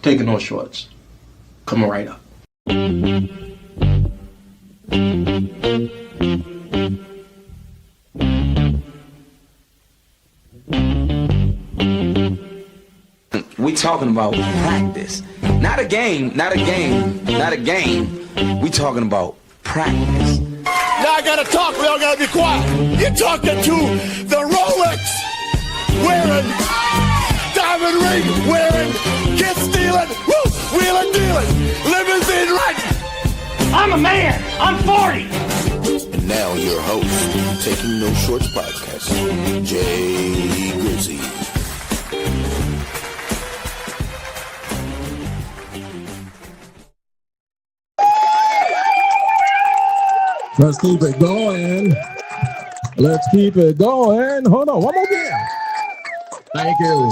Taking no shorts. Coming right up. We talking about practice. Not a game. We talking about practice. Now I gotta talk, we all gotta be quiet. You're talking to the Rolex wearing, diamond ring wearing, kid stealing, wheeling dealing, limousine riding. I'm a man. I'm 40. And now your host, Taking No Shorts podcast, Jay Grizzy. Let's keep it going. Let's keep it going. Hold on, one more again. Thank you.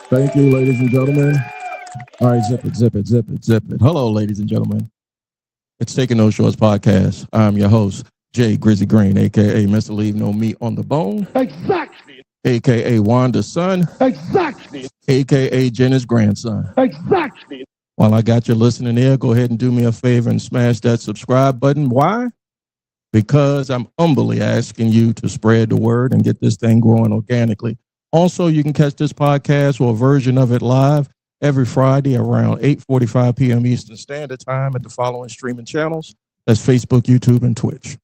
Thank you, ladies and gentlemen. All right, zip it. Hello, ladies and gentlemen. It's Taking No Shorts podcast. I'm your host, Jay Grizzy Green, a.k.a. Mr. Leave No Meat on the Bone. Exactly. A.k.a. Wanda's son. Exactly. A.k.a. Jenna's grandson. Exactly. While I got you listening there, go ahead and do me a favor and smash that subscribe button. Why? Because I'm humbly asking you to spread the word and get this thing growing organically. Also, you can catch this podcast or a version of it live every Friday around 8:45 p.m. Eastern Standard Time at the following streaming channels. That's Facebook, YouTube, and Twitch.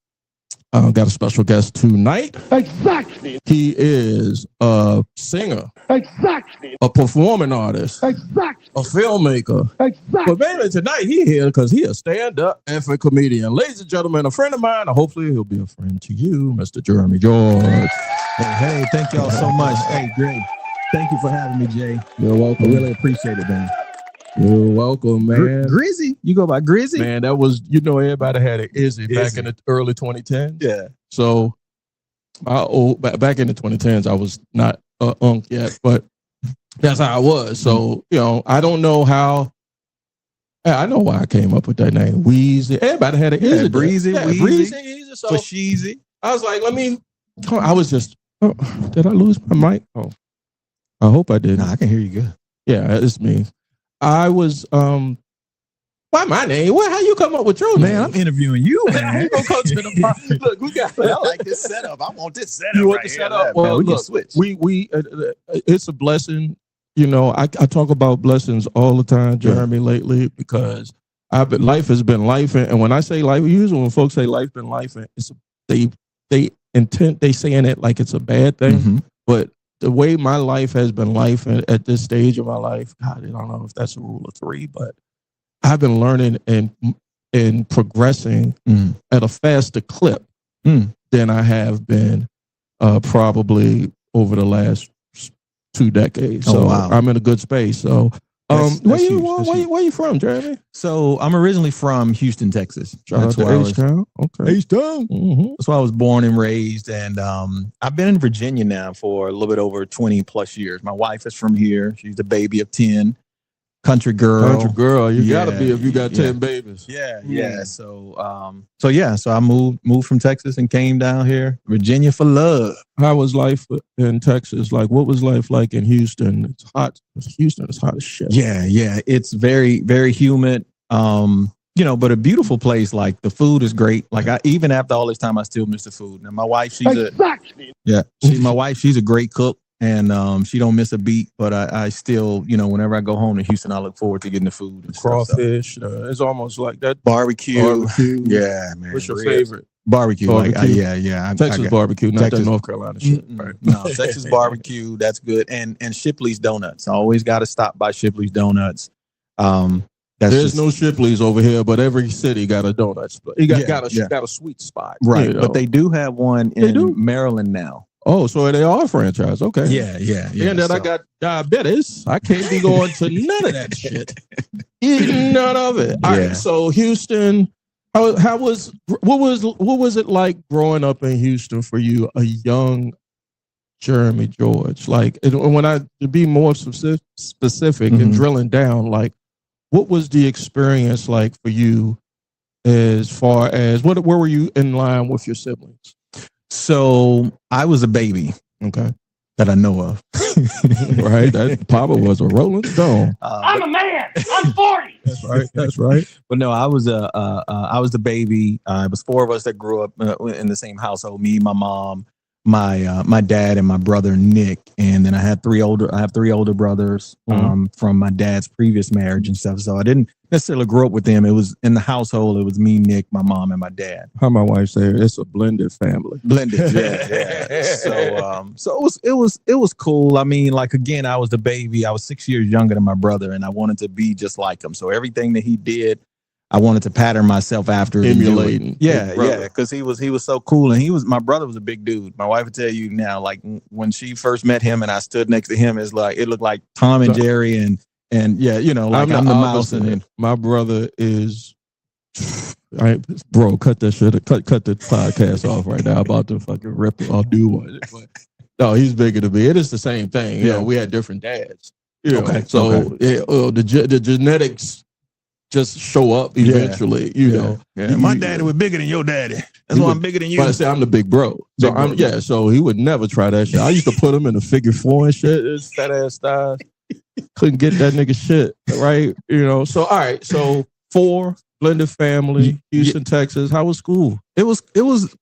Got a special guest tonight. Exactly. He is a singer. Exactly. A performing artist. Exactly. A filmmaker. Exactly. But mainly tonight, he here because he a stand-up effort comedian. Ladies and gentlemen, a friend of mine, and hopefully he'll be a friend to you, Mr. Jeremi George. Hey, thank y'all so much. Hey, great. Thank you for having me, Jay. You're I welcome. really appreciate it, man. You're welcome, man. Grizzy? You go by Grizzy? Man, that was, everybody had an Izzy back in the early 2010s. Yeah. So, back in the 2010s, I was not unk yet, but that's how I was. So, I don't know how. I know why I came up with that name. Wheezy. Everybody had an Izzy. Breezy, yeah, Wheezy, Breezy, Easy. So, Fasheezy. I was like, I was just, did I lose my mic? Oh, I hope I didn't. Nah, I can hear you good. Yeah, it's me. I was, why my name? How you come up with your name? Man, I'm interviewing you, man. You gonna come to the Look, we got. I like this setup. I want this setup. You want right the here. setup? Man, Well, we can look, switch. we it's a blessing. I talk about blessings all the time, Jeremy, lately, because life has been life, and when I say life, usually when folks say life been life, it's they saying it like it's a bad thing, but the way my life has been life at this stage of my life, God, I don't know if that's a rule of three, but I've been learning and progressing at a faster clip than I have been probably over the last 2 decades. So wow. I'm in a good space. So That's where huge. you from, Jeremy? So I'm originally from Houston, Texas. Shout out to H-Town. Okay. H-Town. That's where I was born and raised. And I've been in Virginia now for a little bit over 20 plus years. My wife is from here. She's the baby of 10. Country girl. You gotta be if you got 10 babies. Yeah. So I moved from Texas and came down here, Virginia for love. How was life in Texas? Like, what was life like in Houston? It's hot. Houston is hot as shit. Yeah. It's very, very humid. But a beautiful place. Like the food is great. Like even after all this time, I still miss the food. Now my wife, she's a great cook. And she don't miss a beat, but I still, whenever I go home to Houston, I look forward to getting the food. And crawfish. It's almost like that. Barbecue. Yeah, man. What's your favorite? Barbecue. Texas barbecue, not Texas. that North Carolina shit. Right. No, Texas barbecue. That's good. And Shipley's Donuts. I always got to stop by Shipley's Donuts. There's no Shipley's over here, but every city got a donut. You got a sweet spot. Right. But they do have one in Maryland now. Oh, so they are a franchise. Okay. Yeah. And then I got diabetes. I can't be going to none of that shit. Eating none of it. Yeah. All right, so Houston, what was it like growing up in Houston for you, a young Jeremi George? Like, when to be more specific and drilling down, like, what was the experience like for you as far as where were you in line with your siblings? So I was a baby. Okay. that I know of. Right? That Papa was a Rolling Stone. I'm a man. I'm 40. That's right. That's right. But no, I was the baby. It was 4 of us that grew up in the same household. Me, my mom, my dad, and my brother Nick. And then I have 3 older brothers from my dad's previous marriage and stuff. So I didn't necessarily grow up with them. It was in the household. It was me, Nick, my mom, and my dad. How my wife said, it's a blended family. Blended, yeah. So it was cool. I mean, like, again, I was the baby. I was 6 years younger than my brother, and I wanted to be just like him. So everything that he did, I wanted to pattern myself after, emulating. Yeah, because he was so cool, and my brother was a big dude. My wife would tell you now, like, when she first met him and I stood next to him, it looked like Tom and Jerry, and yeah, like I'm the mouse, and my brother is. Bro, cut that shit. Cut the podcast off right now. I'm about to fucking rip it off. Do one. But no, he's bigger than me. It is the same thing. You know, we had different dads. You know, the genetics just show up eventually. You know, my daddy was bigger than your daddy. That's why I'm bigger than you. But I say I'm the big bro. So so he would never try that shit. I used to put him in a figure 4 and shit. His fat ass thighs. Couldn't get that nigga shit right. You know. So all right. So 4. Blended family, Houston, Texas. How was school? It was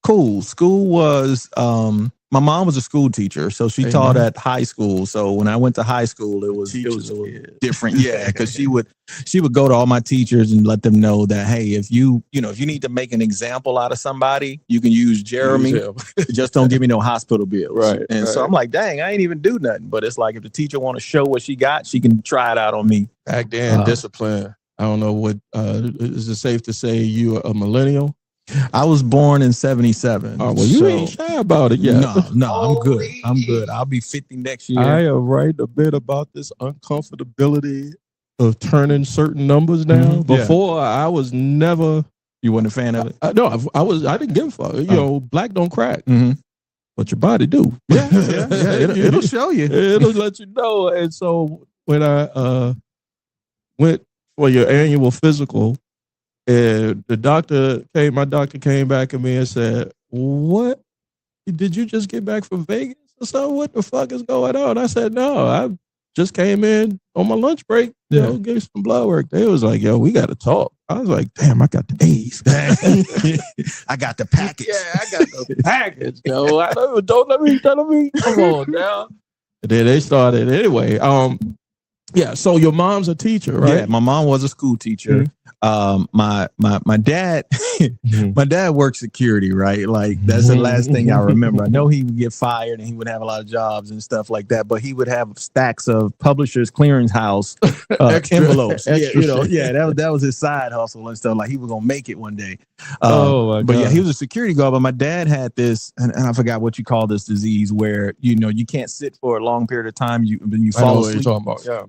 cool. School was my mom was a school teacher, so she taught at high school. So when I went to high school, it was different. Yeah, because she would go to all my teachers and let them know that, hey, if you need to make an example out of somebody, you can use Jeremi. Just don't give me no hospital bills. Right. And so I'm like, dang, I ain't even do nothing. But it's like, if the teacher want to show what she got, she can try it out on me. Back then, discipline. I don't know what is it safe to say you are a millennial? I was born in 77. Oh, well, you ain't shy about it yet. No, I'm good. I'm good. I'll be 50 next year. I am writing a bit about this uncomfortability of turning certain numbers down. Before, I was never. You weren't a fan of it? I didn't give a fuck. You know, black don't crack. But your body do. Yeah. It'll show you. It'll let you know. And so when I went for your annual physical, and my doctor came back at me and said, "What? Did you just get back from Vegas or something? What the fuck is going on?" I said, "No, I just came in on my lunch break, gave some blood work." They was like, "Yo, we got to talk." I was like, "Damn, I got the A's." I got the package. Yeah, I got the package. Yo, don't let me. Come on now. And then they started anyway. Yeah, so your mom's a teacher, right? Yeah, my mom was a school teacher. My dad, my dad worked security, right? Like, that's the last thing I remember. I know he would get fired and he would have a lot of jobs and stuff like that, but he would have stacks of Publishers Clearinghouse envelopes. That was his side hustle and stuff. Like, he was gonna make it one day. But yeah, he was a security guard. But my dad had this, and I forgot what you call this disease, where you can't sit for a long period of time. You fall asleep. What you're talking about? Yeah,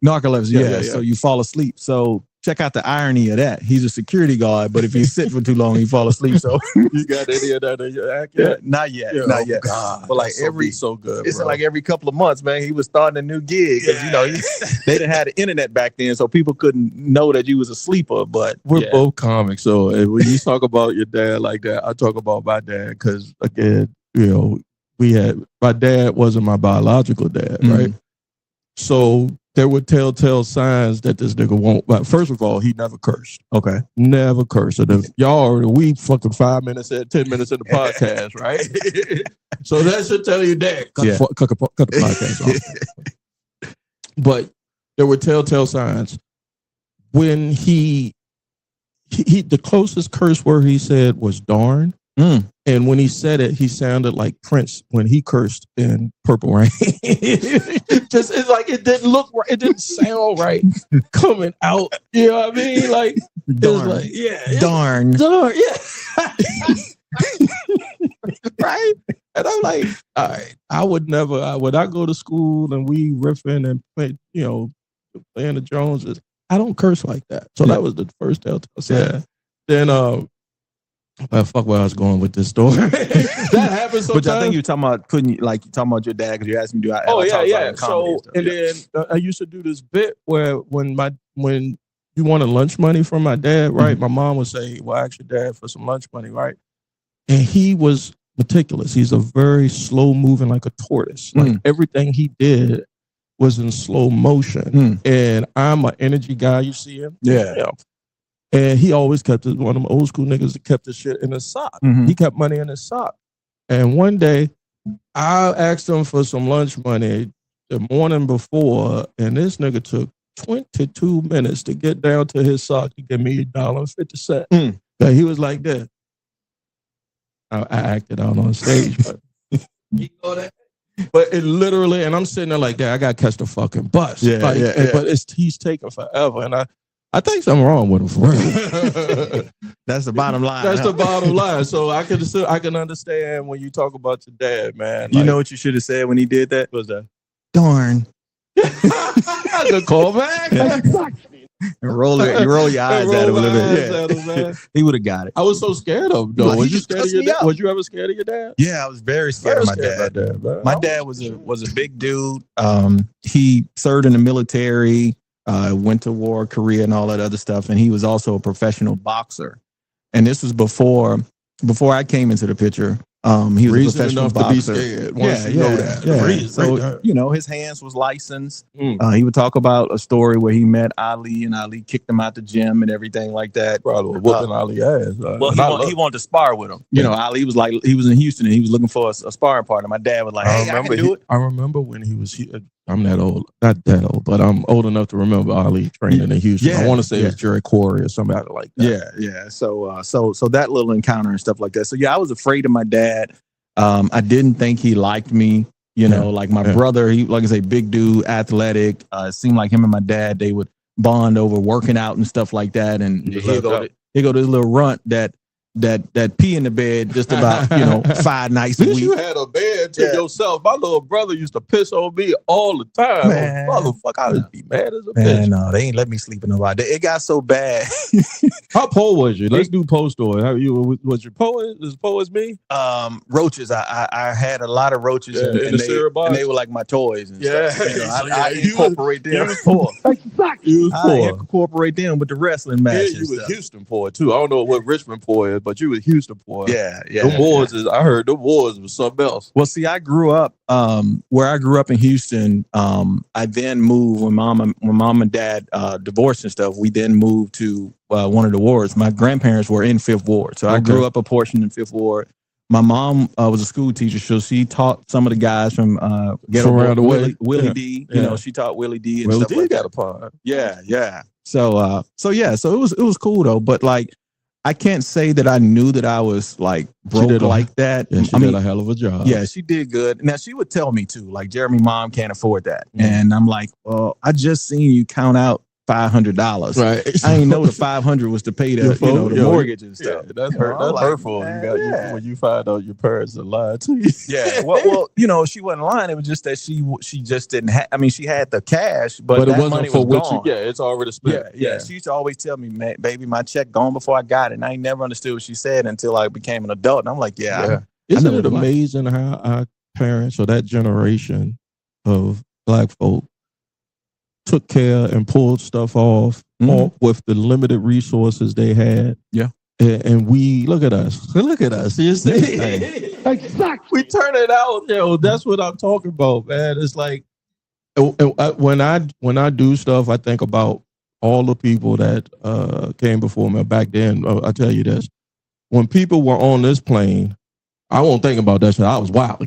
narcolepsy. Yeah. So you fall asleep. So check out the irony of that. He's a security guard, but if you sit for too long, you fall asleep. So you got any of that in your act yet? Not yet. God, but like so good. It's like every couple of months, man, he was starting a new gig because they didn't have the internet back then, so people couldn't know that you was a sleeper. But we're both comics, so when you talk about your dad like that, I talk about my dad because, again, my dad wasn't my biological dad, right? So there were telltale signs that this nigga won't. But first of all, he never cursed. Okay. Never cursed. And we fucking 5 minutes, 10 minutes in the podcast, right? So that should tell you that. Cut the podcast off. But there were telltale signs. When he the closest curse word he said was darn. And when he said it, he sounded like Prince when he cursed in Purple Rain. It's like it didn't look right. It didn't sound right coming out. You know what I mean? Like, darn. Like, darn. Yeah. Right? And I'm like, all right, I would never, when I go to school and we riffing and play, playing the Joneses, I don't curse like that. So that was the first telltale sign. Then, fuck where I was going with this story. That happens sometimes. But I think you're talking about your dad, because you asked me, do I? So then I used to do this bit where when you wanted lunch money from my dad, right? My mom would say, "Well, ask your dad for some lunch money," right? And he was meticulous. He's a very slow moving, like a tortoise. Like everything he did was in slow motion. And I'm an energy guy. You see him? Yeah. And he always kept it, one of them old school niggas that kept the shit in his sock. He kept money in his sock. And one day, I asked him for some lunch money the morning before, and this nigga took 22 minutes to get down to his sock to give me $1.50. But he was like that. I acted out on stage, but you know that. But it literally, and I'm sitting there like that. I got to catch the fucking bus. But he's taking forever, and I think something wrong with him for real. That's the bottom line. That's the bottom line. So I can understand when you talk about your dad, man. You know what you should have said when he did that? What was that? Darn. Good call back. You roll your eyes at him a little bit. He would have got it. I was so scared of him, though. Was you scared of your dad? Was you ever scared of your dad? Yeah, I was very scared of my dad. My dad was a big dude. He served in the military, went to war, Korea, and all that other stuff. And he was also a professional boxer. And this was before I came into the picture. He was reason a professional enough boxer. to be scared. You know that. Yeah. So, his hands was licensed. He would talk about a story where he met Ali and Ali kicked him out the gym and everything like that. Probably whooping Ali ass. Well, he wanted to spar with him. You know, Ali was like, he was in Houston and he was looking for a sparring partner. My dad was like, hey, I can do it. I remember when he was here. I'm that old, not that old, but I'm old enough to remember Ali training in Houston. I want to say it was Jerry Corey or somebody like that. Yeah. So that little encounter and stuff like that. So I was afraid of my dad. I didn't think he liked me. Like my brother, he, like I say, big dude, athletic. It seemed like him and my dad, they would bond over working out and stuff like that. And he'll go this little runt that pee in the bed just about 5 nights a week. You had a bed to yourself. My little brother used to piss on me all the time. Man. Motherfucker, I would be mad as a bitch. Man, no, they ain't let me sleep in nobody. It got so bad. How poor was you? Let's do Poe story. Was your Poe as poor as me? Roaches. I had a lot of roaches and they were like my toys and stuff. I incorporate them. You was poor. I incorporate them with the wrestling matches. Yeah, you was Houston poor too. I don't know what Richmond poor is, but you was Houston poor. Yeah. I heard the wars was something else. Well, see, I grew up where I grew up in Houston. I then moved when mom and dad divorced and stuff. We then moved to one of the wards. My grandparents were in 5th Ward, so I grew up a portion in 5th Ward. My mom was a school teacher, so she taught some of the guys from Ghetto around the way. Willie D. She taught Willie D. and Willie stuff D like got that. a part. Yeah. So it was cool though. But like, I can't say that I knew that I was like broke like that. Yeah, she did a hell of a job. Yeah, she did good. Now she would tell me too, like, Jeremy, mom can't afford that. And I'm like, well, I just seen you count out $500. Right. I didn't know the 500 was to pay the mortgage and stuff. Yeah, that's hurtful. When you find out your parents are lying to you. Yeah. Well, she wasn't lying. It was just that she just didn't have. I mean, she had the cash, but that it wasn't money for was what gone. it's already spent. Yeah. She used to always tell me, man, baby, my check gone before I got it. And I ain't never understood what she said until I became an adult. And I'm like, Isn't it amazing how our parents or that generation of black folk took care and pulled stuff off with the limited resources they had. Yeah. And we look at us. You see? We turn it out. That's what I'm talking about, man. It's like when I do stuff, I think about all the people that came before me back then. I tell you this. When people were on this plane, I won't think about that shit. I was wild.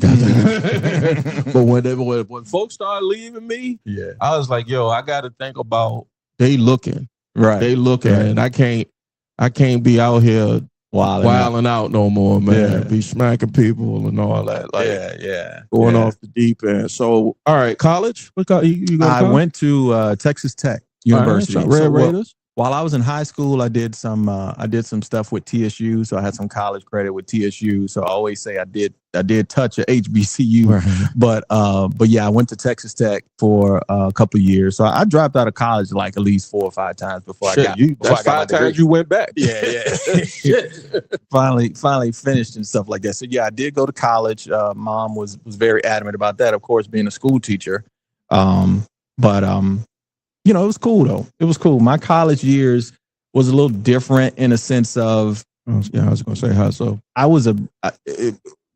But when folks started leaving me, I was like, I got to think about they looking. Right. They looking. Right. And I can't be out here wilding out no more, man. Be smacking people and all that. Like, going off the deep end. So, all right, college? You go to college? I went to Texas Tech University. Right, Red Raiders. While I was in high school, I did some stuff with TSU, so I had some college credit with TSU. So I always say I did touch at HBCU, right. But yeah, I went to Texas Tech for a couple of years. So I dropped out of college like at least 4 or 5 times before I got that's 5 times you went back. Yeah. finally finished and stuff like that. So yeah, I did go to college. Mom was very adamant about that, of course, being a school teacher. It was cool though. It was cool. My college years was a little different in a sense of. I was going to say how so. I was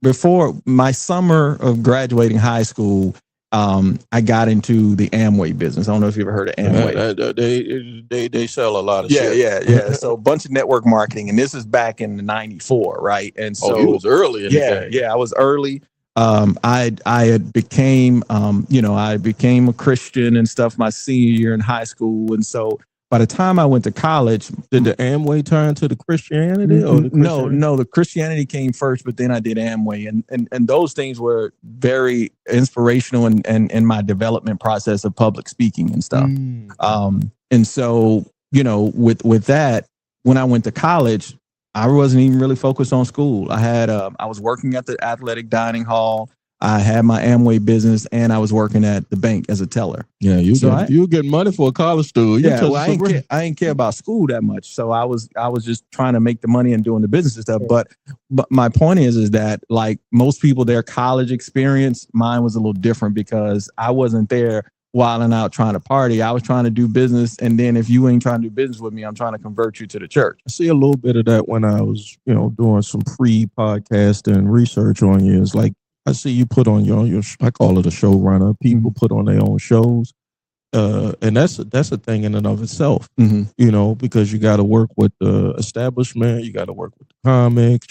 before my summer of graduating high school, I got into the Amway business. I don't know if you ever heard of Amway. They sell a lot of shit. shit. Yeah. So a bunch of network marketing, and this is back in '94, right? And so you was early in the game. Yeah, I was early. I had became I became a Christian and stuff my senior year in high school, and so by the time I went to college, did the Amway turn to the Christianity? Or the Christianity? No, the Christianity came first, but then I did Amway, and those things were very inspirational in my development process of public speaking and stuff. And so with that, when I went to college, I wasn't even really focused on school. I was working at the athletic dining hall. I had my Amway business, and I was working at the bank as a teller. Yeah, you were getting money for a college student. I didn't care about school that much, so I was just trying to make the money and doing the business and stuff. But my point is that like most people, their college experience, mine was a little different because I wasn't there wilding out trying to party. I was trying to do business, and then if you ain't trying to do business with me, I'm trying to convert you to the church. I see a little bit of that when I was doing some pre-podcast and research on you. It's like, I see you put on your I call it a showrunner. People put on their own shows. And that's a thing in and of itself, because you got to work with the establishment. You got to work with the comics.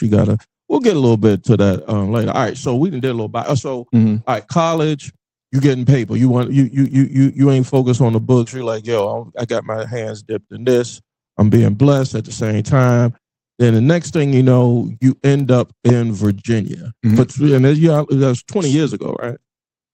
We'll get a little bit to that later. All right. So we did a little bit. So, all right, college, you getting paper. You ain't focused on the books. You're like, yo, I got my hands dipped in this. I'm being blessed at the same time. Then the next thing you know, you end up in Virginia. But and that was 20 years ago, right?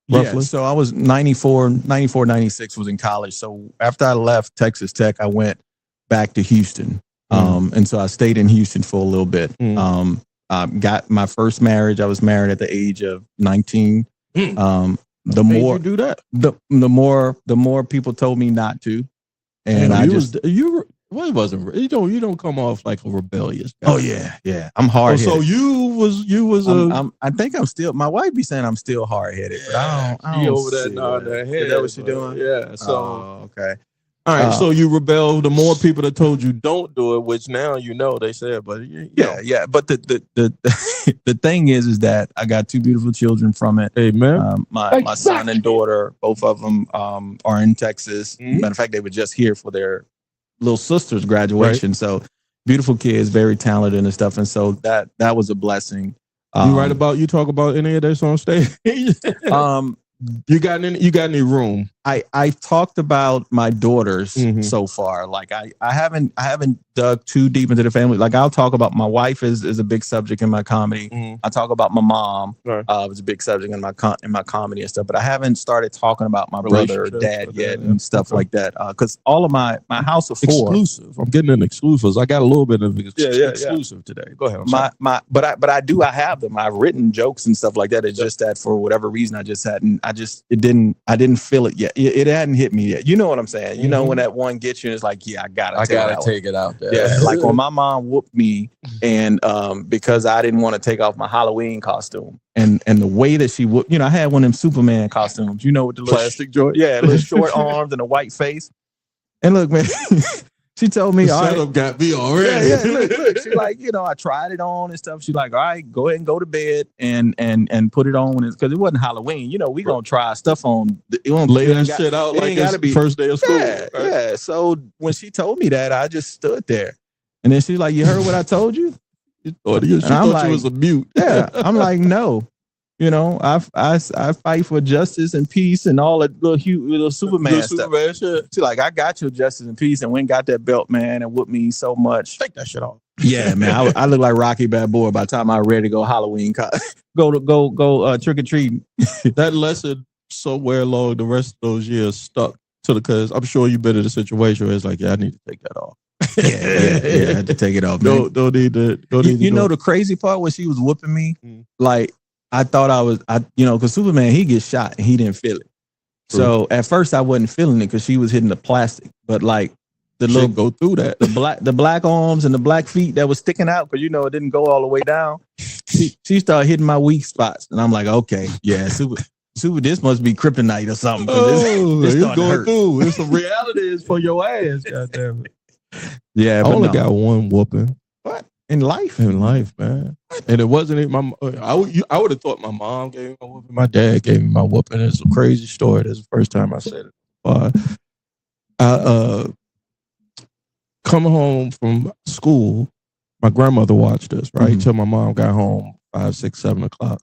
Roughly. Yeah, so I was 94, 96 was in college. So after I left Texas Tech, I went back to Houston. And so I stayed in Houston for a little bit. Got my first marriage. I was married at the age of 19. The more you do that, the more people told me not to. And Well, it wasn't. You don't come off like a rebellious guy. Oh yeah. I'm hard. So you was I think I'm still. My wife be saying I'm still hard headed, but I don't. She over there nodding her head. Is that what she doing? Yeah. So okay. All right. So you rebel. The more people that told you don't do it, which now they said, but yeah. But the thing is that I got two beautiful children from it. Amen. My son and daughter, both of them are in Texas. Matter of fact, they were just here for their little sister's graduation. Right. So beautiful kids, very talented and stuff. And so that was a blessing. You talk about any of this on stage? You got any room? I talked about my daughters so far. Like I haven't dug too deep into the family. Like I'll talk about my wife is a big subject in my comedy. I talk about my mom. Right. Was a big subject in my comedy and stuff. But I haven't started talking about my brother or dad yet and stuff like that. Because all of my house of four. Exclusive. I'm getting an exclusive. I got a little bit of exclusive today. Go ahead. But I have them. I've written jokes and stuff like that. It's just that for whatever reason I didn't feel it yet. It hadn't hit me yet. You know what I'm saying? You know when that one gets you and it's like, yeah, I gotta take it out there. Yeah, like when my mom whooped me and because I didn't want to take off my Halloween costume and the way that she whooped, I had one of them Superman costumes, with the plastic joint. Yeah, little short arms and a white face. And look, man, she told me, all right, got me already. Yeah, look. She like, I tried it on and stuff. She like, all right, go ahead and go to bed and put it on because it wasn't Halloween. We gonna try stuff on. It won't lay that shit out like it's the first day of school. Yeah, right? Yeah. So when she told me that, I just stood there, and then she's like, "You heard what I told you?" She thought you was a mute. Yeah, I'm like, no. I fight for justice and peace and all that little Superman stuff. Shit. She's like, I got your justice and peace and went and got that belt, man, and whooped me so much. Take that shit off. Yeah, man. I look like Rocky Balboa by the time I was ready to go Halloween, go trick or treating. That lesson somewhere along the rest of those years stuck because I'm sure you've been in a situation where it's like, yeah, I need to take that off. Yeah, I had to take it off. Don't need to. The crazy part when she was whooping me, like. I thought because Superman, he gets shot and he didn't feel it. True. So at first I wasn't feeling it because she was hitting the plastic. But like the little go through that, the black arms and the black feet that was sticking out because it didn't go all the way down. She started hitting my weak spots, and I'm like, okay, yeah, Super, this must be kryptonite or something. This going through. It's some reality is for your ass. Goddamn it. Yeah, I only got one whooping. What? In life? In life, man. And it wasn't even I would have thought my mom gave me my whooping. My dad gave me my whooping. It's a crazy story. That's the first time I said it. I come home from school. My grandmother watched us, right? Till my mom got home 5, 6, 7 o'clock.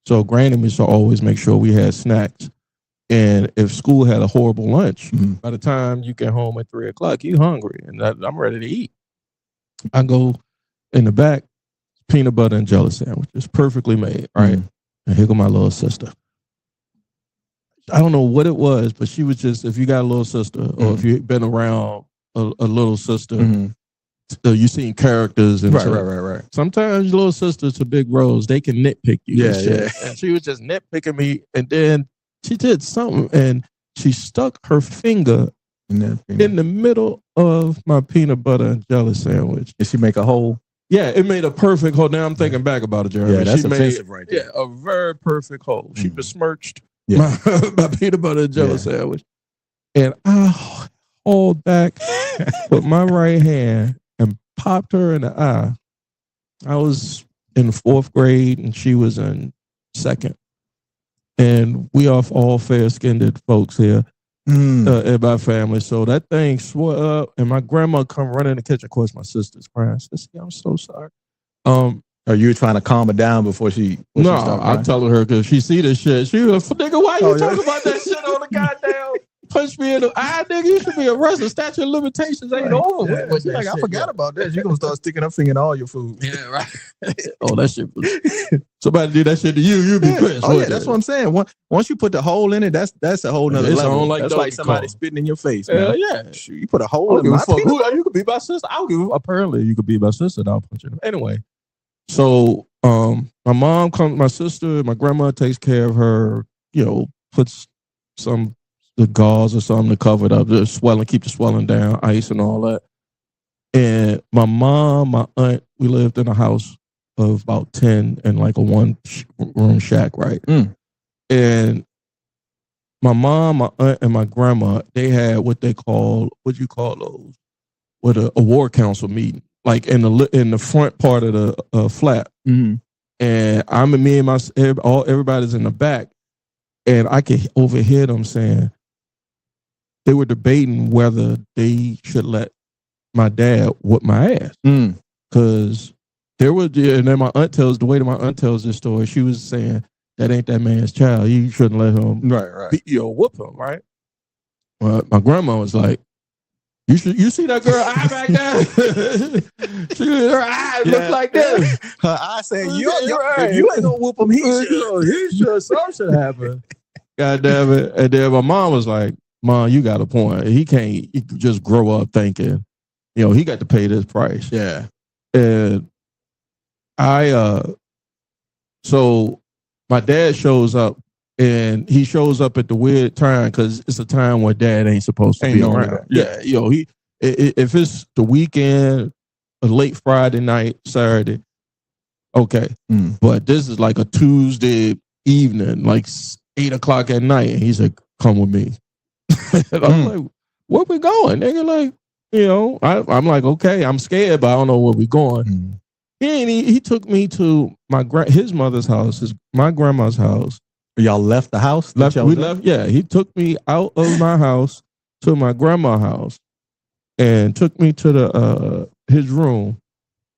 So Granny used to always make sure we had snacks. And if school had a horrible lunch, by the time you get home at 3 o'clock, you hungry and I'm ready to eat. I go in the back, peanut butter and jelly sandwich. It's perfectly made, right? And here go my little sister. I don't know what it was, but she was just, if you got a little sister or if you've been around a little sister, you've seen characters and right. Sometimes little sisters to big bros, they can nitpick you. And she was just nitpicking me, and then she did something, and she stuck her finger in the middle of my peanut butter and jelly sandwich. Did she make a hole? Yeah, it made a perfect hole. Now I'm thinking back about it, Jeremy. Yeah, that's offensive right there. Yeah, a very perfect hole. She besmirched my peanut butter and jelly sandwich. And I hauled back with my right hand and popped her in the eye. I was in 4th grade and she was in 2nd. And we are all fair-skinned folks here in my family. So that thing swore up, and my grandma come running in the kitchen. Of course, my sister's crying. I said, I'm so sorry. Are you trying to calm her down before she? No, I'm telling her because she see this shit. She was like, nigga, why you talking about that shit on the goddamn punch me in the eye, nigga? You should be arrested. Statute of limitations ain't over. Yeah, she's like, I forgot about that. You're gonna start sticking her finger in all your food. Yeah, right. Oh, that shit. Somebody did that shit to you, you'd be pissed. Oh yeah, that's what I'm saying. Once you put the hole in it, that's a whole nother level. That's like somebody spitting in your face, man. Yeah. You put a hole in my peanut butter. You could be my sister. I don't give a fuck. Apparently, you could be my sister. And I'll punch you. Anyway, so my mom comes, my sister, my grandma takes care of her. You know, puts the gauze or something to cover it up, the swelling, keep the swelling down, ice and all that. And my mom, my aunt, we lived in a house of about 10 and like a 1-room shack, right? And my mom, my aunt, and my grandma, they had what you call those? With a award council meeting, like in the front part of the flat. And me and everybody's in the back, and I could overhear them saying they were debating whether they should let my dad whoop my ass. Because there was, and then my aunt the way that my aunt tells this story, she was saying, that ain't that man's child. You shouldn't let him beat you or whoop him, right? Well, my grandma was like, you see that girl eye back there? Her eye looked like this. Her eye saying, you ain't gonna whoop him. He should. Something should happen. God damn it. And then my mom was like, Mom, you got a point. He can't just grow up thinking, he got to pay this price. Yeah. And so my dad shows up, and he shows up at the weird time because it's a time where dad ain't supposed to be around. Yeah. If it's the weekend, a late Friday night, Saturday, okay. But this is like a Tuesday evening, like 8 o'clock at night, and he's like, come with me. And I'm like, where we going, nigga? Like, I'm like, okay, I'm scared, but I don't know where we going. He took me to his mother's house, my grandma's house. Y'all left the house? We left. Yeah, he took me out of my house to my grandma's house, and took me to his room.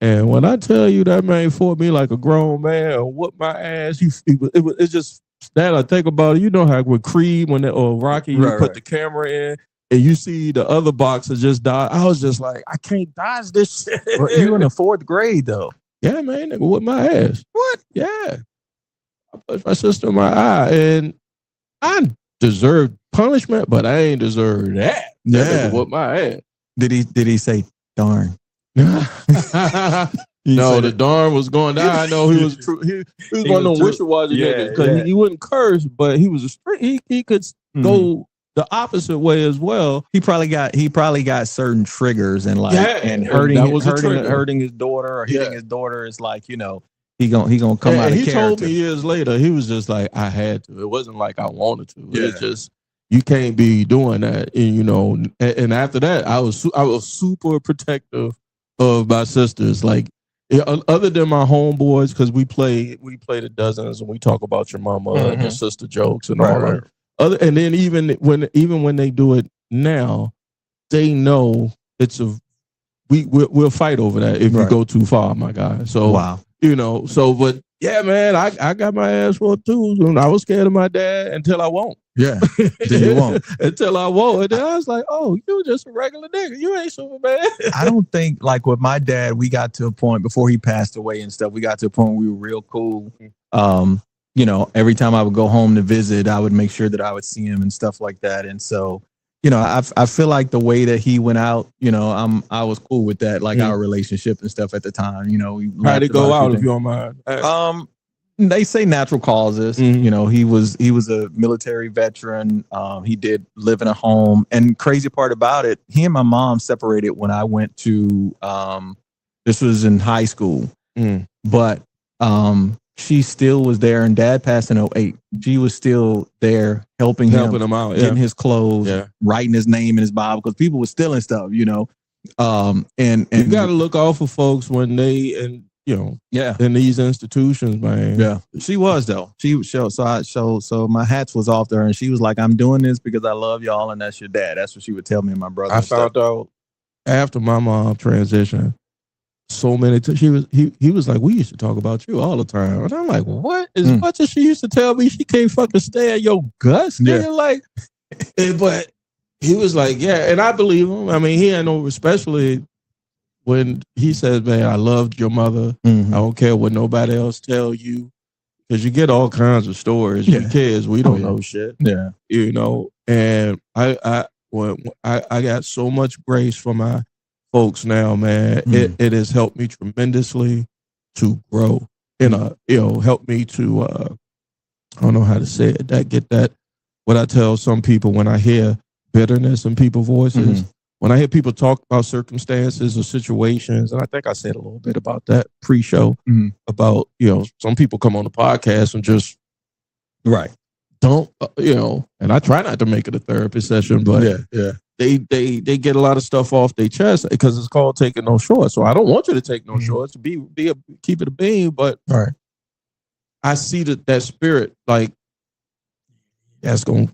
And when I tell you that man fought me like a grown man and whooped my ass, it's just that I think about it. You know how with Creed or Rocky, you put the camera in and you see the other boxer just die. I was just like, I can't dodge this shit. You were in the 4th grade though. Yeah, man, nigga whooped my ass. What? Yeah. I pushed my sister in my eye, and I deserved punishment, but I ain't deserved that. That nigga whooped my ass. Did he say darn? No, the darn was going down. I know he was true. He was one of them wishy-washy niggas because he wouldn't curse, but he was he could go the opposite way as well. He probably got certain triggers and hurting his daughter or hitting his daughter is like, he gonna come out of character. He told me years later, he was just like, I had to. It wasn't like I wanted to. Yeah. It's just you can't be doing that. And after that, I was super protective of my sisters. Like, other than my homeboys, because we play the dozens and we talk about your mama and your sister jokes and all that. And then even when they do it now, they know we'll fight over that if you go too far, my guy. So but yeah, man, I got my ass whooped too. And I was scared of my dad until I won't. Yeah, until you won't. Until I won't. And then I was like, oh, you just a regular nigga. You ain't Superman. I don't think, like with my dad, we got to a point before he passed away and stuff, we got to a point where we were real cool. Every time I would go home to visit, I would make sure that I would see him and stuff like that. And so, I feel like the way that he went out, I was cool with that, like our relationship and stuff at the time. How'd it go out, if you don't mind? They say natural causes. He was a military veteran. He did live in a home. And crazy part about it, he and my mom separated when I went to this was in high school. But she still was there, and Dad passed in 2008. She was still there helping him out, getting his clothes, writing his name in his Bible, because people were stealing stuff, and you got to look out for folks when they in these institutions, man. Yeah, she was though. So my hats was off to her, and she was like, "I'm doing this because I love y'all, and that's your dad." That's what she would tell me and my brother. I found out after my mom transitioned. So many he was like, we used to talk about you all the time, and I'm like, what? As much as she used to tell me she can't fucking stand your guts, but he was like, yeah, and I believe him. I mean, he had no, especially when he says, man, I loved your mother. I don't care what nobody else tell you, because you get all kinds of stories. We kids, we don't know shit. Yeah, and I got so much grace for my folks now, man. It has helped me tremendously to grow helped me to I don't know how to say it, get that what I tell some people when I hear bitterness in people's voices, when I hear people talk about circumstances or situations, and I think I said a little bit about that pre-show, about some people come on the podcast and just don't and I try not to make it a therapy session, but they get a lot of stuff off their chest, because it's called taking no shorts. So I don't want you to take no shorts. Keep it a beam, but I see that spirit, like that's gonna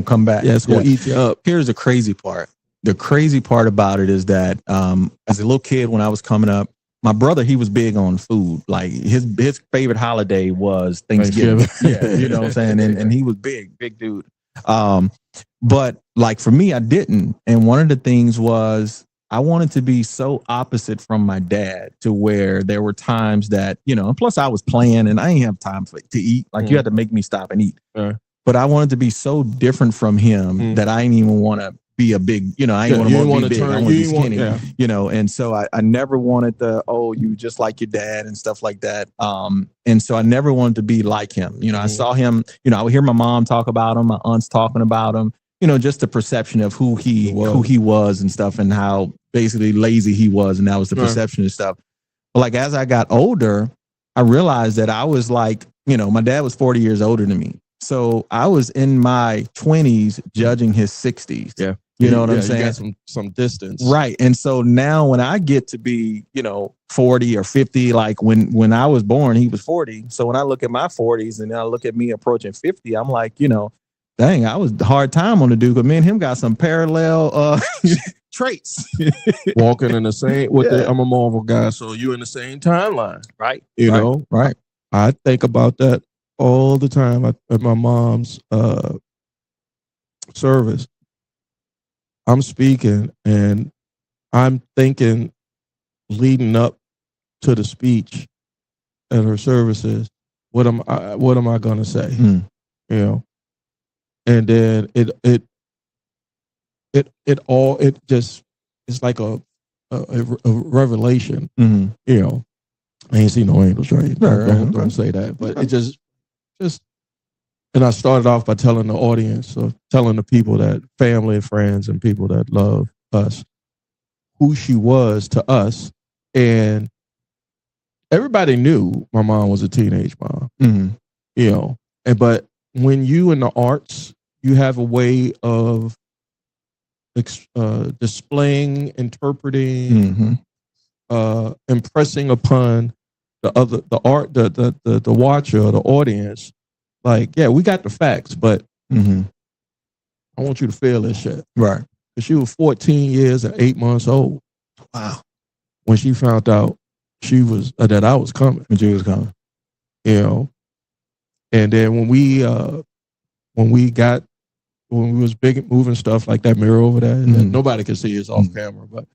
come back. Yeah, it's gonna eat you up. Here's the crazy part. The crazy part about it is that as a little kid, when I was coming up, my brother, he was big on food. Like his favorite holiday was Thanksgiving. You know what I'm saying? And he was big dude. But like for me, I didn't. And one of the things was I wanted to be so opposite from my dad, to where there were times that, and plus I was playing and I didn't have time to eat. Like you had to make me stop and eat. But I wanted to be so different from him that I didn't even want to be a big, I didn't want to be big. I want to be skinny, and so I never wanted you just like your dad and stuff like that. And so I never wanted to be like him. I saw him, I would hear my mom talk about him, my aunts talking about him, just the perception of who he was and stuff, and how basically lazy he was. And that was the perception and stuff. But like, as I got older, I realized that I was like, my dad was 40 years older than me. So I was in my 20s judging his 60s. Yeah. You know what I'm saying? You got some distance. Right. And so now when I get to be, 40 or 50, like when I was born, he was 40. So when I look at my 40s and then I look at me approaching 50, I'm like, dang, I was a hard time on the dude. But me and him got some parallel traits. Walking in the same, I'm a Marvel guy, so you in the same timeline. Right. Right. I think about that all the time at my mom's service. I'm speaking and I'm thinking, leading up to the speech at her services, what am I gonna say? And then it's like a revelation. I ain't seen no angels, right? Don't say that, but it just. And I started off by telling the audience, or telling the people, that family and friends and people that love us, who she was to us. And everybody knew my mom was a teenage mom, but when you in the arts, you have a way of displaying, interpreting, impressing upon the watcher or the audience, like, yeah, we got the facts, but I want you to feel this shit. Right. Because she was 14 years and 8 months old. Wow. When she found out she was that I was coming. When she was coming. You know. And then when we was big moving stuff like that mirror over there, and nobody could see it's off camera, but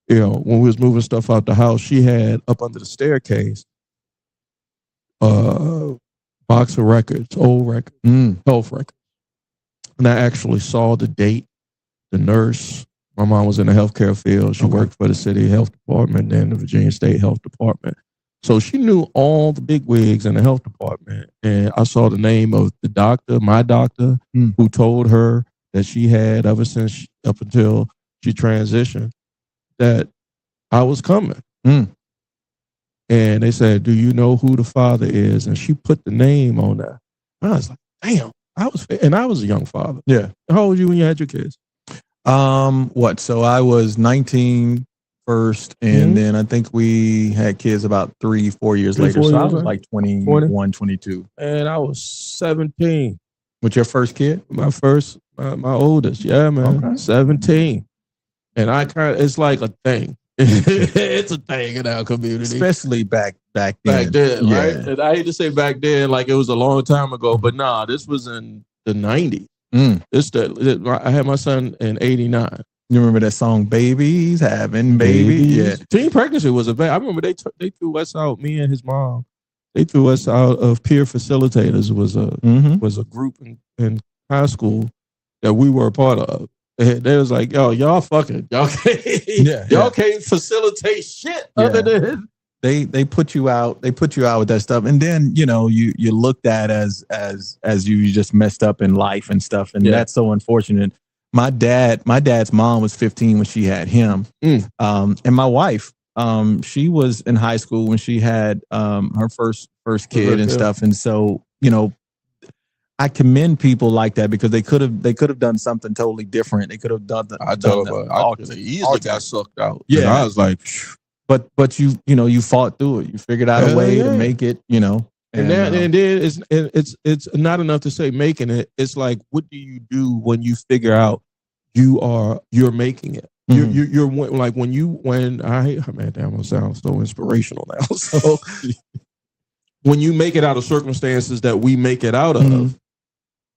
you know, when we was moving stuff out the house, she had up under the staircase box of records, old records, health records. And I actually saw the date, the nurse. My mom was in the healthcare field. She worked for the city health department and the Virginia State Health Department. So she knew all the big wigs in the health department. And I saw the name of the doctor, my doctor, who told her that she had, ever since up until she transitioned, that I was coming. And they said, do you know who the father is? And she put the name on that. And I was like, damn, I was a young father. Yeah. How old were you when you had your kids? So I was 19 first, and then I think we had kids about 3-4 years later. So I was like 21, 22. And I was 17. With your first kid? My oldest. Yeah, man. Okay. 17. And it's like a thing. It's a thing in our community, especially back then. Back then, right? And I hate to say back then, like it was a long time ago, but nah, this was in the 90s. I had my son in 89. You remember that song, "Babies Having Babies"? Yeah. Teen pregnancy was a bad. I remember they threw us out. Me and his mom, they threw us out of peer facilitators. Was a group in high school that we were a part of. They was like, yo, y'all fucking, y'all can't facilitate shit other than they put you out. They put you out with that stuff, and then you looked at as you just messed up in life and stuff, and that's so unfortunate. My dad's mom was 15 when she had him, and my wife, she was in high school when she had her first kid and stuff, and so I commend people like that because they could have done something totally different. They could have done the. I easily got sucked out. Yeah, and I was like, but you fought through it. You figured out a way to make it. And then it's not enough to say making it. It's like, what do you do when you figure out you're making it? You're like when I'm gonna sound so inspirational now. So when you make it out of circumstances that we make it out of.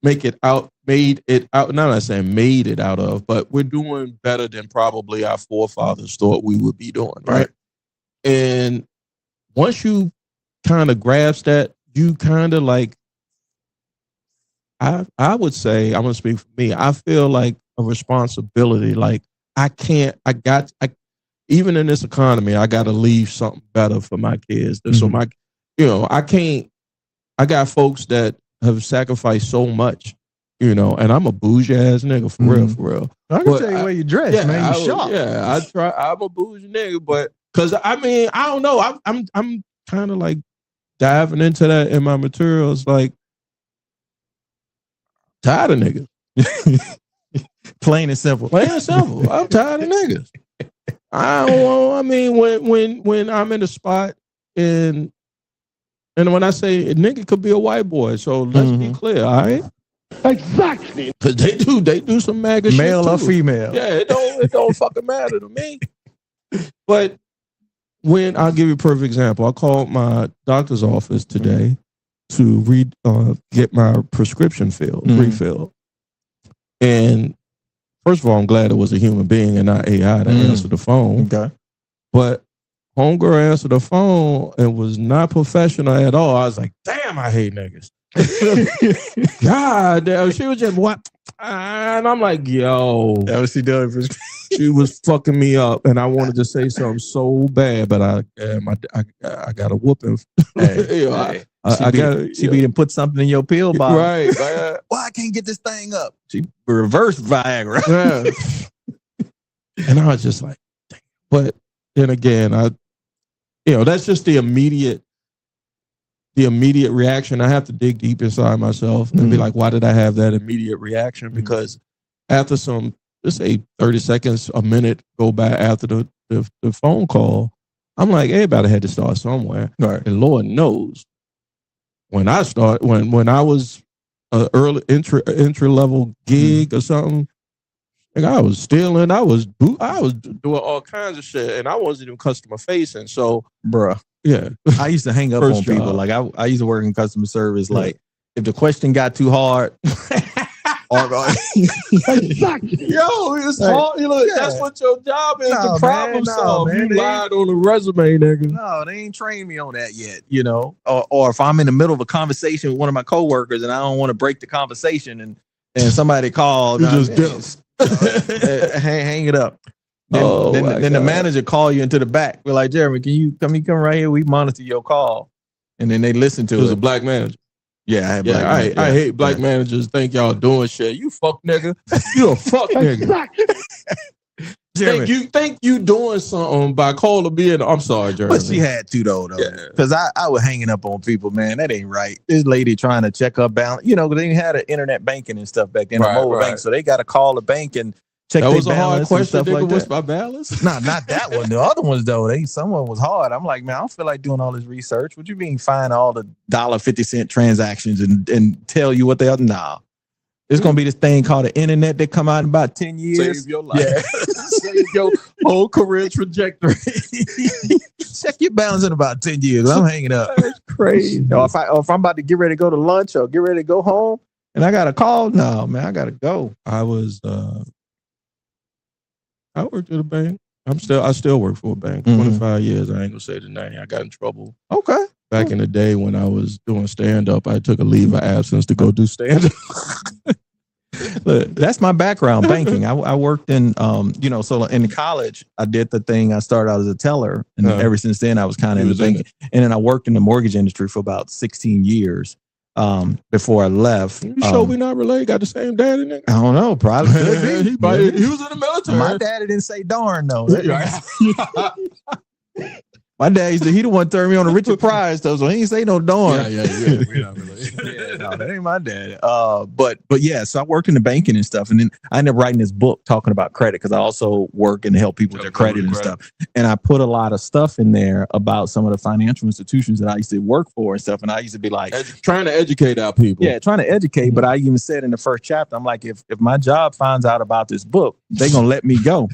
Made it out, not saying made it out of, but we're doing better than probably our forefathers thought we would be doing, right? And once you kind of grasp that, you kind of like, I would say, I'm going to speak for me, I feel like a responsibility, like even in this economy, I got to leave something better for my kids. So I got folks that have sacrificed so much, and I'm a bougie ass nigga for real. I can tell you where you dress, man. You sharp. Yeah, I'm a bougie nigga, but because I don't know, I'm kind of like diving into that in my materials, like tired of niggas. Plain and simple. I'm tired of niggas. When I'm in a spot and when I say a nigga could be a white boy, so let's be clear, all right? Exactly. Because they do some MAGA shit male or too. female. Yeah, it don't fucking matter to me. But I'll give you a perfect example. I called my doctor's office today to get my prescription refilled. And first of all, I'm glad it was a human being and not AI that answered the phone. Okay. But homegirl answered the phone and was not professional at all. I was like, damn, I hate niggas. God damn, she was just what? And I'm like, yo. That was she doing. She was fucking me up, and I wanted to say something so bad, but I got a whooping. She be to put something in your pill bottle. Right. Well, I can't get this thing up. She reverse Viagra. Yeah. And I was just like, damn. But then again, that's just the immediate reaction. I have to dig deep inside myself and be like, why did I have that immediate reaction? Because after let's say 30 seconds, a minute go by after the phone call, I'm like, everybody had to start somewhere. Right. And Lord knows, when I was an early entry level gig or something, like I was stealing, I was doing all kinds of shit, and I wasn't even customer facing. So, bruh, yeah, I used to hang up on people. Like I used to work in customer service. Yeah. Like if the question got too hard, it's hard. Look, that's what your job is, the problem solve. You lied on the resume, nigga. No, they ain't trained me on that yet, you know. Or if I'm in the middle of a conversation with one of my coworkers and I don't want to break the conversation and somebody called, you just hang it up. Then the manager call you into the back. We're like, Jeremy, can you come right here? We monitor your call. And then they listen to it. It was a black manager. Yeah, I hate black managers. Think y'all doing shit. You fuck nigga. You a fuck nigga. Think you doing something by calling me in. I'm sorry, Jeremy. But she had to though. Because I was hanging up on people, man. That ain't right. This lady trying to check her balance. You know, they had an internet banking and stuff back then, a mobile bank. So they got to call the bank and check their balance. That was a hard question. Nigga, like what's my balance? Nah, not that one. The other ones though, someone was hard. I'm like, man, I don't feel like doing all this research. What you mean find all the $1.50 transactions and tell you what they are? Nah. It's gonna be this thing called the internet that come out in about 10 years. Save your life. Yeah. Save your whole career trajectory. Check your balance in about 10 years. I'm hanging up. That's crazy. You know, if I'm about to get ready to go to lunch or get ready to go home and I got a call, no, man, I gotta go. I worked at a bank. I still work for a bank. 25 years. I ain't gonna say the name. I got in trouble. Okay. Back in the day when I was doing stand-up, I took a leave of absence to go do stand-up. Look, that's my background, banking. I worked in, so in college, I did the thing. I started out as a teller, and ever since then, I was kind of in the banking. And then I worked in the mortgage industry for about 16 years before I left. You sure we not related? Got the same daddy, nigga? I don't know. Probably could be. He was in the military. My daddy didn't say darn, though. My dad he the one turned me on to Richard Pryor stuff, so he ain't say no darn. Yeah. We're not related. No, that ain't my dad. But yeah, so I worked in the banking and stuff, and then I ended up writing this book talking about credit because I also work and help people with their credit and stuff. And I put a lot of stuff in there about some of the financial institutions that I used to work for and stuff. And I used to be like trying to educate our people. Yeah, trying to educate. But I even said in the first chapter, I'm like, if my job finds out about this book, they're gonna let me go.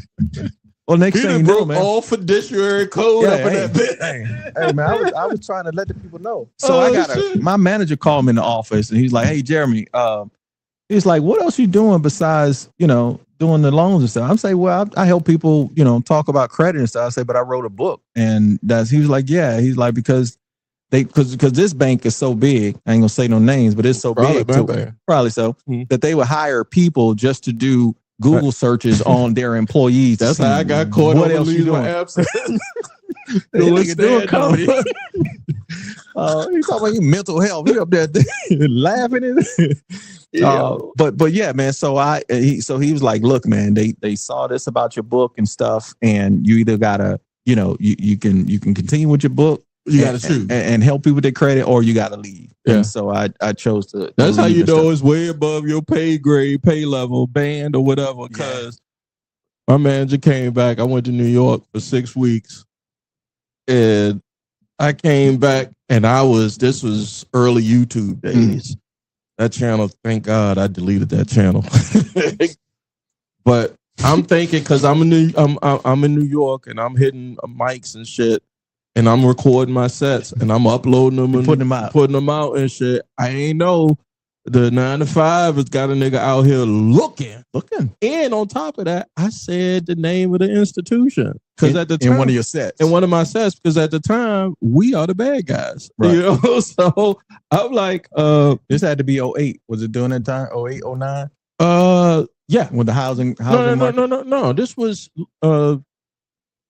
Well, next thing you know, man, all fiduciary code up in that bit. Hey, man, I was trying to let the people know. So my manager called me in the office, and he's like, "Hey, Jeremy," he's like, "What else you doing besides doing the loans and stuff?" I'm saying, "Well, I help people, talk about credit and stuff." I say, "But I wrote a book," and he was like, "Yeah," he's like, because this bank is so big, I ain't gonna say no names, but it's so big, probably so that they would hire people just to do Google searches on their employees. That's how I got caught. What else you doing? Doing comedy. He's talking about mental health. He up there laughing. But yeah, man. So he was like, "Look, man, they saw this about your book and stuff, and you either gotta, you can continue with your book." You got to choose and help people with their credit, or you got to leave. Yeah. And so I chose to. That's how you know it's way above your pay grade, pay level, band, or whatever. Because my manager came back. I went to New York for 6 weeks, and I came back, and this was early YouTube days. That channel, thank God, I deleted that channel. But I'm thinking because I'm in New York, and I'm hitting mics and shit. And I'm recording my sets and I'm uploading them and putting them out and shit. I ain't know the 9 to 5 has got a nigga out here looking. And on top of that, I said the name of the institution. Because at the time, in one of your sets. In one of my sets, because at the time, we are the bad guys. Right. So I'm like, this had to be 2008. Was it during that time? 2008, 2009? Yeah. With the housing No. This was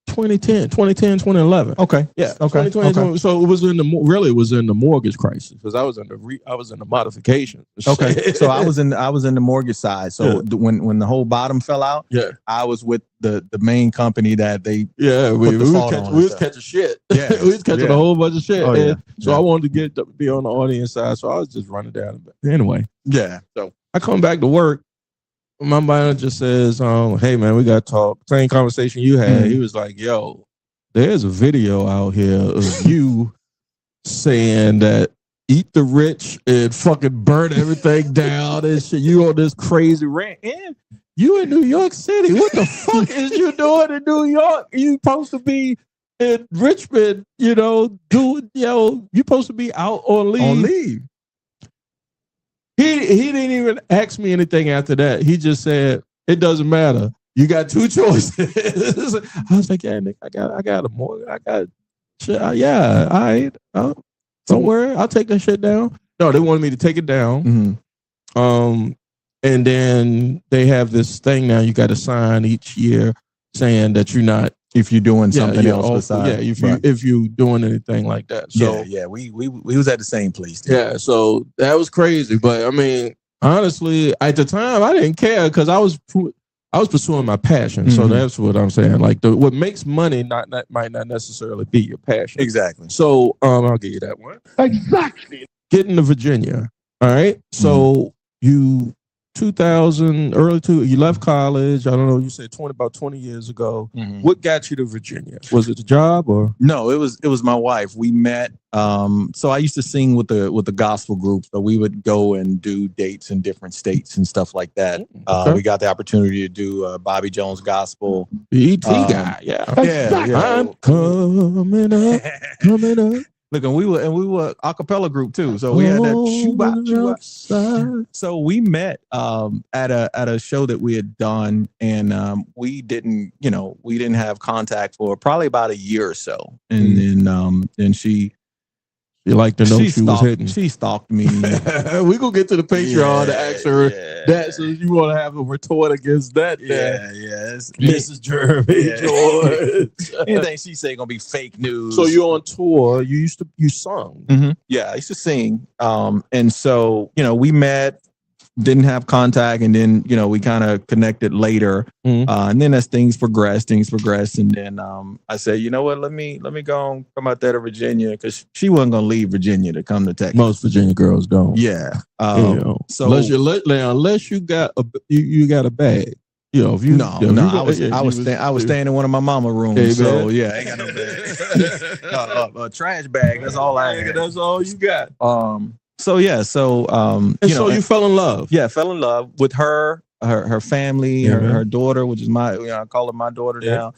2010, 2011. Okay. Yeah. Okay. 2020. So it was in the mortgage crisis because I was in the modification. Okay. So I was in the mortgage side. So when the whole bottom fell out, I was with the main company that they we was catching shit. Yeah. We was catching a whole bunch of shit. I wanted to be on the audience side. So I was just running down. Anyway. Yeah. So I come back to work. My manager says, "Hey man, we got to talk." Same conversation you had. He was like, "Yo, there's a video out here of you saying that eat the rich and fucking burn everything down and shit. You on this crazy rant. And you in New York City. What the fuck is you doing in New York? You supposed to be in Richmond, doing, you supposed to be out on leave. On leave. He didn't even ask me anything after that. He just said, it doesn't matter. You got two choices. I was like, yeah, Nick, I got a more. I got shit. Yeah, all right. Don't worry. I'll take that shit down. No, they wanted me to take it down. Mm-hmm. And then they have this thing now you got to sign each year saying that you're not. If you're doing something else besides. Yeah, if you doing anything like that. So yeah, we was at the same place. Yeah, so that was crazy. But I mean, honestly, at the time I didn't care because I was pursuing my passion. So that's what I'm saying. Like what makes money might not necessarily be your passion. Exactly. So I'll give you that one. Exactly. Getting to Virginia. All right. So you 2000 you left college. I don't know. You said about 20 years ago. What got you to Virginia? Was it the job or? No, it was my wife. We met. So I used to sing with the gospel group. So we would go and do dates in different states and stuff like that. Okay. We got the opportunity to do Bobby Jones gospel. The ET guy. Yeah. I'm coming up. Look, and we were a cappella group too. So we had that shoo-bop. So we met at a show that we had done, and we didn't have contact for probably about a year or so. And then she liked to know she was hitting. She stalked me. We gonna get to the Patreon to ask her that. So you want to have a retort against that? Mrs. Jeremi George. Anything she say gonna be fake news. So you're on tour. You sung. Mm-hmm. Yeah, I used to sing. And so we met. Didn't have contact, and then we kind of connected later, and then as things progressed, and then I said, you know what, let me go and come out there to Virginia because she wasn't gonna leave Virginia to come to Texas. Most Virginia girls don't. Yeah. So unless you got a bag. If you I was staying in one of my mama rooms. Hey, so yeah, I ain't got no bag. A trash bag. That's all I had. That's all you got. So you fell in love. Yeah, fell in love with her family, her daughter, which is I call her my daughter now.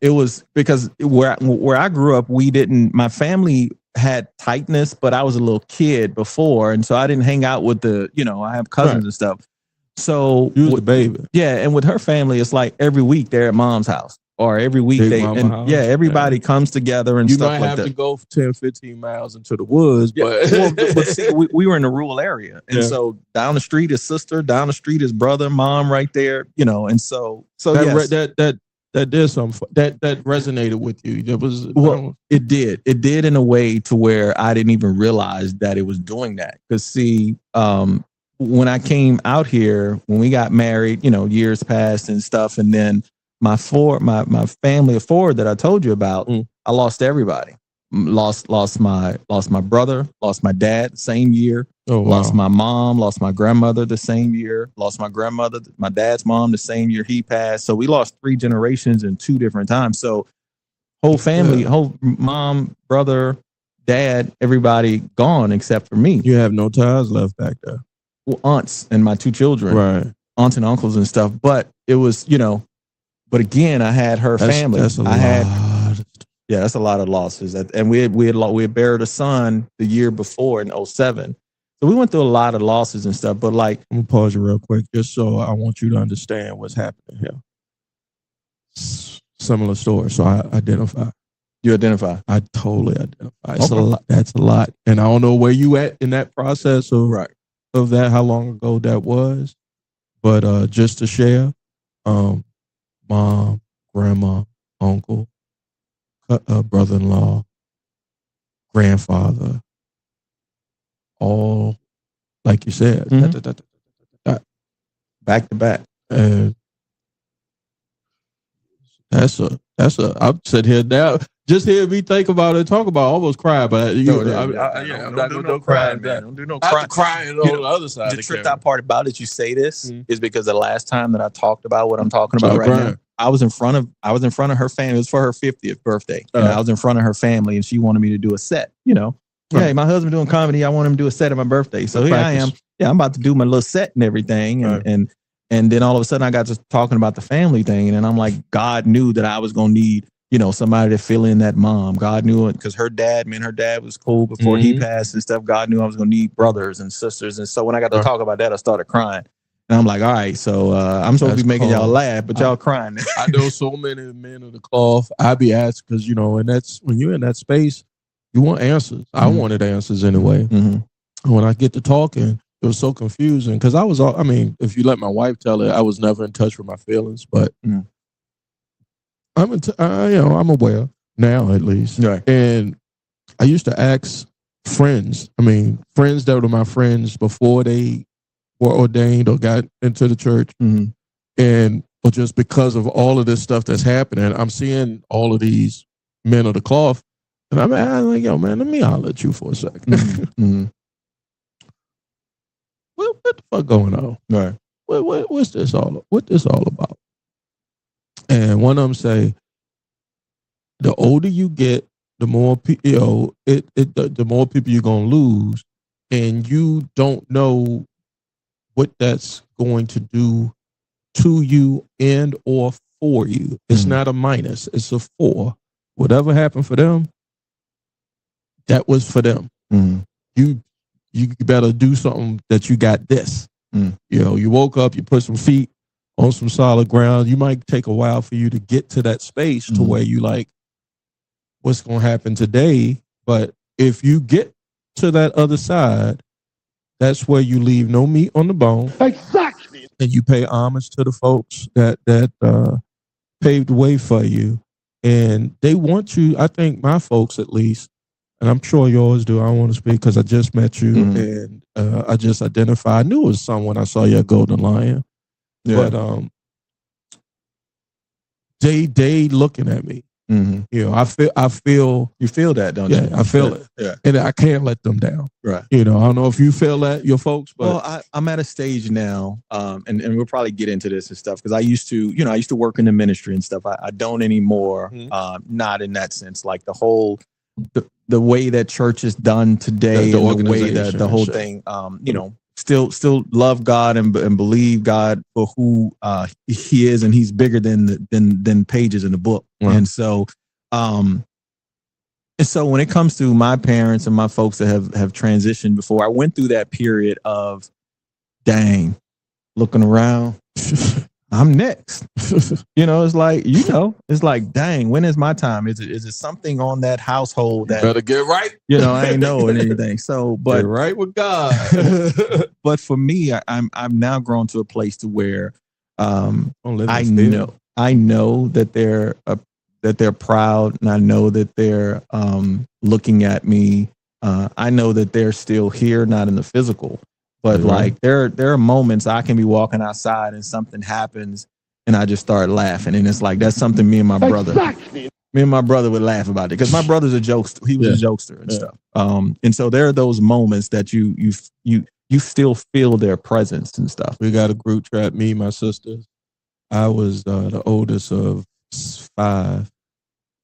It was because where I grew up, my family had tightness, but I was a little kid before, and so I didn't hang out with I have cousins and stuff. So you was the baby. Yeah, and with her family, it's like every week they're at mom's house. Or every week everybody comes together and stuff like that. You might have to go 10, 15 miles into the woods, but see, we were in a rural area. And so down the street is sister, down the street is brother, mom right there, and so that did something that resonated with you. It did in a way to where I didn't even realize that it was doing that. Because see, when I came out here, when we got married, years passed and stuff, and then my family of four that I told you about, I lost everybody. Lost my brother, lost my dad the same year. Oh, wow. Lost my mom, lost my grandmother the same year. Lost my grandmother, my dad's mom the same year he passed. So we lost 3 generations in 2 different times. So whole family, whole mom, brother, dad, everybody gone except for me. You have no ties left back there. Well, aunts and my 2 children, right? Aunts and uncles and stuff. But it was, But again, I had her family. That's a lot of losses. And we had buried a son the year before in 2007. So we went through a lot of losses and stuff. But I'm gonna pause you real quick, just so I want you to understand what's happening here. Similar story. So I identify. You identify. I totally identify. It's a lot. That's a lot. And I don't know where you at in that process of that, how long ago that was. But just to share, mom, grandma, uncle, brother-in-law, grandfather, all, like you said, back to back. And that's a, I'm sitting here now, just hear me think about it, talk about it, almost cry, but I'm not going to cry, man. Don't do no crying on the other side. The tripped out part about it, you say this, is because the last time that I talked about what I'm talking about now, I was in front of her family. It was for her 50th birthday. And I was in front of her family, and she wanted me to do a set. You know, hey, my husband doing comedy. I want him to do a set at my birthday. So here I am. Yeah, I'm about to do my little set and everything, and then all of a sudden I got to talking about the family thing, and I'm like, God knew that I was gonna need, you know, somebody to fill in that mom. God knew it because her dad was cool before he passed and stuff. God knew I was gonna need brothers and sisters, and so when I got to talk about that, I started crying, and I'm like, all right, so I'm supposed to be making y'all laugh, but y'all crying. I know so many men of the cloth. I be asked because, you know, and that's when you're in that space, you want answers. I wanted answers anyway. When I get to talking, it was so confusing because I mean, if you let my wife tell it, I was never in touch with my feelings, but I'm aware now, at least. Right. And I used to ask friends that were my friends before they were ordained or got into the church. But just because of all of this stuff that's happening, I'm seeing all of these men of the cloth, and I'm like, yo, man, let me holler at you for a second. What the fuck going on? Right. What's this all about? And one of them say, the older you get, the more the more people you're gonna lose, and you don't know what that's going to do to you and or for you. It's not a minus; it's a for. Whatever happened for them, that was for them. You better do something that you got this. You know, you woke up, you put some feet on some solid ground. You might take a while for you to get to that space to where you like, what's going to happen today? But if you get to that other side, that's where you leave no meat on the bone. Exactly. And you pay homage to the folks that paved the way for you. And they want you, I think my folks at least, and I'm sure yours do. I don't want to speak because I just met you and I just identified. I knew it was someone. I saw your Golden Lion. Yeah. But they looking at me. You know, I feel you feel that, don't you? I feel it. Yeah. And I can't let them down. Right. You know, I don't know if you feel that, your folks, but I'm at a stage now, and we'll probably get into this and stuff because I used to work in the ministry and stuff. I don't anymore. Not in that sense. Like the way that church is done today, the way that the whole thing, you know, still love God and believe God for who He is, and He's bigger than pages in the book. And so when it comes to my parents and my folks that have transitioned before, I went through that period of, dang, looking around. I'm next. You know, it's like, dang, when is my time? Is it something on that household that better get right? You know, I ain't know and anything. So, but get right with God. But for me, I'm now grown to a place to where I know that they're proud, and I know that they're looking at me. I know that they're still here, not in the physical. But like there are moments I can be walking outside and something happens and I just start laughing, and it's like that's something me and my brother would laugh about it because my brother's a jokester. He was a jokester and stuff. And so there are those moments that you still feel their presence and stuff. We got a group chat, me, my sister. I was the oldest of 5,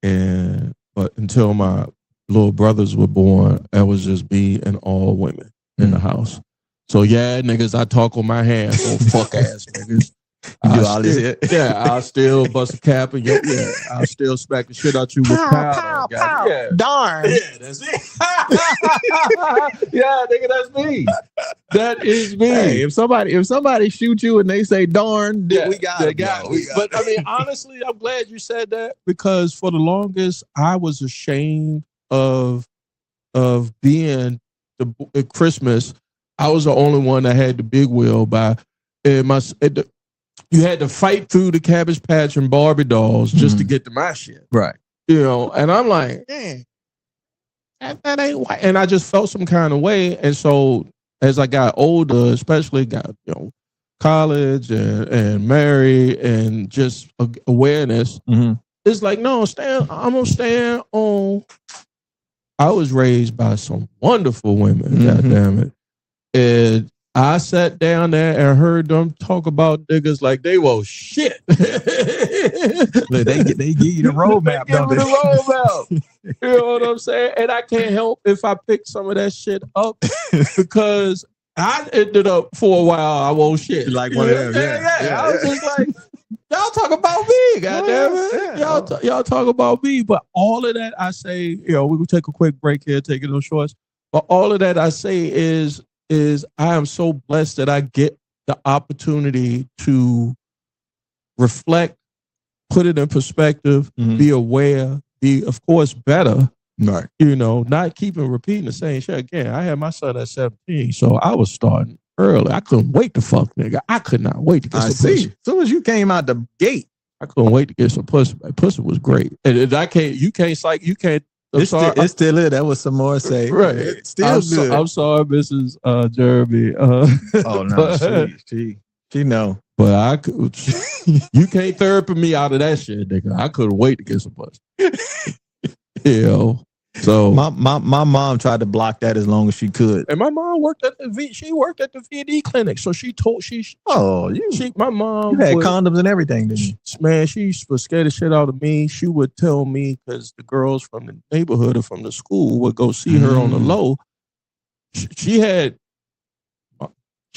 but until my little brothers were born, I was just me and all women in the house. So yeah, niggas, I talk with my hands on fuck ass niggas. I'll still bust a cap and I'll still smack the shit out you with powder. Yeah. Darn. Yeah, that's it. Yeah, nigga, that's me. That is me. Hey, if somebody shoot you and they say darn, we got it. But I mean, honestly, I'm glad you said that because for the longest I was ashamed of being at Christmas. I was the only one that had the big wheel you had to fight through the Cabbage Patch and Barbie dolls just to get to my shit. Right. You know, and I'm like, that ain't white. And I just felt some kind of way. And so as I got older, especially got, college and married and just awareness, it's like, no, I'm going to stand on. I was raised by some wonderful women, goddammit. And I sat down there and heard them talk about niggas like they was shit. Look, they give you the roadmap, don't they? The roadmap. You know what I'm saying? And I can't help if I pick some of that shit up because I ended up for a while I won't shit. Like one of them, yeah. I was just like, y'all talk about me, goddamn it. Y'all talk about me. But all of that I say, we will take a quick break here, taking those shorts. But all of that I say is I am so blessed that I get the opportunity to reflect, put it in perspective, be aware, be, of course, better. Right. Not keeping repeating the same shit again. I had my son at 17, so I was starting early. I couldn't wait to fuck, nigga. I could not wait to get some pussy. As soon as you came out the gate, I couldn't wait to get some pussy. My pussy was great. And you can't. It's still it. That was some more say. Right. It's still good. I'm sorry, Mrs. Jeremi. Oh no, she know. But I could. You can't therapy me out of that shit, nigga. I couldn't wait to get some pussy. So my mom tried to block that as long as she could. And my mom worked at the VD clinic, so my mom you had condoms and everything, didn't you? Man, she was scared the shit out of me. She would tell me because the girls from the neighborhood or from the school would go see her on the low. She ain't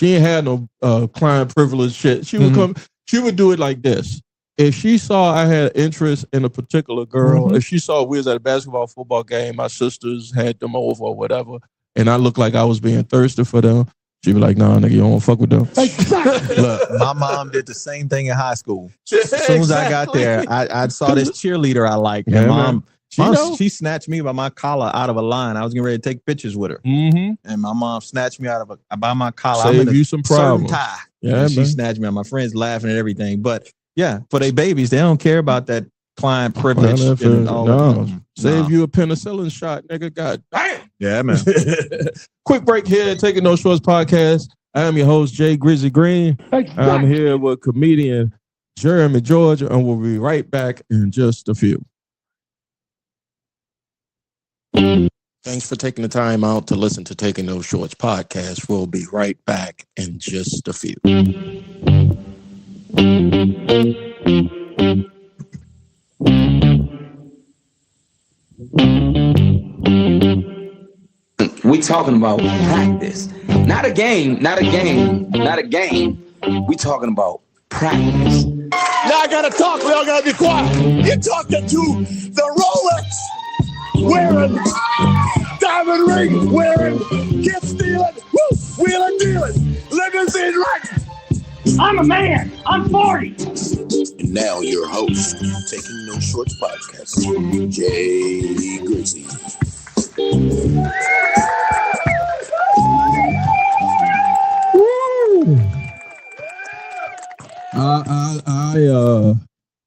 had no client privilege shit. She would come. She would do it like this. If she saw I had interest in a particular girl, if she saw we was at a basketball, football game, my sisters had them over or whatever, and I looked like I was being thirsty for them, she'd be like, nah, nigga, you don't want to fuck with them. Look, my mom did the same thing in high school. As soon as I got there, I saw this cheerleader I liked, and she snatched me by my collar out of a line. I was getting ready to take pictures with her. And my mom snatched me out of by my collar. Save you some problems. Tie. Yeah, she snatched me out. My friends laughing at everything, but yeah, for their babies, they don't care about that client privilege. And all that. Save you a penicillin shot, nigga. God damn. Yeah, man. Quick break here, Taking No Shorts podcast. I am your host, Jay Grizzly Green. I'm here with comedian Jeremi Georgia, and we'll be right back in just a few. Thanks for taking the time out to listen to Taking No Shorts podcast. We'll be right back in just a few. We talking about practice. Not a game. We talking about practice. Now I gotta talk, we all gotta be quiet. You're talking to the Rolex wearing, diamond ring wearing, gift stealing, wheeling dealing, limousine riding. I'm a man. I'm 40. And now your host, Taking No Shorts podcast, Jay Grizzly.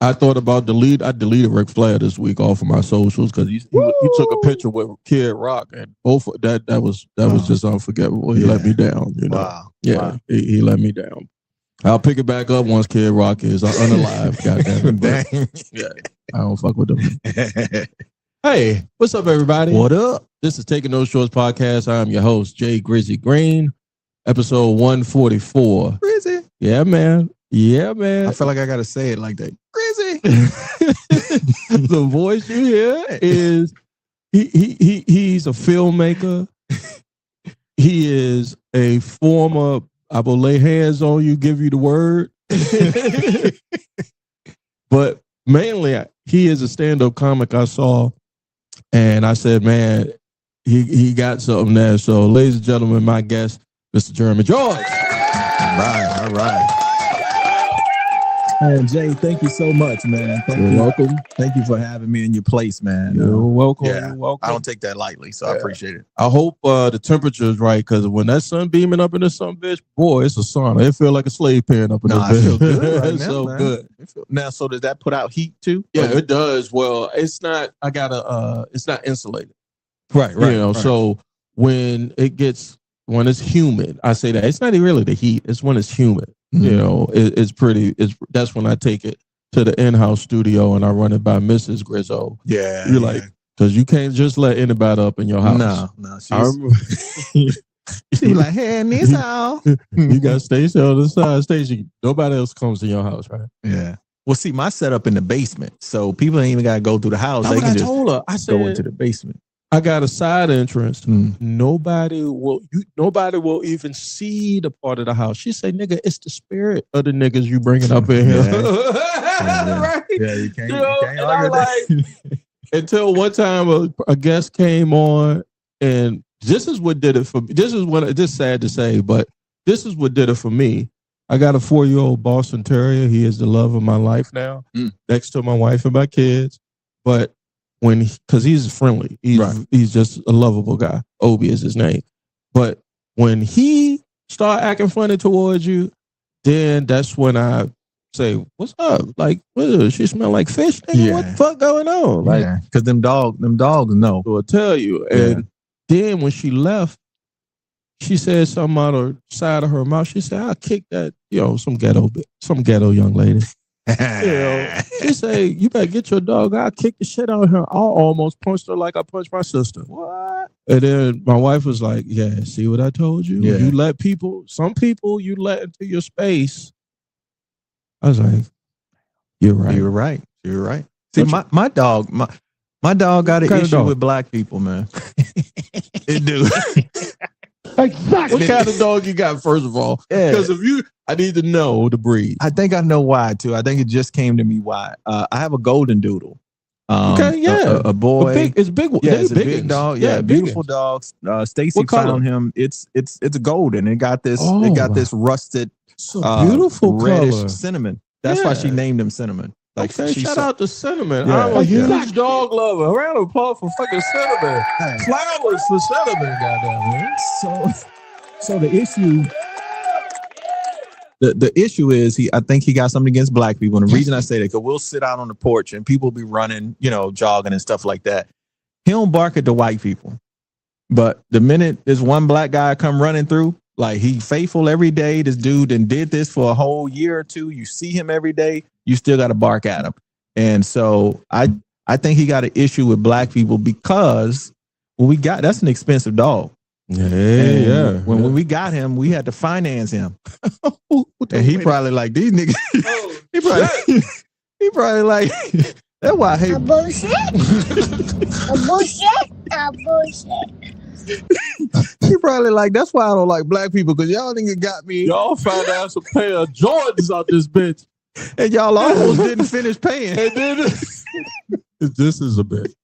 I thought about I deleted Ric Flair this week off of my socials because he took a picture with Kid Rock, and both that was just unforgettable. He let me down, Wow. Yeah, wow. He let me down. I'll pick it back up once Kid Rock is unalive. Goddamn it. Yeah, I don't fuck with them. Hey, what's up, everybody? What up? This is Taking No Shorts podcast. I'm your host, Jay Grizzly Green, episode 144. Grizzly. Yeah, man. I feel like I gotta say it like that. Grizzly. The voice you hear is he's a filmmaker. He is a former. I will lay hands on you, give you the word. But mainly, he is a stand-up comic I saw, and I said, man, he got something there. So, ladies and gentlemen, my guest, Mr. Jeremi George. All right. And Jay, thank you so much, man. You're welcome. Thank you for having me in your place, man. You're welcome. Yeah, You're welcome. I don't take that lightly, so I appreciate it. I hope the temperature is right, because when that sun beaming up in the sun, bitch, boy, it's a sauna. It feel like a slave pen up in I this feel bitch. good right It's now, so man. good. Now, so does that put out heat too? Yeah, it does. Well, it's not. It's not insulated. Right. So when it's humid, I say that it's not really the heat. It's when it's humid. Mm-hmm. That's when I take it to the in-house studio and I run it by Mrs. Grizzo. Yeah. You're like, because you can't just let anybody up in your house. No. I remember She be like, hey, in this house. You got Stacy on the side. Stacy, nobody else comes to your house, right? Yeah. Well, see, my setup in the basement, so people ain't even got to go through the house. That's They what can I just told her. I said, go into the basement. I got a side entrance. Nobody will even see the part of the house. She said, nigga, it's the spirit of the niggas you bringing up in here. Right? Yeah, you can't And argue that. Until one time a guest came on, and this is what did it for me. This is sad to say, but this is what did it for me. I got a 4-year-old Boston Terrier. He is the love of my life now, next to my wife and my kids. But because he's friendly, he's just a lovable guy. Obi is his name. But when he start acting funny towards you, then that's when I say, "What's up? Like, she smell like fish? Nigga? What the fuck going on?" Like, because them dogs know. Will tell you. And then when she left, she said something out of the side of her mouth. She said, "I'll kick that, some ghetto young lady." She said, "You better get your dog. I'll kick the shit out of her." I almost punched her like I punched my sister. What? And then my wife was like, "Yeah, see what I told you? Yeah. You let some people you let into your space." I was like, "You're right. You're right. You're right." See, my dog got an issue with black people, man. It do. Exactly. What kind of dog you got, first of all? Because I need to know the breed. I think I know why too. I think it just came to me why. I have a golden doodle. A boy. It's big. Yeah, it's a big dog. Yeah, beautiful dog. Stacy found him. It's golden. It got this. It got this rusted, beautiful reddish color. Cinnamon. That's why she named him Cinnamon. Like, shout out to Cinnamon. Yeah. I'm a huge dog lover. A round of applause for fucking Cinnamon. Flowers for Cinnamon, goddamn man. So the issue. The issue is I think he got something against black people. And the reason I say that, because we'll sit out on the porch and people be running, jogging and stuff like that. He don't bark at the white people. But the minute this one black guy come running through, like, he faithful every day. This dude and did this for a whole year or two. You see him every day. You still got to bark at him. And so I think he got an issue with black people because that's an expensive dog. When we got him, we had to finance him. And he probably like, these niggas. He probably like, that's why I hate. A bullshit. A bullshit. He probably like, that's why I don't like black people, because y'all niggas got me. Y'all found out some pair of Jordans out this bitch. And y'all almost didn't finish paying. And then this is a bit.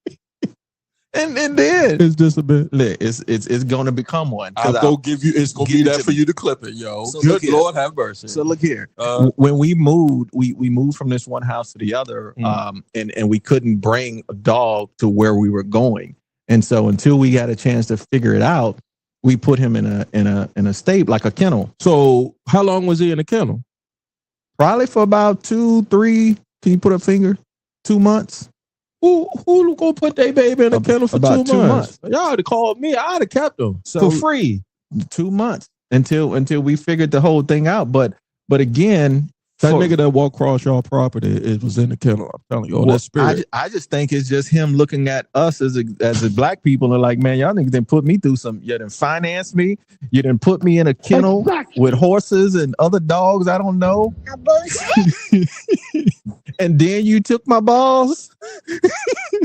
And then it's just a bit. It's gonna become one. It's gonna be that for you to clip it, yo. So good Lord have mercy. So look here. When we moved, we moved from this one house to the other, and we couldn't bring a dog to where we were going. And so until we got a chance to figure it out, we put him in a state, like a kennel. So how long was he in a kennel? Probably for about 2-3. Can you put a finger? 2 months. Who gonna put their baby in a kennel for about 2 months? Y'all would have called me. I'd have kept him for free. 2 months until we figured the whole thing out. But again, that nigga that walked across y'all property, it was in the kennel. I'm telling you, that spirit. I just think it's just him looking at us as a black people and like, man, y'all niggas didn't put me through some. You didn't finance me. You didn't put me in a kennel with horses and other dogs. I don't know. A bullshit. And then you took my balls.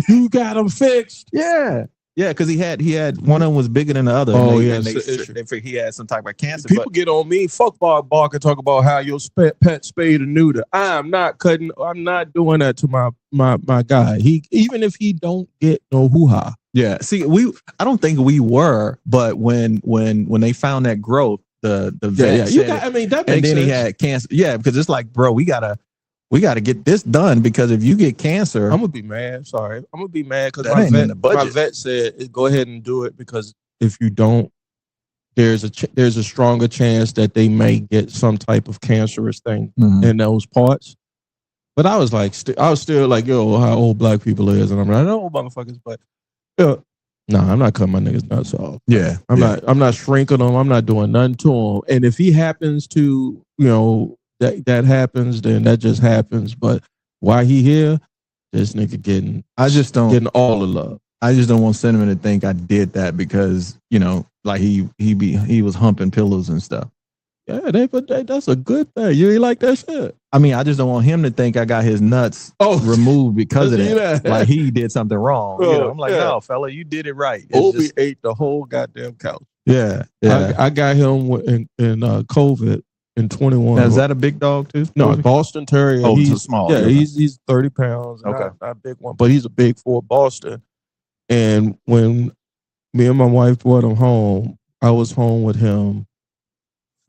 You got them fixed. Yeah. Yeah, because he had one of them was bigger than the other. Oh, and yeah, they figured he had some type of cancer. People get on me. Fuck bark and talk about how your pet spayed or neuter. I'm not doing that to my guy. Even if he don't get no hoo-ha. Yeah. See, I don't think we were, but when they found that growth, the vet said that makes sense. And then he had cancer. Yeah, because it's like, bro, we gotta get this done, because if you get cancer, I'm gonna be mad. Sorry, I'm gonna be mad because my vet said go ahead and do it, because if you don't, there's a stronger chance that they may get some type of cancerous thing in those parts. But I was like, I was still like, yo, how old black people is, and I'm like, no motherfuckers, but I'm not cutting my niggas nuts off. Yeah, I'm not shrinking them. I'm not doing nothing to them. And if he happens to, that happens, then that just happens. But why he here, this nigga getting all the love. I just don't want Cinnamon to think I did that because, Like he was humping pillows and stuff. Yeah, that's a good thing. You ain't like that shit. I mean, I just don't want him to think I got his nuts removed because of that. Like he did something wrong. I'm like, no, fella, you did it right. Obi ate the whole goddamn couch. Yeah. I got him in COVID in 21. Now, is that a big dog too? No, Boston Terrier. Oh, he's small. Yeah, he's 30 pounds. Okay, not a big one, but he's a big for Boston. And when me and my wife brought him home, I was home with him.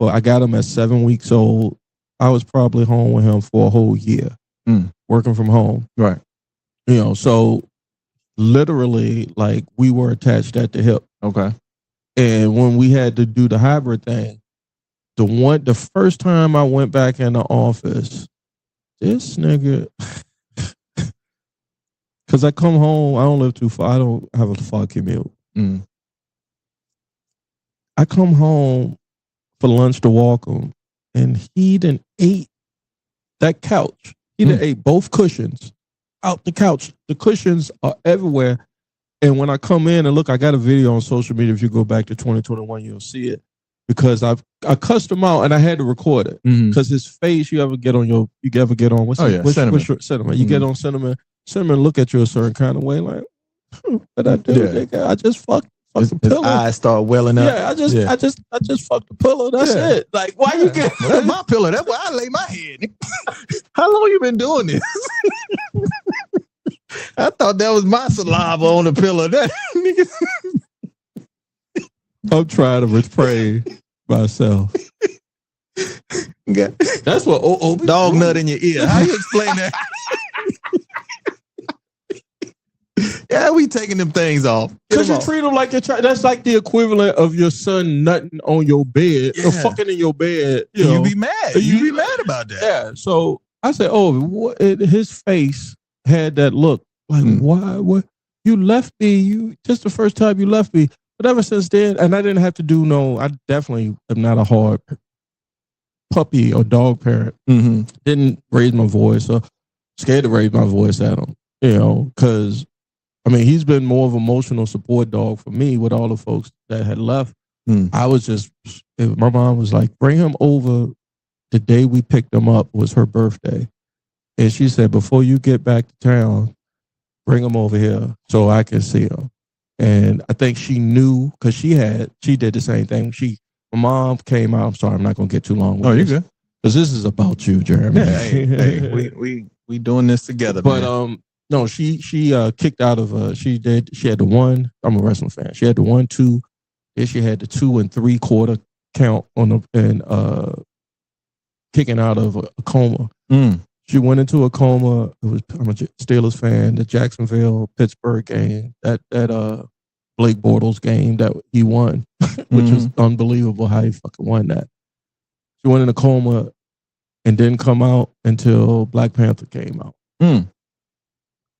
I got him at 7 weeks old. I was probably home with him for a whole year, working from home. Right. So literally, like, we were attached at the hip. Okay. And when we had to do the hybrid thing, the first time I went back in the office, this nigga, because I come home, I don't live too far. I don't have a far commute. I come home for lunch to walk him, and he done ate that couch. He done ate both cushions out the couch. The cushions are everywhere. And when I come in and look, I got a video on social media. If you go back to 2021, you'll see it. Because I cussed him out and I had to record it. Because his face, you ever get on what's Cinnamon. You get on Cinnamon look at you a certain kind of way, like, what I do? Nigga? I just fucked the pillow. His eyes start welling up. Yeah, I just fucked the pillow. That's it. Like, why you get that's my pillow? That's where I lay my head. How long you been doing this? I thought that was my saliva on the pillow. That nigga. I'm trying to restrain myself. That's what dog nut in your ear. How you explain that? Yeah, we taking them things off. Because you treat them like your child. That's like the equivalent of your son nutting on your bed or fucking in your bed. You be mad. You be mad about that. Yeah. So I said, his face had that look. Like, why? What? You left me. Just the first time you left me. But ever since then, and I didn't have to do I definitely am not a hard puppy or dog parent. Didn't raise my voice or scared to raise my voice at him, because, I mean, he's been more of an emotional support dog for me with all the folks that had left. I was my mom was like, bring him over. The day we picked him up was her birthday. And she said, before you get back to town, bring him over here so I can see him. And I think she knew because she did the same thing. My mom came out. I'm sorry, I'm not going to get too long with you're good. Because this is about you, Jeremy. Hey, we doing this together. But man. no, she kicked out of she had the 1. I'm a wrestling fan. She had the 1, 2. Then she had the 2 3/4 count and kicking out of a coma. She went into a coma. I'm a Steelers fan. The Jacksonville-Pittsburgh game, that Blake Bortles game that he won, which was unbelievable how he fucking won that. She went in a coma and didn't come out until Black Panther came out. It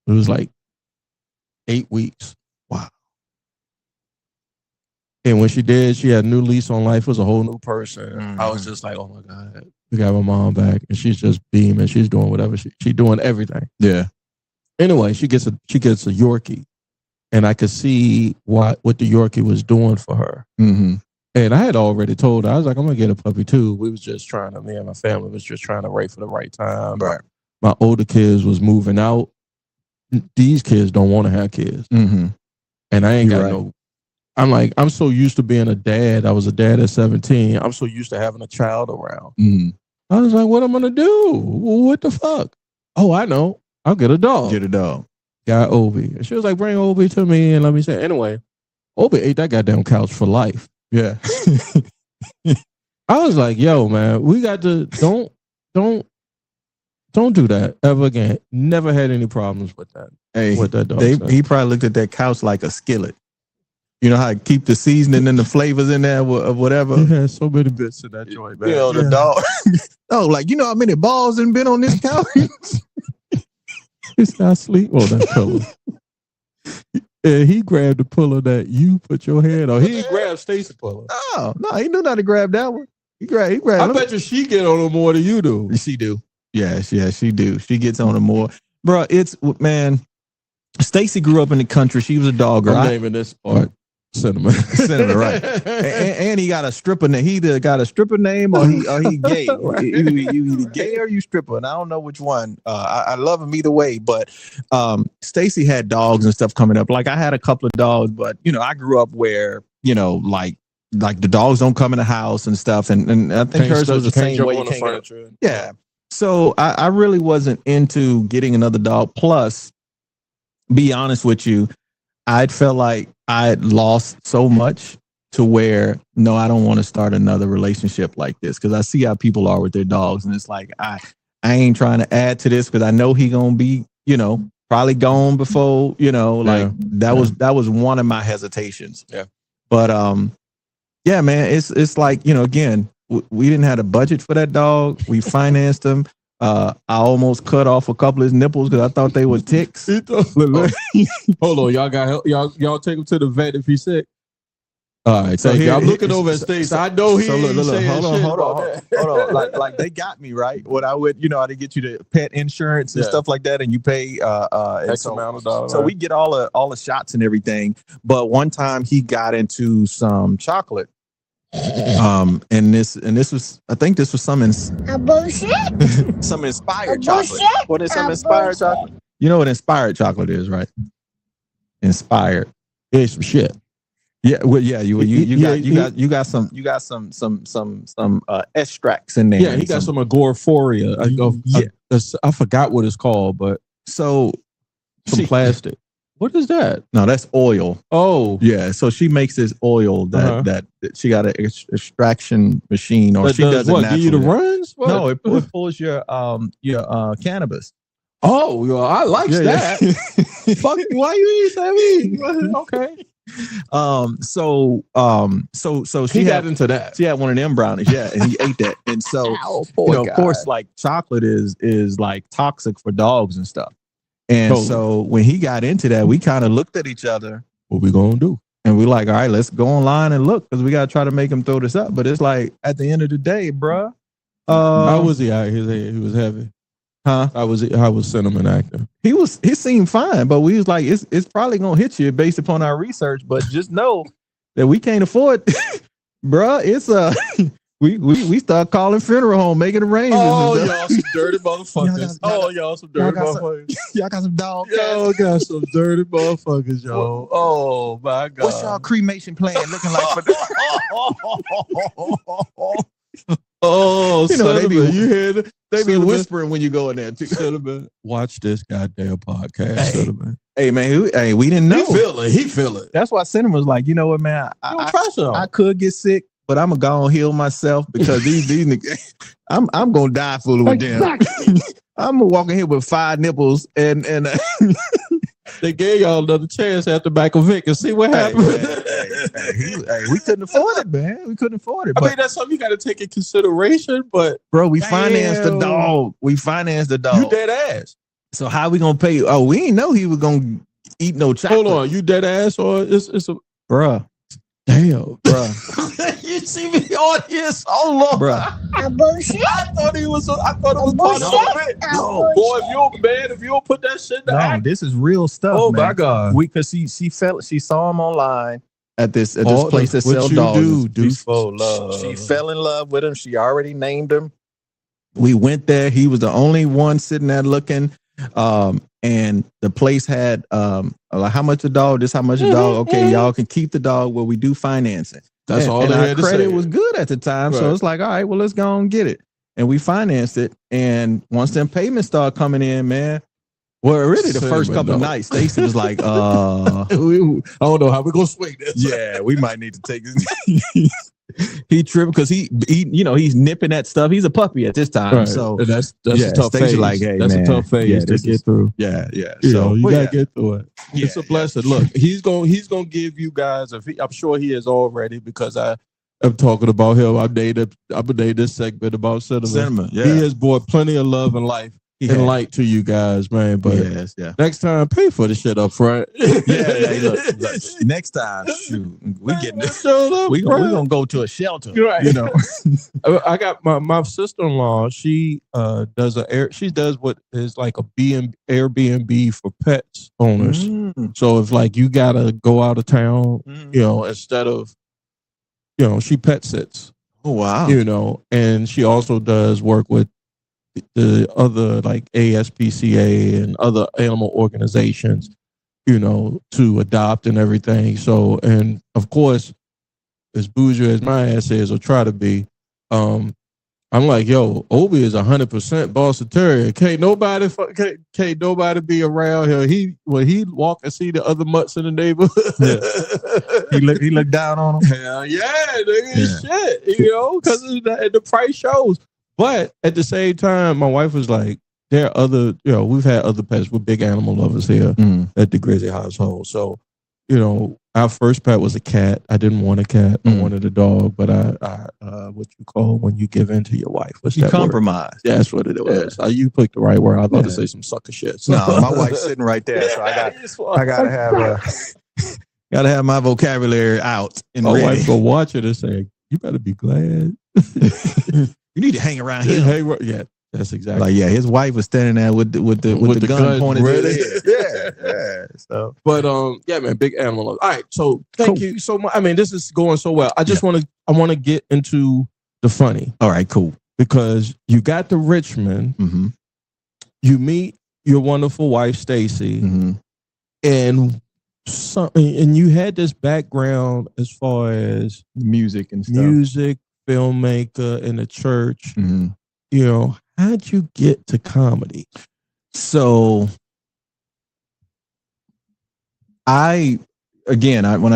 was like 8 weeks. Wow. And when she did, she had a new lease on life. It was a whole new person. I was just like, oh my God. We got my mom back, and she's just beaming. She's doing whatever she's doing everything. Yeah. Anyway, she gets a Yorkie, and I could see what the Yorkie was doing for her. And I had already told her, I was like, I'm gonna get a puppy too. We was just me and my family was just trying to wait for the right time. Right. My older kids was moving out. These kids don't want to have kids, and I ain't got no. I'm like, I'm so used to being a dad. I was a dad at 17. I'm so used to having a child around. I was like, what am I going to do? What the fuck? Oh, I know. I'll get a dog. Got Obi. And she was like, bring Obi to me and let me say. Anyway, Obi ate that goddamn couch for life. Yeah. I was like, yo, man, we got to, don't do that ever again. Never had any problems with that. Hey, with that dog. He probably looked at that couch like a skillet. You know how to keep the seasoning and the flavors in there or whatever? He had so many bits in that joint, man. The dog. Oh, like, you know how many balls have been on this couch? He said, I sleep on that pillow. And he grabbed the pillow that you put your head on. He didn't grab Stacy's pillow. Oh, no, he knew not to grab that one. He grabbed I bet you she get on him more than you do. She do. Yeah, she do. She gets on him more. Bro, man, Stacy grew up in the country. She was a dog girl. I'm naming this part Cinnamon, right? And he got a stripper name. He either got a stripper name or he gay. You either gay or you stripper, and I don't know which one. I love him either way. But Stacy had dogs and stuff coming up. Like I had a couple of dogs, but I grew up where like the dogs don't come in the house and stuff. And I think hers was the same way. Yeah. So I really wasn't into getting another dog. Plus, be honest with you, I felt like I had lost so much to where, no, I don't want to start another relationship like this because I see how people are with their dogs. And it's like, I ain't trying to add to this because I know he going to be, probably gone before, that was one of my hesitations. Yeah. But, yeah, man, it's like, again, we didn't have a budget for that dog. We financed him. I almost cut off a couple of his nipples because I thought they were ticks. Hold on, y'all take him to the vet if he's sick. All right, so I'm looking over at Stacey. I know he. Hold on. Like they got me right. When I would, I did get you the pet insurance and stuff like that, and you pay X amount of dollars. So we get all the shots and everything. But one time he got into some chocolate. And this was, I think this was some some inspired chocolate. What is some inspired chocolate? You know what inspired chocolate is, right? Inspired. It's some shit. Yeah, well, yeah, you got some extracts in there. Yeah, he got some agoraphoria. I forgot what it's called, but some plastic. What is that? No, that's oil. Oh, yeah. So she makes this oil that she got an extraction machine, or she does what? It Give you the runs? What? No, it pulls your cannabis. Oh, yo, I like that. Fuck, why you eat that? Okay. So she got into that. She had one of them brownies, yeah, and he ate that. And so, of course, like chocolate is like toxic for dogs and stuff. And so when he got into that, we kind of looked at each other. What we gonna do? And we're like, all right, let's go online and look because we gotta try to make him throw this up. But it's like at the end of the day, bruh. How was he out? He was heavy. Huh? How was Cinnamon acting? He seemed fine, but we was like, it's probably gonna hit you based upon our research. But just know that we can't afford, bruh. It's we start calling funeral home, making arrangements. Oh, y'all some dirty motherfuckers. Y'all some dirty motherfuckers. Y'all got some dog. Y'all got some dirty motherfuckers, y'all. Oh my God. What's y'all cremation plan looking like for this? Oh, they be whispering when you go in there too. Cinnamon, watch this goddamn podcast. Cinnamon. Hey man, we didn't know. He feel it. That's why Cinnamon was like, you know what, man, I could get sick, but I'm gonna go and heal myself because these niggas, I'm gonna die fooling with them. I'm gonna walk in here with 5 nipples and they gave y'all another chance after Michael Vick and see what happened. We couldn't afford it, man. We couldn't afford it. I mean, that's something you got to take in consideration. But bro, we financed the dog. You dead ass. So how we gonna pay? Oh, we didn't know he was gonna eat no chocolate. Hold on, you dead ass or it's a bruh. Damn, bruh. You see me on here so long, bruh. I thought it was part of it. No, boy, if you don't put that shit down. No, this is real stuff. Oh man. my God. Because she saw him online at this place that sells dogs. Do for love. She fell in love with him. She already named him. We went there. He was the only one sitting there looking. And the place had like how much a dog, this how much a dog. Okay, y'all can keep the dog where we do financing. That's all. And they our had credit to say. was good at the time, so it's like, all right, well, let's go and get it. And we financed it. And once them payments started coming in, man. Well, really, the first couple of nights, Stacey was like, I don't know how we're gonna swing this. Yeah, we might need to take this. He tripped because he he's nipping at stuff. He's a puppy at this time, right. So and that's a tough phase. Like, hey, that's man, a tough phase to get through. Yeah. So you gotta get through it. Yeah, it's a blessing. Look, he's gonna give you guys. I'm sure he is already because I'm talking about him. I made this segment about Cinnamon. Yeah. He has brought plenty of love and life and light to you guys, man. But next time, pay for the shit up front. Look, next time, shoot, we getting we gonna go to a shelter, right? You know, I got my sister-in-law. She does what is like a Airbnb for pets owners. So if like you gotta go out of town, you know, instead of, you know, she pet sits. Oh wow! You know, and she also does work with the other like ASPCA and other animal organizations, you know, to adopt and everything. So, and of course, as bougie as my ass is, or try to be, I'm like, yo, Obi is 100% Boston Terrier. Can't nobody be around here. When he walk and see the other mutts in the neighborhood, he look down on them. Hell yeah, nigga, shit, you know, because the price shows. But at the same time, my wife was like, there are other, you know, we've had other pets. We're big animal lovers here at the Grizzly household. So, you know, our first pet was a cat. I didn't want a cat. I wanted a dog. But I what you call when you give in to your wife? What's that compromise. Word? Yeah, that's what it was. You picked the right word. I was about to say some sucker shit. So. No, my wife's sitting right there. So I gotta have my vocabulary out. And my wife go watch it and say, "You better be glad." You need to hang around here. Yeah, that's exactly. Like, yeah, his wife was standing there with the gun pointed at his head. Yeah. So, but yeah, man, big animal love. All right, so thank you so much. I mean, this is going so well. I want to get into the funny. All right, cool. Because you got to Richmond, you meet your wonderful wife Stacy, and you had this background as far as music and stuff. Filmmaker in the church. You know, how'd you get to comedy? So when I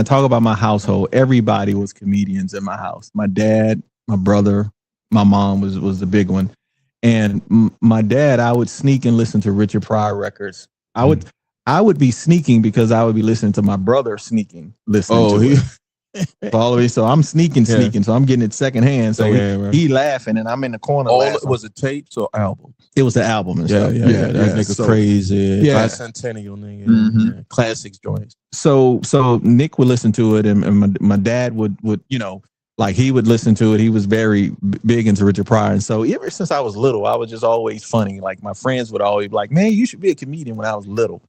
talk about my household, everybody was comedians in my house. My dad, my brother, my mom was the big one. And my dad, I would sneak and listen to Richard Pryor records. I would be sneaking because I would be listening to my brother listening to it. Follow me. So I'm sneaking. So I'm getting it secondhand. So he laughing and I'm in the corner. Was it tapes or album? It was the album and stuff. That nigga crazy. Bicentennial nigga. Classics joints. So Nick would listen to it and my dad would, you know, like he would listen to it. He was very big into Richard Pryor. And so ever since I was little, I was just always funny. Like my friends would always be like, man, you should be a comedian when I was little.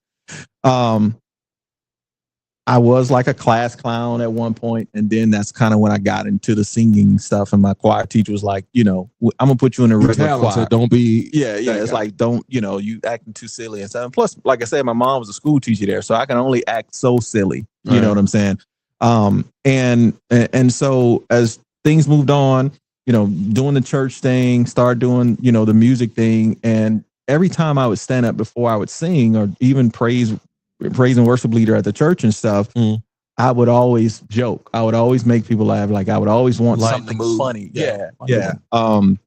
I was like a class clown at one point, and then that's kind of when I got into the singing stuff. And my choir teacher was like, you know, I'm gonna put you in a regular choir. Don't be, It's like, don't, you know, you acting too silly and stuff. And plus, like I said, my mom was a school teacher there, so I can only act so silly. You know what I'm saying? And so as things moved on, you know, doing the church thing, start doing, you know, the music thing, and every time I would stand up before I would sing or even praise and worship leader at the church and stuff, I would always joke. I would always make people laugh. Like I would always want something funny. Yeah. And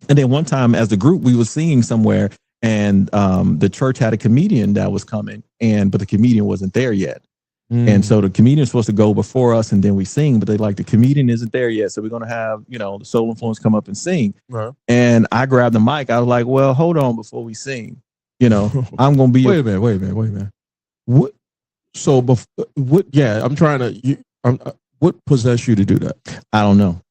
then one time as a group, we were singing somewhere and the church had a comedian that was coming but the comedian wasn't there yet. And so the comedian was supposed to go before us and then we sing, but they like the comedian isn't there yet. So we're going to have, you know, the Soul Influence come up and sing. And I grabbed the mic. I was like, well, hold on before we sing. You know, I'm going to be. Wait a minute. What? So, what? Yeah, I'm trying to. What possessed you to do that? I don't know.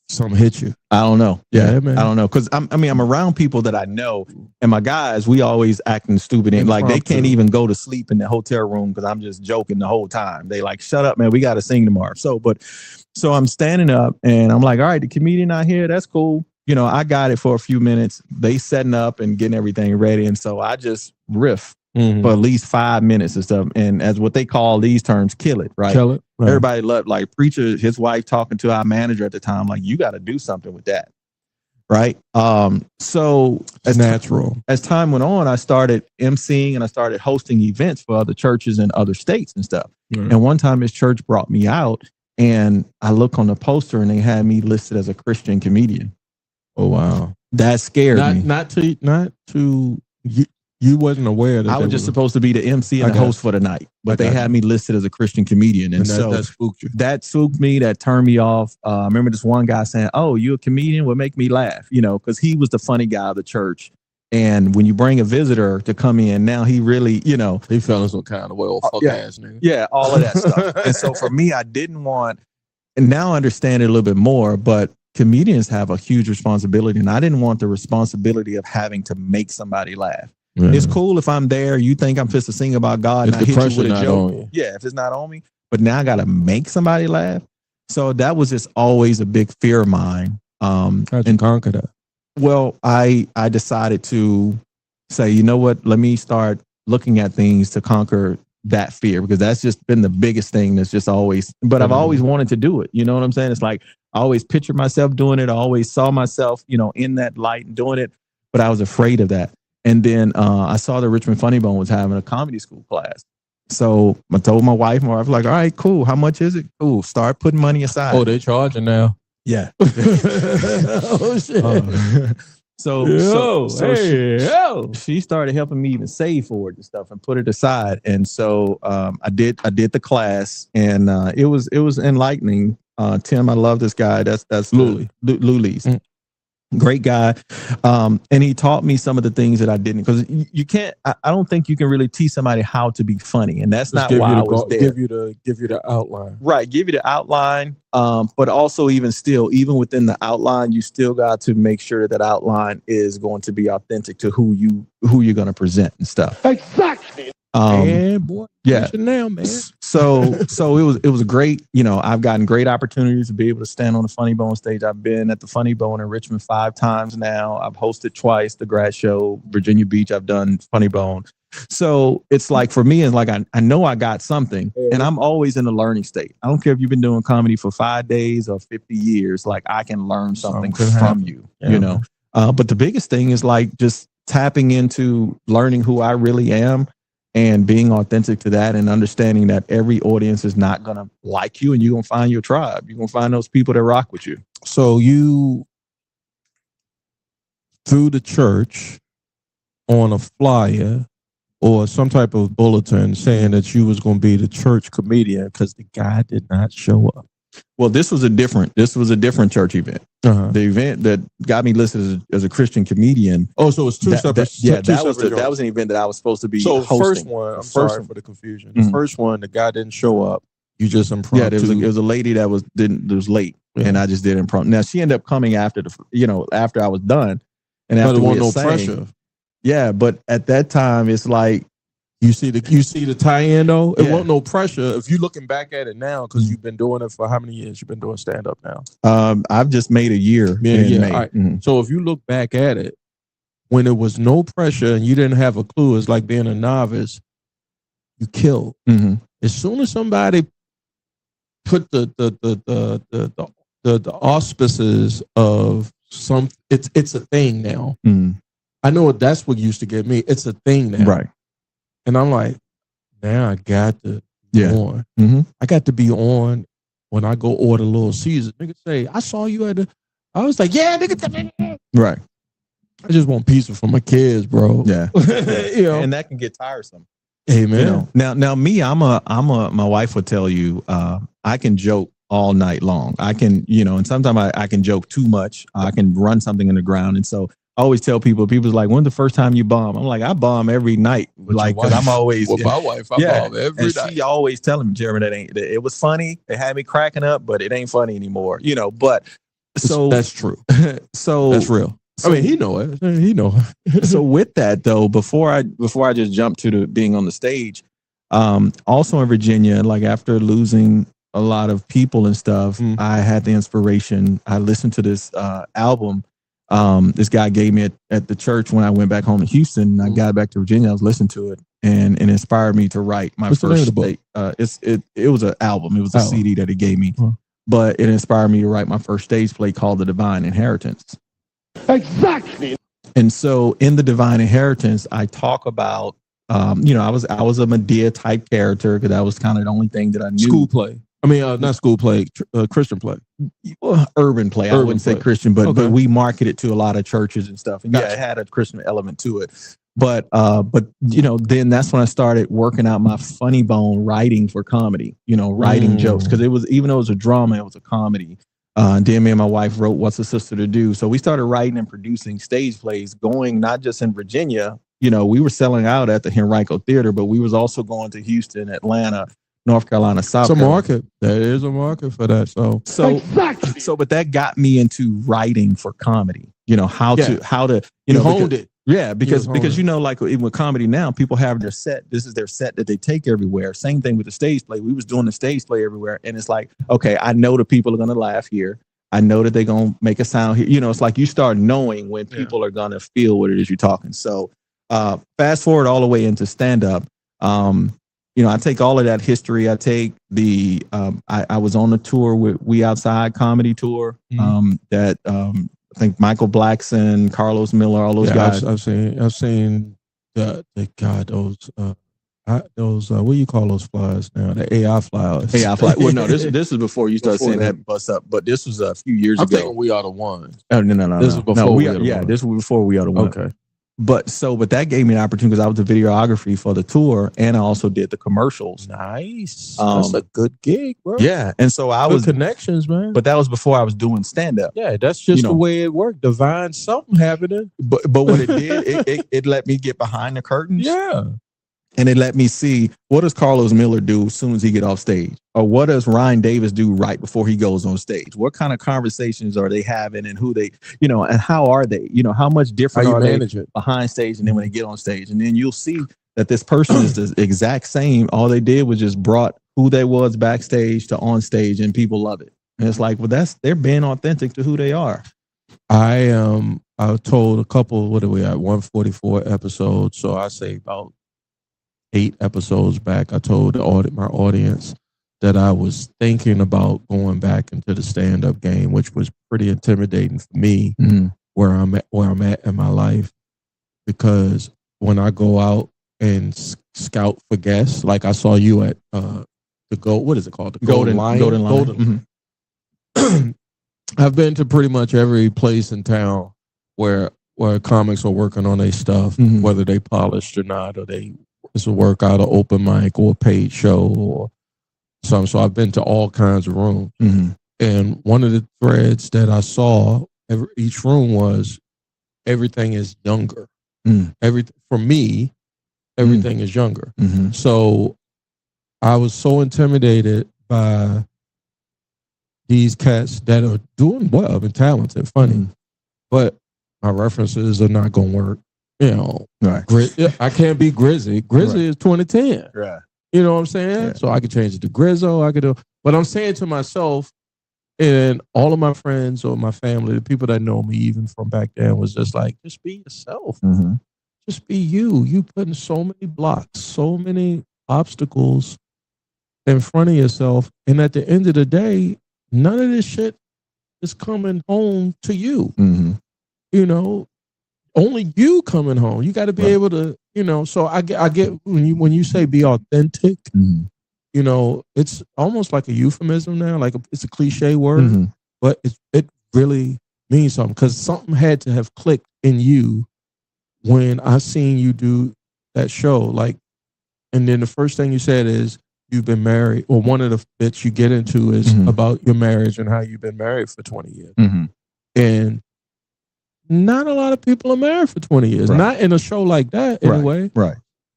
Something hit you. I don't know. Yeah, man. I don't know because I'm around people that I know, and my guys, we always acting stupid and like they can't even go to sleep in the hotel room because I'm just joking the whole time. They like, shut up, man. We got to sing tomorrow. So I'm standing up and I'm like, all right, the comedian out here, that's cool. You know, I got it for a few minutes. They setting up and getting everything ready, and so I just riff. For at least 5 minutes and stuff. And as what they call these terms, kill it, right? Kill it. Right. Everybody loved, like preacher, his wife talking to our manager at the time, like, you got to do something with that. Right. So as natural. As time went on, I started emceeing and I started hosting events for other churches in other states and stuff. And one time his church brought me out and I look on the poster and they had me listed as a Christian comedian. Oh, wow. That scared me. Not to you wasn't aware that I was just supposed to be the MC and the host for the night, but they had me listed as a Christian comedian. And so that spooked you. That spooked me. That turned me off. I remember this one guy saying, oh, you a comedian? Well, make me laugh, you know, because he was the funny guy of the church. And when you bring a visitor to come in, now he really, you know, he fell in some kind of way, old fuck ass nigga. Yeah, all of that stuff. And so for me, I didn't want, and now I understand it a little bit more, but comedians have a huge responsibility, and I didn't want the responsibility of having to make somebody laugh. Yeah. It's cool if I'm there, you think I'm just to sing about God, and I hit you with a joke. Yeah, if it's not on me. But now I got to make somebody laugh. So that was just always a big fear of mine. How'd you conquer that? Well, I decided to say, you know what, let me start looking at things to conquer that fear, because that's just been the biggest thing that's just always, but I've always wanted to do it. You know what I'm saying? It's like, I always pictured myself doing it. I always saw myself, you know, in that light and doing it, but I was afraid of that. And then I saw that Richmond Funny Bone was having a comedy school class. So I told my wife was like, all right, cool. How much is it? Cool. Start putting money aside. Oh, they're charging now. Yeah. Oh, shit. So she started helping me even save for it and stuff and put it aside. And so I did the class, and it was enlightening. Tim, I love this guy. That's Lulis. Great guy. And he taught me some of the things that I didn't, because you can't, I don't think you can really teach somebody how to be funny. And that's not why I was there. Give you the outline. Right. Give you the outline. But also even within the outline, you still got to make sure that outline is going to be authentic to who you're going to present and stuff. Exactly. Boy, yeah. Now, man. So it was a great, you know, I've gotten great opportunities to be able to stand on the Funny Bone stage. I've been at the Funny Bone in Richmond 5 times now. I've hosted twice the grad show, Virginia Beach. I've done Funny Bone. So it's like, for me, it's like, I know I got something, and I'm always in a learning state. I don't care if you've been doing comedy for 5 days or 50 years, like I can learn something from you, you know? But the biggest thing is like just tapping into learning who I really am, and being authentic to that, and understanding that every audience is not going to like you, and you're going to find your tribe. You're going to find those people that rock with you. So you, through the church, on a flyer or some type of bulletin saying that you was going to be the church comedian because the guy did not show up. Well, this was a different church event. The event that got me listed as a Christian comedian. Oh, so it's two separate. That was an event that I was supposed to be hosting. So first one, I'm sorry for the confusion. The first one, the guy didn't show up. You just impromptu. Yeah, there was a lady that was late, and I just did impromptu. Now she ended up coming after after I was done, and after no pressure. Yeah, but at that time, it's like, you see the tie-in though. It wasn't no pressure. If you're looking back at it now, because you've been doing it for how many years? You've been doing stand-up now. I've just made a year. Yeah. All right. So if you look back at it, when it was no pressure and you didn't have a clue, it's like being a novice. You killed. As soon as somebody put the auspices of some, it's a thing now. I know that's what used to get me. It's a thing now. Right. And I'm like, now I got to be on. I got to be on when I go order Little Caesar. Nigga say, I saw you at I was like, yeah, nigga. Right. I just want pizza for my kids, bro. Yeah. You know? And that can get tiresome. Amen. You know? Now me, my wife would tell you, I can joke all night long. I can, and sometimes I can joke too much. I can run something in the ground. And so I always tell people's like, when's the first time you bomb? I'm like, I bomb every night. Like, because I'm always with my wife. I bomb every night. She always telling me, Jeremy, it was funny. They had me cracking up, but it ain't funny anymore. But so that's true. So that's real. I mean, he know it. He know. So with that though, before I just jump to being on the stage, also in Virginia, like after losing a lot of people and stuff, I had the inspiration. I listened to this album. This guy gave me at the church when I went back home in Houston. And I got back to Virginia. I was listening to it, and it inspired me to write my first state. It was an album. It was a CD that he gave me, but it inspired me to write my first stage play called The Divine Inheritance. Exactly. And so in The Divine Inheritance, I talk about, I was a Medea type character because that was kind of the only thing that I knew. School play. I mean, not school play, Christian play. Urban play. I wouldn't say Christian, but we marketed to a lot of churches and stuff. And it had a Christian element to it. But then that's when I started working out my funny bone writing for comedy, writing jokes. Because even though it was a drama, it was a comedy. Then me and my wife wrote What's a Sister to Do. So we started writing and producing stage plays, going not just in Virginia. You know, we were selling out at the Henrico Theater, but we was also going to Houston, Atlanta, North Carolina, South Carolina. Market. There is a market for that. So, but that got me into writing for comedy. You know, how to you honed it. Yeah, because you know, like even with comedy now, people have their set. This is their set that they take everywhere. Same thing with the stage play. We was doing the stage play everywhere, and it's like, okay, I know the people are gonna laugh here. I know that they're gonna make a sound here. You know, it's like you start knowing when people are gonna feel what it is you're talking. So, fast forward all the way into stand up. You know, I take all of that history. I take the I was on the tour with We Outside comedy tour. I think Michael Blackson, Carlos Miller, all those guys. I've seen those what do you call those flyers now? The AI flyers. AI flyers. Well, no, this is before you started saying that bust up. But this was a few years ago. I'm thinking We Are the Ones. Oh, no. This was before We Are the Ones. This was before We Are the Ones. Okay. But that gave me an opportunity because I was the videography for the tour and I also did the commercials. Nice. That's a good gig, bro. Yeah. And so I good was connections, man. But that was before I was doing stand-up. Yeah, that's just the way it worked. Divine something happening. But what it did, it let me get behind the curtains. Yeah. And it let me see, what does Carlos Miller do as soon as he get off stage? Or what does Ryan Davis do right before he goes on stage? What kind of conversations are they having and who they, you know, and how are they? You know, how much different are they behind stage and then when they get on stage? And then you'll see that this person is the exact same. All they did was just brought who they was backstage to on stage and people love it. And it's like, well, they're being authentic to who they are. I told a couple, what are we at, 144 episodes. So I say about 8 episodes back, I told my audience that I was thinking about going back into the stand-up game, which was pretty intimidating for me, where I'm at in my life, because when I go out and scout for guests, like I saw you at what is it called? The Golden Lion. I've been to pretty much every place in town where comics are working on their stuff, whether they polished or not, or it's a workout, or open mic, or a paid show, or something. So I've been to all kinds of rooms. And one of the threads that I saw each room was everything is younger. For me, everything is younger. So I was so intimidated by these cats that are doing well and talented, funny, but my references are not going to work. You know, I can't be Grizzy. Grizzy is 2010. Right. You know what I'm saying? Yeah. So I could change it to Grizzo. I could do, but I'm saying to myself, and all of my friends or my family, the people that know me, even from back then, was just like, just be yourself. Just be you. You putting so many blocks, so many obstacles in front of yourself, and at the end of the day, none of this shit is coming home to you. You know. Only you coming home. You got to be able to, you know. So I get when you say be authentic, you know, it's almost like a euphemism now, like it's a cliche word, but it really means something, because something had to have clicked in you when I seen you do that show. Like, and then the first thing you said is you've been married, or one of the bits you get into is about your marriage and how you've been married for 20 years, and not a lot of people are married for 20 years. Not in a show like that, anyway. Right.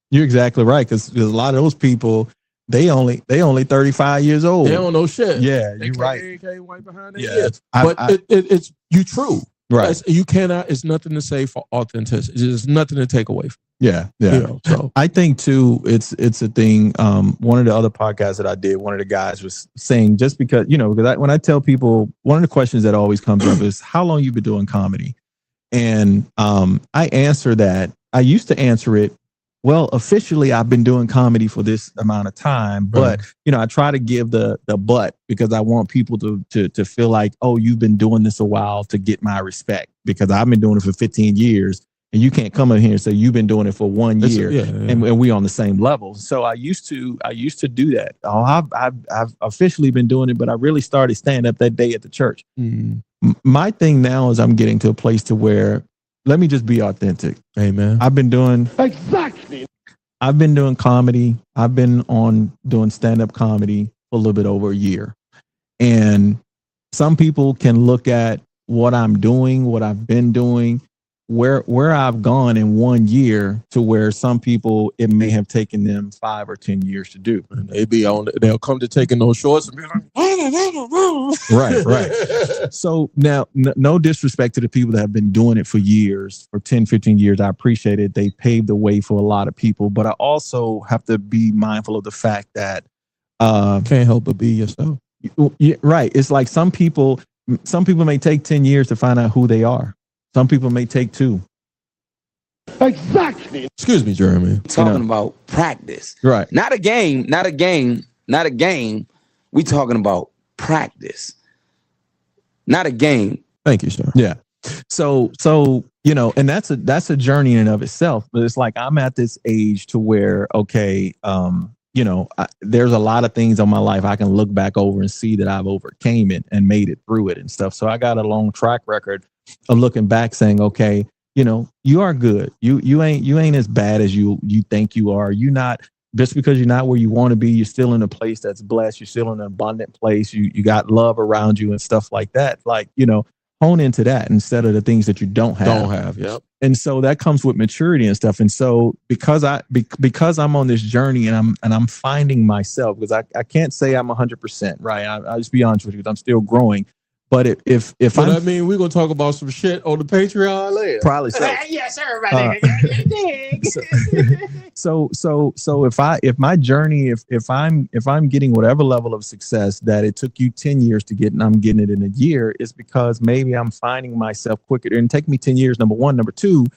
You're exactly right, because a lot of those people, they only 35 years old. They don't know shit. Yeah, you're right. They can't wipe behind their ears. But it's you true. Right. You cannot. It's nothing to say for authenticity. There's nothing to take away from. Yeah. You know, so I think too, it's a thing. One of the other podcasts that I did, one of the guys was saying, just because, you know, because when I tell people, one of the questions that always comes up is, how long you been doing comedy? And I answer that. I used to answer it, well, officially I've been doing comedy for this amount of time, but you know, I try to give the but, because I want people to feel like, oh, you've been doing this a while to get my respect, because I've been doing it for 15 years and you can't come in here and say you've been doing it for 1 year and we on the same level. So I used to do that. Oh, I've officially been doing it, but I really started stand up that day at the church. My thing now is I'm getting to a place to where, let me just be authentic. Amen. I've been doing comedy. I've been doing stand-up comedy for a little bit over a year. And some people can look at what I'm doing, what I've been doing, where I've gone in 1 year to where some people, it may have taken them 5 or 10 years to do. And they'll come to taking those shorts and be like, right. So now, no disrespect to the people that have been doing it for years, for 10, 15 years. I appreciate it. They paved the way for a lot of people, but I also have to be mindful of the fact that can't help but be yourself. Yeah, right. It's like some people may take 10 years to find out who they are. Some people may take 2. Exactly. Excuse me, Jeremy. Talking about practice. Right. Not a game. We talking about practice. Not a game. Thank you, sir. Yeah. So and that's a journey in and of itself. But it's like I'm at this age to where, okay, there's a lot of things on my life I can look back over and see that I've overcame it and made it through it and stuff. So I got a long track record of looking back saying, okay, you are good. You ain't as bad as you think you are. You not, just because you're not where you want to be, you're still in a place that's blessed. You're still in an abundant place. You got love around you and stuff like that. Like, hone into that instead of the things that you don't have. Yep. And so that comes with maturity and stuff. And so because I'm on this journey and I'm finding myself, because I can't say I'm 100%, right? I'll just be honest with you, I'm still growing. But I mean, we're gonna talk about some shit on the Patreon later. Probably so. Yes, everybody. So if my journey, if I'm getting whatever level of success that it took you 10 years to get and I'm getting it in a year, it's because maybe I'm finding myself quicker. It didn't take me 10 years, number one. Number two,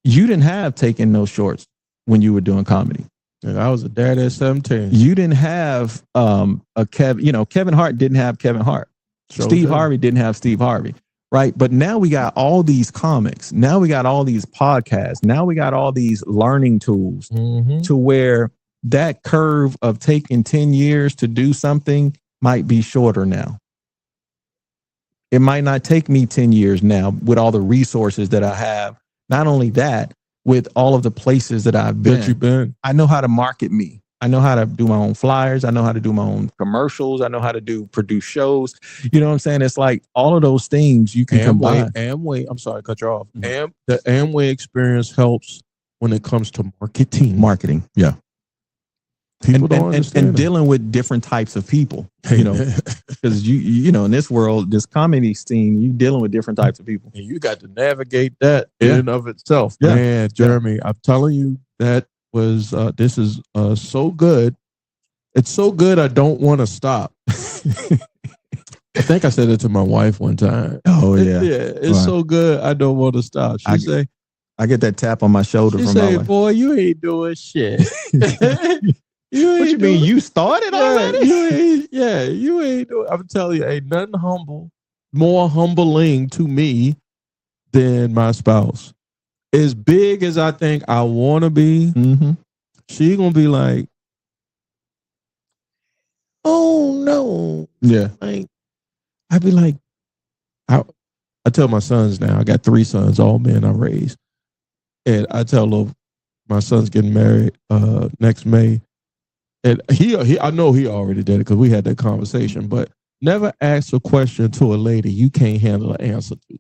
you didn't have Taking No Shorts when you were doing comedy. And I was a dad at 17. You didn't have Kevin Hart didn't have Kevin Hart. Steve Harvey didn't have Steve Harvey, right? But now we got all these comics. Now we got all these podcasts. Now we got all these learning tools to where that curve of taking 10 years to do something might be shorter now. It might not take me 10 years now with all the resources that I have. Not only that, with all of the places that I've been, I know how to market me. I know how to do my own flyers. I know how to do my own commercials. I know how to produce shows. You know what I'm saying? It's like all of those things you can combine. Amway, I'm sorry, cut you off. The Amway experience helps when it comes to marketing. Yeah. People don't understand and dealing with different types of people, because you in this world, this comedy scene, you dealing with different types of people. And you got to navigate that in and of itself. Yeah. Man, Jeremy, I'm telling you that was this is so good. It's so good I don't want to stop. I think I said it to my wife one time. Oh yeah. It's so good I don't want to stop. I get that tap on my shoulder from my wife. Boy, you ain't doing shit. What you mean? You started already? You ain't doing. I'm telling you, ain't nothing more humbling to me than my spouse. As big as I think I want to be, she gonna be like, "Oh no!" Yeah, like I'd be like, I tell my sons now. I got 3 sons, all men I raised, and I tell them my son's getting married next May, and he I know he already did it because we had that conversation, but never ask a question to a lady you can't handle an answer to.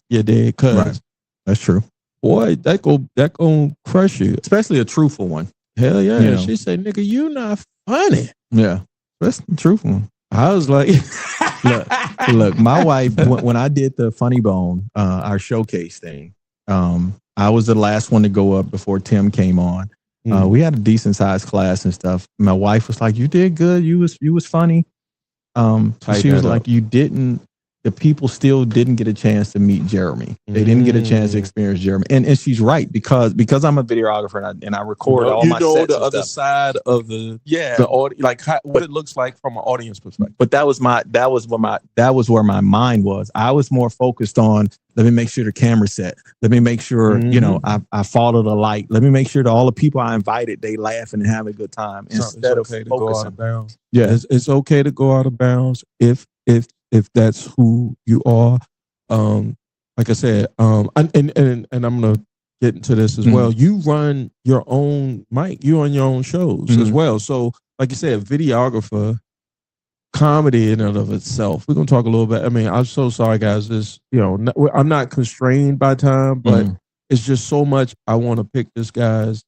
You did, cause that's true. Boy, that gonna crush you. Especially a truthful one. Hell yeah. She said, nigga, you not funny. Yeah. That's the truthful one. I was like, look, my wife, when I did the Funny Bone, our showcase thing, I was the last one to go up before Tim came on. We had a decent sized class and stuff. My wife was like, you did good. You was funny. She was like, the people still didn't get a chance to meet Jeremy. They didn't get a chance to experience Jeremy. And she's right, because I'm a videographer and I record all my sets. The other side of the audio, like what it looks like from an audience perspective. But that was where my mind was. I was more focused on, let me make sure the camera's set. Let me make sure, I follow the light. Let me make sure that all the people I invited, they laughing and have a good time. Instead of focusing. Go out of bounds. Yeah. It's okay to go out of bounds if that's who you are. Like I said, and I'm gonna get into this as well. You run your own mic, you on your own shows as well. So like you said, videographer, comedy in and of itself. We're gonna talk a little bit. I mean, I'm so sorry, guys. I'm not constrained by time, but it's just so much I want to pick this guy's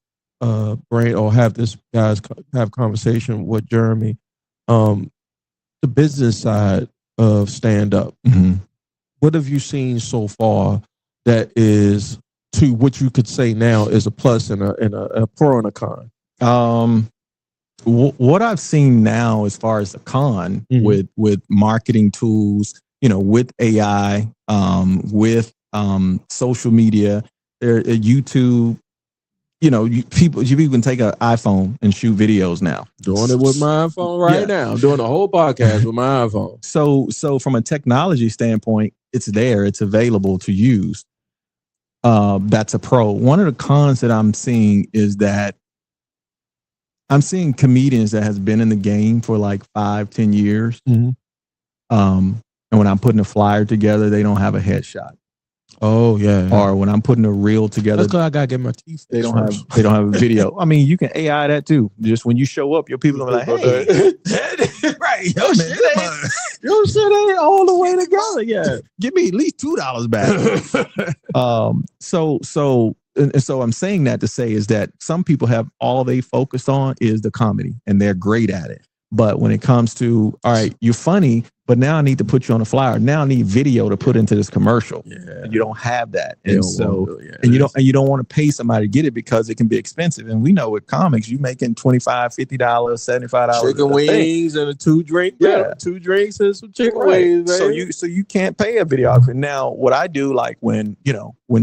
brain or have this guys have conversation with Jeremi. The business side of stand up. What have you seen so far that is to what you could say now is a plus and a pro and a con? What I've seen now as far as the con with marketing tools, with AI, with social media, YouTube, you people can take an iPhone and shoot videos now. Doing it with my iPhone right now. I'm doing a whole podcast with my iPhone. So from a technology standpoint, it's there. It's available to use. That's a pro. One of the cons that I'm seeing is that I'm seeing comedians that has been in the game for like 5-10 years. And when I'm putting a flyer together, they don't have a headshot. Oh yeah. Or when I'm putting a reel together, that's because I gotta get my teeth. They don't have a video. I mean, you can AI that too. Just when you show up, your people gonna be like, "Hey, right, your shit ain't all the way together. Yeah, give me at least $2 back." So I'm saying that to say is that some people have all they focus on is the comedy, and they're great at it. But when it comes to, all right, you're funny, but now I need to put you on a flyer. Now I need video to put into this commercial. Yeah. And you don't have that. And you don't want to pay somebody to get it because it can be expensive. And we know with comics, you making $25, $50, $75. Chicken wings and a 2 drink. Yeah. 2 drinks and some chicken wings. So you can't pay a videographer. Now, what I do, like when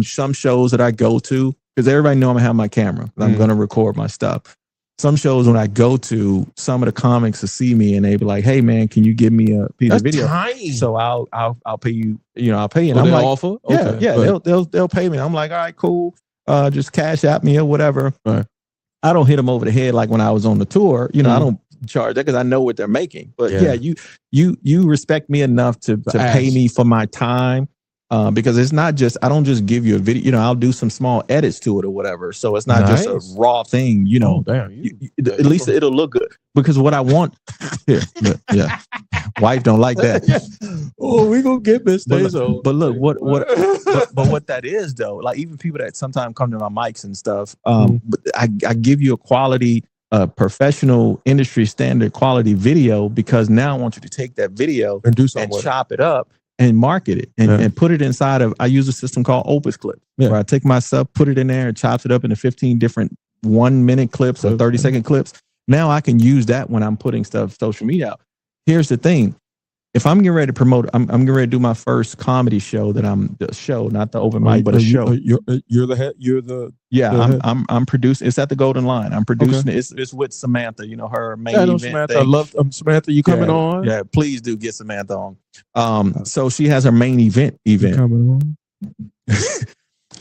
some shows that I go to, because everybody know I'm gonna have my camera. I'm gonna record my stuff. Some shows when I go to, some of the comics will see me and they be like, "Hey man, can you give me a piece of video?" Tiny. So I'll pay you. I'll pay you. And I'm like, offer? Yeah, they'll pay me. I'm like, all right, cool. Just cash at me or whatever. Right. I don't hit them over the head like when I was on the tour. I don't charge that because I know what they're making. But you respect me enough to pay me for my time. Because it's not just, I don't just give you a video, I'll do some small edits to it or whatever. So it's not just a raw thing, Oh, damn. At least it'll look good. Because what I want, wife don't like that. Oh, we gonna get this. But look, but what that is though, like even people that sometimes come to my mics and stuff, but I give you a quality, professional industry standard quality video because now I want you to take that video and do something and chop it up. And market it and put it inside of, I use a system called Opus Clip, where I take my stuff, put it in there and chops it up into 15 different 1-minute clips or 30-second clips. Now I can use that when I'm putting stuff social media out. Here's the thing. If I'm getting ready to promote, I'm getting ready to do my first comedy show not the open mic, but a show. You're the head. You're the I'm producing. It's at the Golden Line. I'm producing it. It's with Samantha. Her main event. Samantha. I love Samantha. You coming on? Yeah, please do get Samantha on. So she has her main event. Coming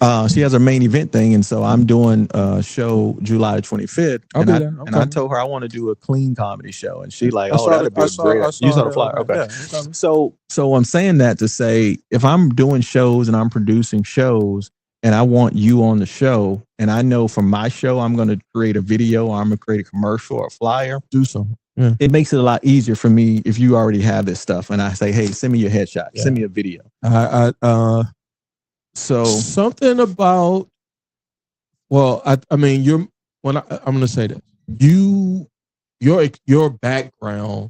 on. She has her main event thing, and so I'm doing a show July the 25th. And I told her I want to do a clean comedy show, and she like, that'd be great. You saw the flyer, okay? Yeah, so I'm saying that to say, if I'm doing shows and I'm producing shows, and I want you on the show, and I know from my show I'm going to create a video, or I'm going to create a commercial or a flyer, do something. Yeah. It makes it a lot easier for me if you already have this stuff, and I say, hey, send me your headshot, send me a video. So something about, I mean, I'm going to say that your background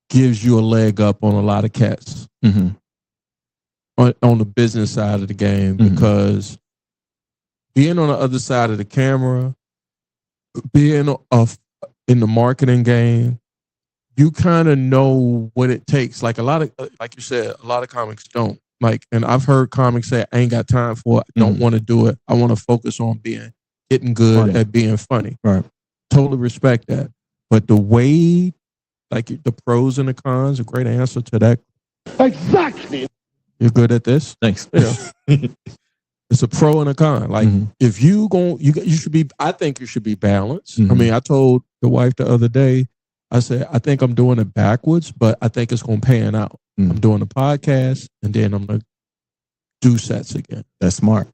gives you a leg up on a lot of cats on the business side of the game, because being on the other side of the camera, being in the marketing game, you kind of know what it takes. Like like you said, a lot of comics don't. And I've heard comics say, I ain't got time for it. I don't want to do it. I want to focus on getting good at being funny. Right. Totally respect that. But the way, like the pros and the cons, a great answer to that. Exactly. You're good at this? Thanks. It's a pro and a con. Like if you should be, I think you should be balanced. I mean, I told the wife the other day, I said, I think I'm doing it backwards, but I think it's going to pan out. I'm doing a podcast and then I'm going to do sets again. That's smart.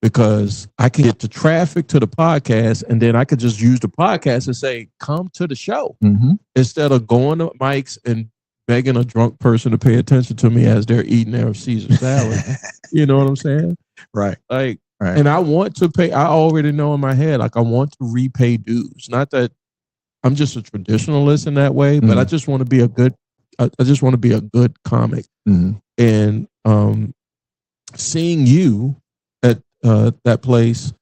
because I can get the traffic to the podcast, and then I could just use the podcast and say, come to the show, instead of going to mics and begging a drunk person to pay attention to me as they're eating their Caesar salad. You know what I'm saying? Right. Like, and I want to pay, I already know in my head, like I want to repay dues. Not that I'm just a traditionalist in that way, but I just want to be a good, I just want to be a good comic. And seeing you at that place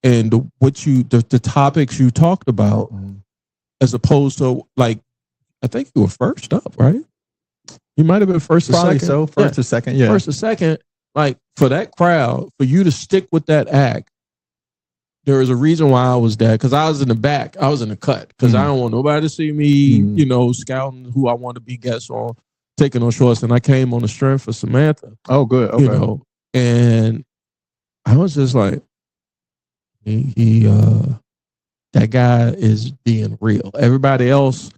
and the topics you talked about, as opposed to like, I think you were first up, right? You might have been first or Probably second. so. First or second, yeah. First or second. Like, for that crowd, for you to stick with that act, there is a reason why I was there. Because I was in the back. I was in the cut. Because I don't want nobody to see me, you know, scouting who I want to be guests on, taking on shorts. And I came on the strength of Samantha. Oh, good. Okay. You know, and I was just like, that guy is being real. Everybody else,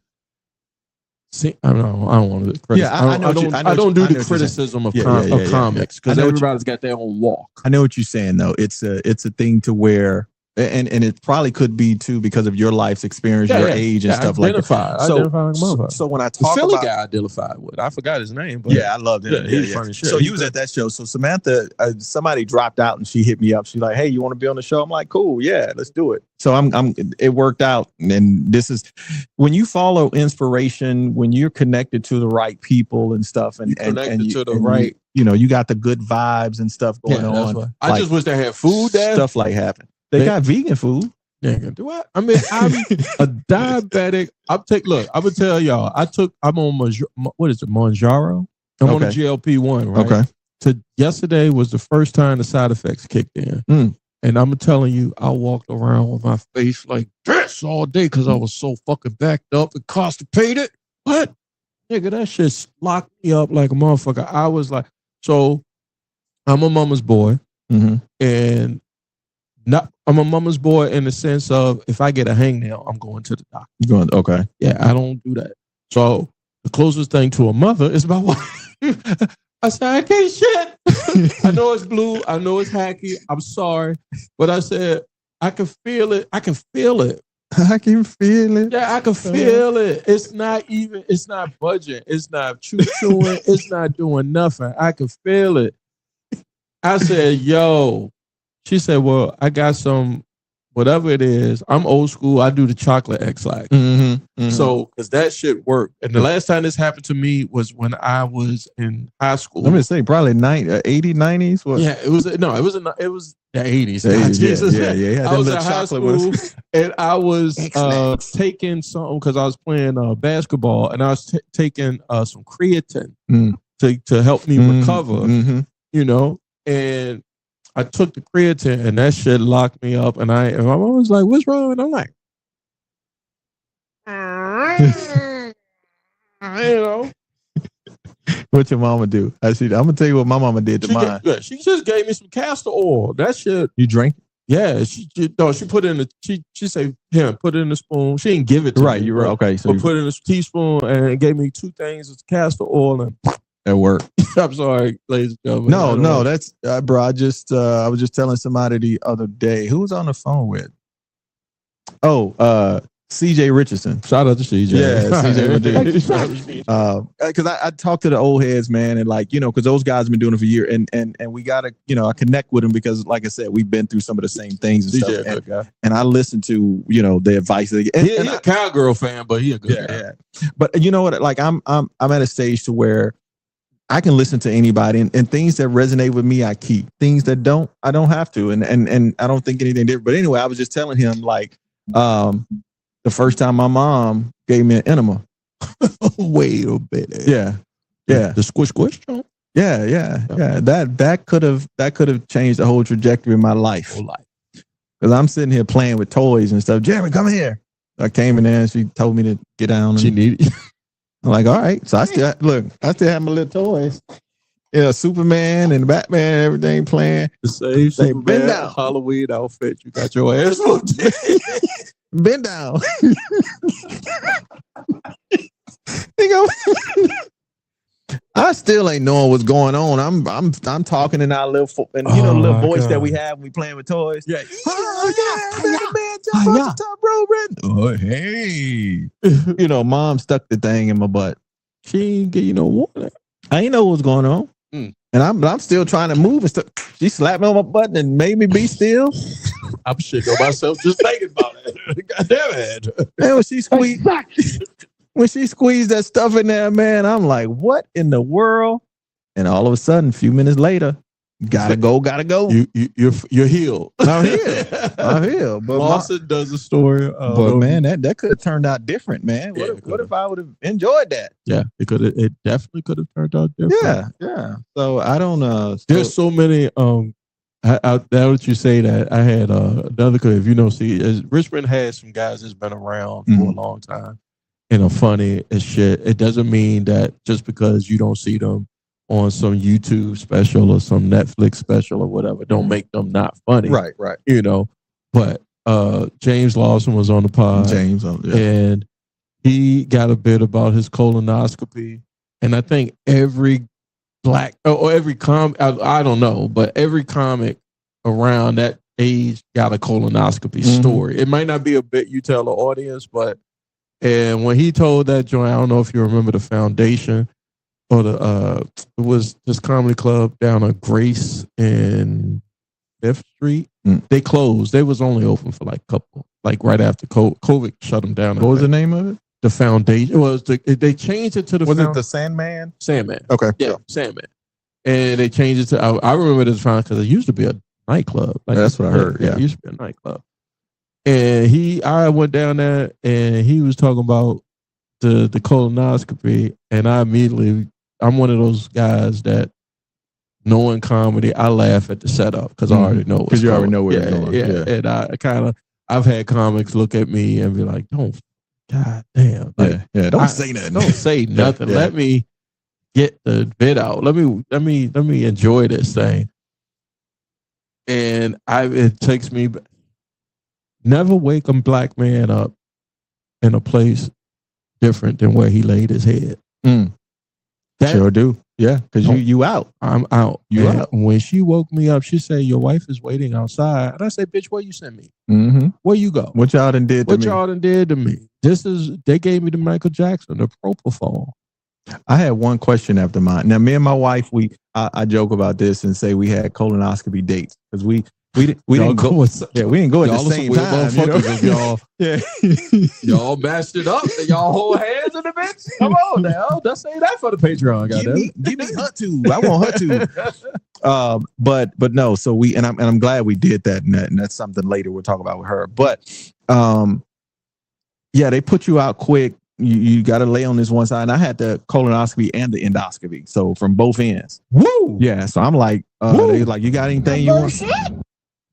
I don't want to criticize. Yeah, I don't do the criticism of comics because everybody's got their own walk. I know what you're saying, though. It's a thing to where, and it probably could be too because of your life's experience, your age, and stuff like that. So when I talk the Philly about guy, I identified with. I forgot his name, but I loved it. He was funny shit. So you was at that show. So Samantha, somebody dropped out and she hit me up. She's like, "Hey, you want to be on the show?" I'm like, "Cool, yeah, let's do it." So it worked out, and this is when you follow inspiration, when you're connected to the right people and stuff, and right. You got the good vibes and stuff going on. Like, I just wish they had food there. Stuff like happen. They got vegan food. Yeah, do I? I mean, I'm a diabetic. I'm gonna tell y'all. I'm on Manjaro. I'm on a GLP-1, right? Okay. Yesterday was the first time the side effects kicked in. And I'm telling you, I walked around with my face like this all day because I was so fucking backed up and constipated. What? Nigga, that shit locked me up like a motherfucker. I was like, so I'm a mama's boy. And I'm a mama's boy in the sense of if I get a hangnail, I'm going to the doctor. Okay. Yeah, I don't do that. So the closest thing to a mother is my wife. I said, I can't shit. I know it's blue. I know it's hacky. I'm sorry. But I said, I can feel it. I can feel it. I can feel it. Yeah, I can feel it. It's not budging. It's not chewing. It's not doing nothing. I can feel it. I said, yo. She said, well, I got some, whatever it is. I'm old school. I do the chocolate X-Lax. So, because that shit worked. And the last time this happened to me was when I was in high school. Let me say, probably 80s, 90s? What? Yeah, it was the 80s. Jesus. Yeah. I was in high school and I was taking something because I was playing basketball and I was taking some creatine to help me recover, and I took the creatine and that shit locked me up. And my mom was like, what's wrong? And I'm like, What your mama do? I'm going to tell you what my mama did to mine. She just gave me some castor oil. That shit. You drink? Yeah. She put it in she said, here, put it in the spoon. She didn't give it to me. Right. You're right. Okay. So put it in a teaspoon and gave me 2 things of castor oil and at work. I'm sorry, ladies and gentlemen. No, that's bro. I was just telling somebody the other day. Who was on the phone with? CJ Richardson. Shout out to CJ. Yeah, CJ. Because I talked to the old heads, man, and because those guys have been doing it for years, and we gotta, I connect with them because, like I said, we've been through some of the same things and stuff. And I listen to the advice. He's a Cowgirl fan, but he a good guy. Yeah. But you know what? Like I'm at a stage to where I can listen to anybody and things that resonate with me, I keep. Things that don't, I don't have to. And I don't think anything different. But anyway, I was just telling him the first time my mom gave me an enema. Wait a minute. Yeah. The squish. Yeah. That could have changed the whole trajectory of my life. Because I'm sitting here playing with toys and stuff. Jeremy, come here. I came in there and she told me to get down. She needed. I'm like, all right. So I still have my little toys. Yeah, Superman and Batman, everything playing. The same Superman Halloween outfit. You got your ass whooped. Bend down. I still ain't knowing what's going on. I'm talking in our little little voice that we have when we playing with toys. Yeah. Oh, hey. Mom stuck the thing in my butt. She ain't get you no warning. I ain't know what was going on. And I'm still trying to move and stuff. She slapped me on my butt and made me be still. I'm shitting on myself just thinking about it. God damn it. Man, when she squeezed that stuff in there, man, I'm like, what in the world? And all of a sudden, a few minutes later, gotta go. You're healed. I'm healed. But Lawson does a story. But man, that could have turned out different, man. What if I would have enjoyed that? Yeah, it definitely could have turned out different. Yeah. So I don't there's so many now that you say that, I had another clip. Richmond has some guys that's been around for a long time and are funny as shit. It doesn't mean that just because you don't see them on some YouTube special or some Netflix special or whatever, don't make them not funny. Right. But James Lawson was on the pod. And he got a bit about his colonoscopy. And I think every black or every I don't know, but every comic around that age got a colonoscopy story. It might not be a bit you tell the audience, and when he told that joint, I don't know if you remember the Foundation or it was this comedy club down on Grace and 5th Street. They closed. They was only open for right after COVID shut them down. What was the name of it? The Foundation. It was they changed it to the. Was it the Sandman? Sandman. Okay. Yeah, Sandman. And they changed it to. I remember this because it used to be a nightclub. That's what I heard. Yeah, it used to be a nightclub. And I went down there and he was talking about the colonoscopy, and I'm one of those guys that, knowing comedy, I laugh at the setup because I already know. Because you already know where it's going. Yeah. And I've had comics look at me and be like, "Don't, God damn, don't say nothing. Don't say nothing. Let me get the bit out. Let me enjoy this thing." And it takes me. Never wake a black man up in a place different than where he laid his head. Sure do. Yeah, because you out. I'm out. You out. When she woke me up, she said, "Your wife is waiting outside." And I said, "Bitch, where you sent me? Where you go? What y'all done did to me? They gave me the Michael Jackson, the propofol." I had one question after mine. Now, me and my wife, I joke about this and say we had colonoscopy dates because we didn't go. We didn't go at the same time. Y'all mashed it up. And y'all hold hands in the bitch. Come on now, let's say that for the Patreon. Give me her too. I want her to. But no. So I'm glad we did that, and that's something later we'll talk about with her. But they put you out quick. You got to lay on this one side. And I had the colonoscopy and the endoscopy, so from both ends. Woo! Yeah. So I'm like, they like, you got anything you want?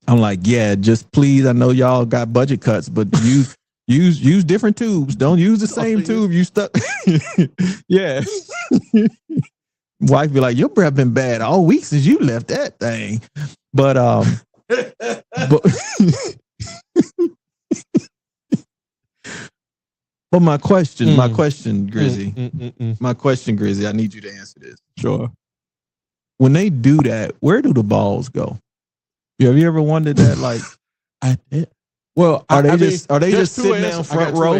I'm like, yeah, just please. I know y'all got budget cuts, but use different tubes. Don't use the same tube you stuck. Yeah. Wife be like, your breath been bad all week since you left that thing. But But my question, Grizzy, I need you to answer this. Sure. When they do that, where do the balls go? Have you ever wondered that? Like, I did. Well, are they just sitting down front row?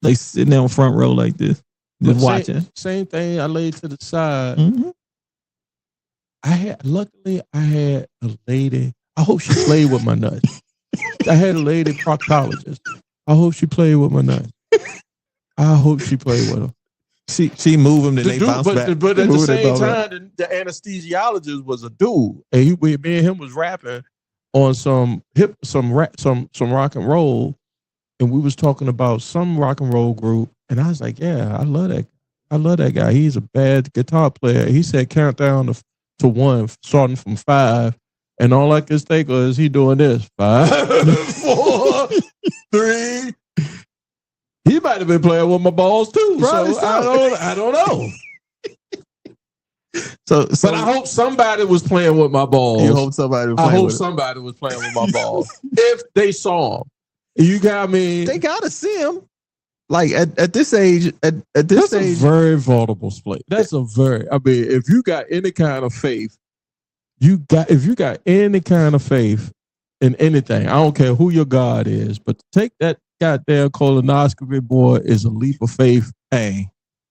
They sitting down front row like this, just watching. Same thing. I laid to the side. Luckily I had a lady. I hope she played with my nuts. I had a lady proctologist. I hope she played with my nuts. I hope she played with them. She moved them, then they bounce back. But at the same time, the anesthesiologist was a dude, and me and him was rapping on some rock and roll, and we was talking about some rock and roll group, and I was like, "Yeah, I love that guy. He's a bad guitar player." He said, "Count down to 1, starting from 5," and all I could think was he doing this 5, 4, 3. He might have been playing with my balls too. Probably so. I don't know. But I hope somebody was playing with my balls. You hope somebody was playing with my balls. If they saw them. You got me. They gotta see them. like at this age, at this That's age, a very vulnerable place. That's a very. I mean, if you got any kind of faith, if you got any kind of faith in anything, I don't care who your God is, but to take that goddamn colonoscopy, boy, is a leap of faith. hey,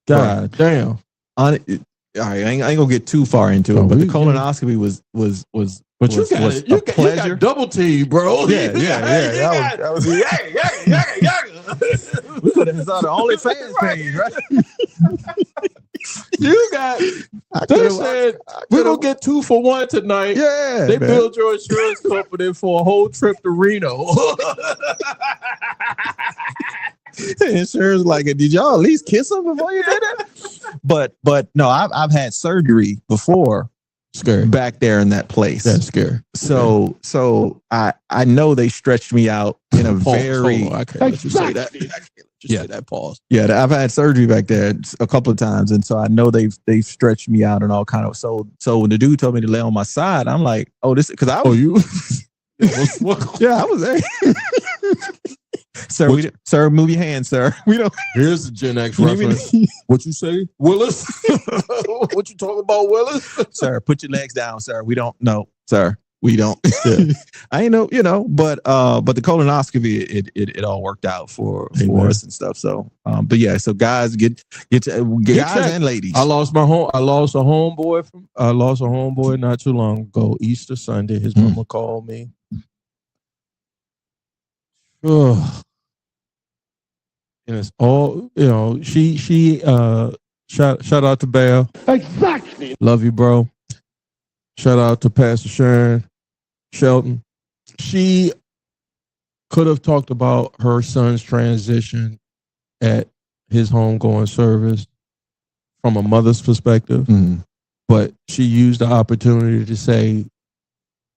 God damn. All right, I ain't gonna get too far into it, but the colonoscopy was. But you got was it. You a pleasure. got double T, bro. Yeah. That was we could have saw the OnlyFans page, right? You got. They said we're gonna get 2 for 1 tonight. Yeah, they man. built your insurance company for a whole trip to Reno. Insurance like, did y'all at least kiss him before you did it? But no, I've had surgery before. Scary. Back there in that place. That's scary. So I know they stretched me out in a very. I can't let you say that. I can't let you say that. Pause. Yeah, I've had surgery back there a couple of times, and so I know they've stretched me out and all kind of. So when the dude told me to lay on my side, I'm like, oh, this because I was. Oh, you. Yeah, I was there. Sir, move your hand, sir. We don't. Here's the Gen X reference. What you say, Willis? What you talking about, Willis? Sir, put your legs down, sir. We don't know, sir. We don't. Yeah. I ain't know, but the colonoscopy, it all worked out for us and stuff. So, but yeah, so guys, get guys and ladies. I lost a homeboy not too long ago. Easter Sunday, his mama called me. Oh. And it's all, she shout out to Belle. Exactly. Love you, bro. Shout out to Pastor Sharon Shelton. She could have talked about her son's transition at his homegoing service from a mother's perspective, but she used the opportunity to say,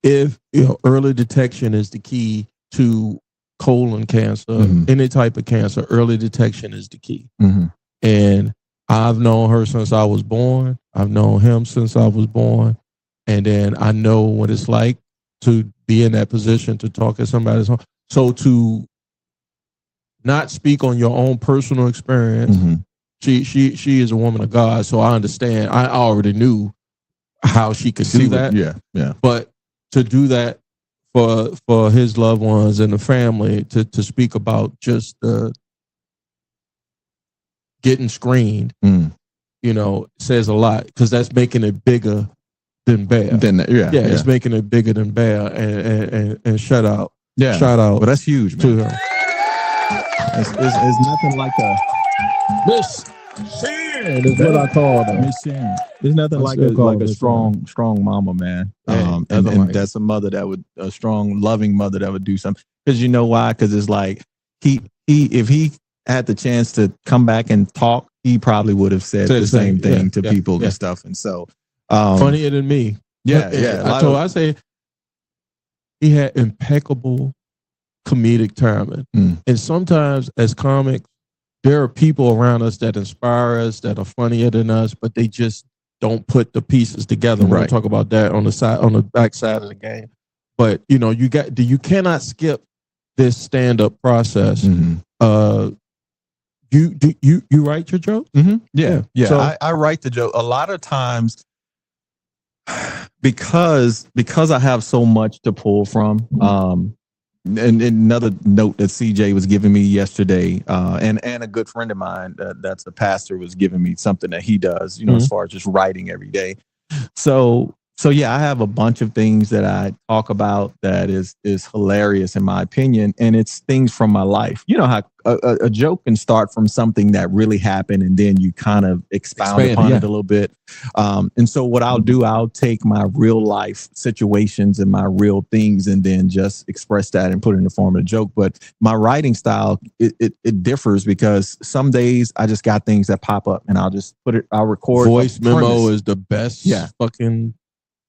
if early detection is the key to colon cancer, any type of cancer, early detection is the key. And I've known her since I was born. I've known him since I was born. And then I know what it's like to be in that position to talk at somebody's home. So to not speak on your own personal experience, she is a woman of God. So I understand. I already knew how she could do that. Yeah. But to do that for his loved ones and the family, to speak about just getting screened, says a lot, because that's making it bigger than Bear. It's making it bigger than Bear. And shout out. Well, that's huge, man. To her. It's nothing like a Miss Sharon is what I call her. Miss Sharon. There's nothing like a strong mama, man. And that's a mother a strong, loving mother that would do something. Because you know why? Because it's like if he had the chance to come back and talk, he probably would have said the same thing to people and stuff. And so funnier than me. I say he had impeccable comedic timing. And sometimes as comics, there are people around us that inspire us, that are funnier than us, but they just don't put the pieces together. We're going to talk about that on the back side of the game. But you cannot skip this stand-up process. You write your jokes? Yeah. So I write the joke a lot of times because I have so much to pull from. And another note that CJ was giving me yesterday, and a good friend of mine that's a pastor was giving me something that he does, as far as just writing every day. So yeah, I have a bunch of things that I talk about that is hilarious in my opinion, and it's things from my life. You know how a joke can start from something that really happened, and then you kind of expound upon it a little bit. And so what I'll do, I'll take my real life situations and my real things, and then just express that and put it in the form of a joke. But my writing style, it differs, because some days I just got things that pop up, and I'll record. Voice memo is the best fucking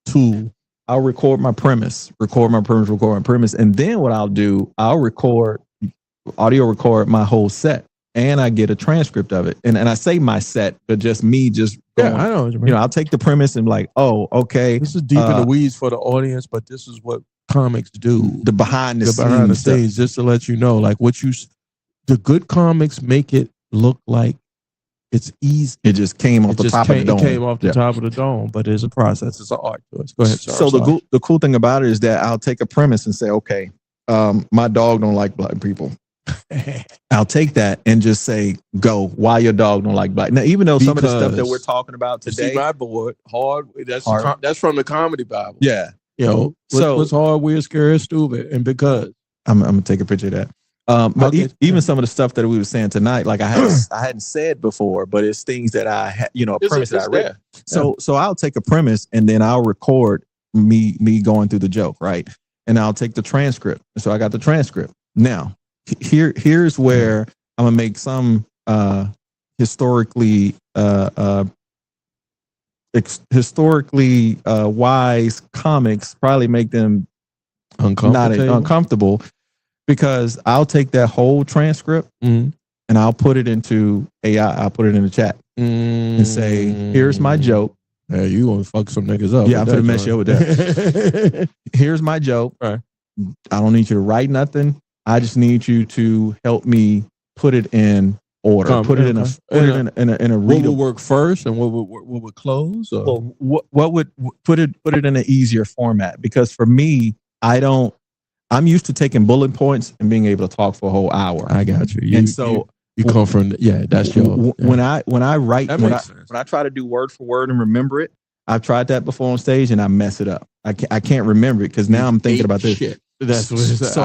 tool. I'll record my premise, and then what I'll do, I'll audio record my whole set, and I get a transcript of it. And I say my set, but just me going, I know what you mean. I'll take the premise and like, oh, okay. This is deep in the weeds for the audience, but this is what comics do. The behind the scenes, just to let you know, like what you the good comics make it look like it's easy. It just came off the top of the dome. It came off the top of the dome, but it's a process. It's an art to it. Go ahead, sir. So the cool thing about it is that I'll take a premise and say, okay, my dog don't like black people. I'll take that and just say, go, why your dog don't like black. Now, even though some of the stuff that we're talking about today, see my board, hard. That's from the comedy Bible. Yeah. You know, what's hard, weird, scary, stupid, and because I'm gonna take a picture of that. But even some of the stuff that we were saying tonight, like I hadn't said before, but it's things that I had, a premise that I read. So I'll take a premise and then I'll record me going through the joke, right? And I'll take the transcript. So I got the transcript. Now, here's where I'm gonna make some historically wise comics probably make them uncomfortable. Because I'll take that whole transcript and I'll put it into AI. I'll put it in the chat and say, here's my joke. Yeah, you gonna fuck some niggas up. Yeah, I'm gonna mess you up with that. Here's my joke. Right. I don't need you to write nothing. I just need you to help me put it in order. Put it in a readable. What would work first and what would close? Or? Well, what would put it in an easier format? Because for me, I'm used to taking bullet points and being able to talk for a whole hour. I got you. You come from that's your. When I write, when I try to do word for word and remember it, I've tried that before on stage and I mess it up. I can't remember it because now I'm thinking about this. Shit. That's what it is. So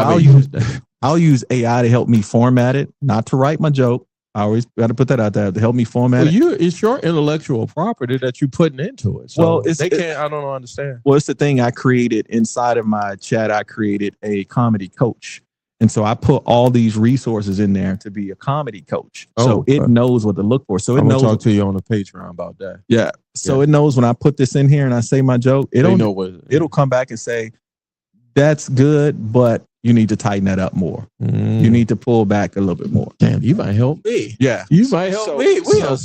I'll use AI to help me format it, not to write my joke. I always got to put that out there to help me format it. It's your intellectual property that you're putting into it. So I don't understand. Well, it's the thing I created inside of my chat. I created a comedy coach. And so I put all these resources in there to be a comedy coach. So it knows what to look for. So it knows. I'll talk to you on the Patreon about that. Yeah. So it knows when I put this in here and I say my joke, it'll come back and say, that's good, but you need to tighten that up more. You need to pull back a little bit more. Damn, you might help me. Yeah. You might help me. We are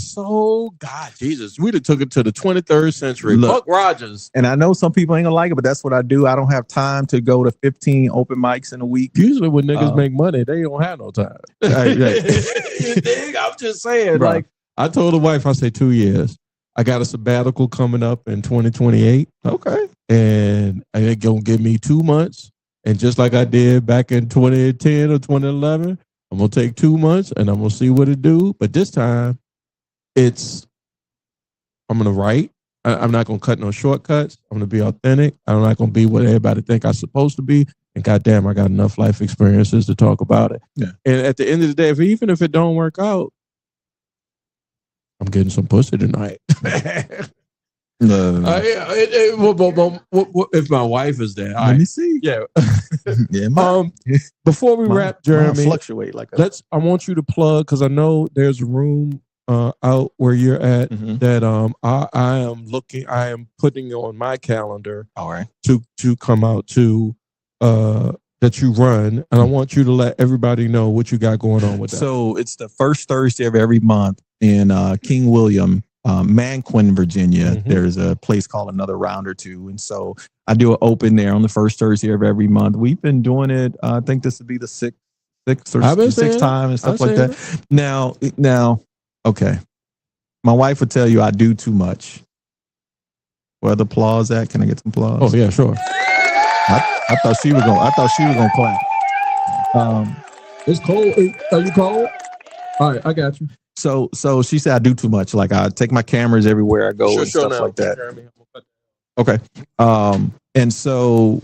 God, Jesus. We'd have took it to the 23rd century. Buck Rogers. And I know some people ain't gonna like it, but that's what I do. I don't have time to go to 15 open mics in a week. Usually when niggas make money, they don't have no time. I'm just saying, bro. Like I told the wife, I say 2 years. I got a sabbatical coming up in 2028. Okay. And they're gonna give me 2 months. And just like I did back in 2010 or 2011, I'm going to take 2 months and I'm going to see what it do. But this time, I'm going to write. I'm not going to cut no shortcuts. I'm going to be authentic. I'm not going to be what everybody think I'm supposed to be. And goddamn, I got enough life experiences to talk about it. Yeah. And at the end of the day, even if it don't work out, I'm getting some pussy tonight. No. If my wife is there, let me see. Yeah. Yeah. Before we wrap, Jeremi, fluctuate like I want you to plug because I know there's a room out where you're at that I am putting on my calendar. All right. To come out to that you run, and I want you to let everybody know what you got going on with that. So it's the first Thursday of every month in King William. Manquin, Virginia. There's a place called Another Round or Two. And so I do an open there on the first Thursday of every month. We've been doing it. I think this would be the sixth time and stuff like that. Now, okay. My wife would tell you I do too much. Where the applause at? Can I get some applause? Oh yeah, sure. I thought she was gonna clap. It's cold. Are you cold? All right, I got you. So she said I do too much. Like I take my cameras everywhere I go and stuff like that. Okay. And so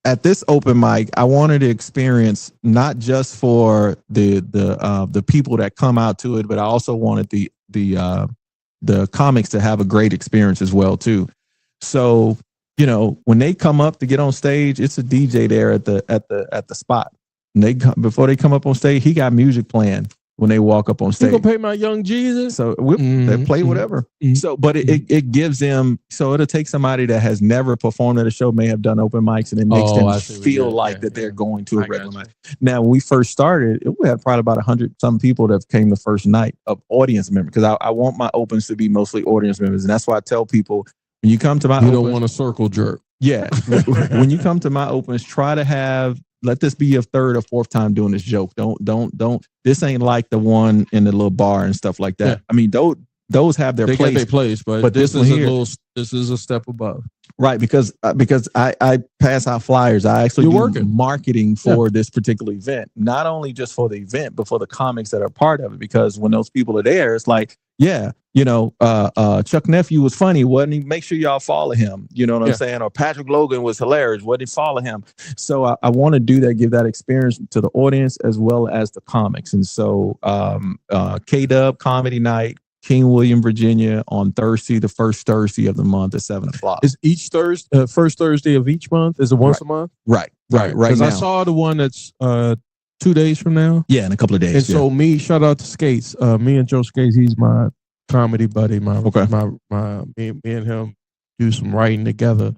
at this open mic, I wanted to experience not just for the people that come out to it, but I also wanted the comics to have a great experience as well too. So, when they come up to get on stage, it's a DJ there at the spot. And before they come up on stage, he got music playing. When they walk up on stage, you gonna pay my young Jesus? So they play whatever. So, but it gives them. So it'll take somebody that has never performed at a show, may have done open mics, and it makes them feel like that they're going to a regular mic. Now, when we first started, we had probably about 100 people that came the first night of audience members because I want my opens to be mostly audience members, and that's why I tell people when you come to my, you don't want a circle jerk. Yeah, when you come to my opens, try to have let this be your third or fourth time doing this joke. Don't. This ain't like the one in the little bar and stuff like that. Yeah. I mean, those have their they place. got their place, but this is a step above. Right, because I pass out flyers. I actually do marketing for this particular event, not only just for the event, but for the comics that are part of it. Because when those people are there, it's like, Chuck Nephew was funny, wasn't he? Make sure y'all follow him. You know what I'm saying? Or Patrick Logan was hilarious. What did follow him? So I want to do that, give that experience to the audience as well as the comics. And so K-Dub Comedy Night, King William, Virginia, on Thursday, the first Thursday of the month at 7:00. Is each Thursday, first Thursday of each month? Is it once a month? Right. Because I saw the one that's 2 days from now. Yeah, in a couple of days. And so shout out to Skates. Me and Joe Skates, he's my comedy buddy. Me and him do some writing together.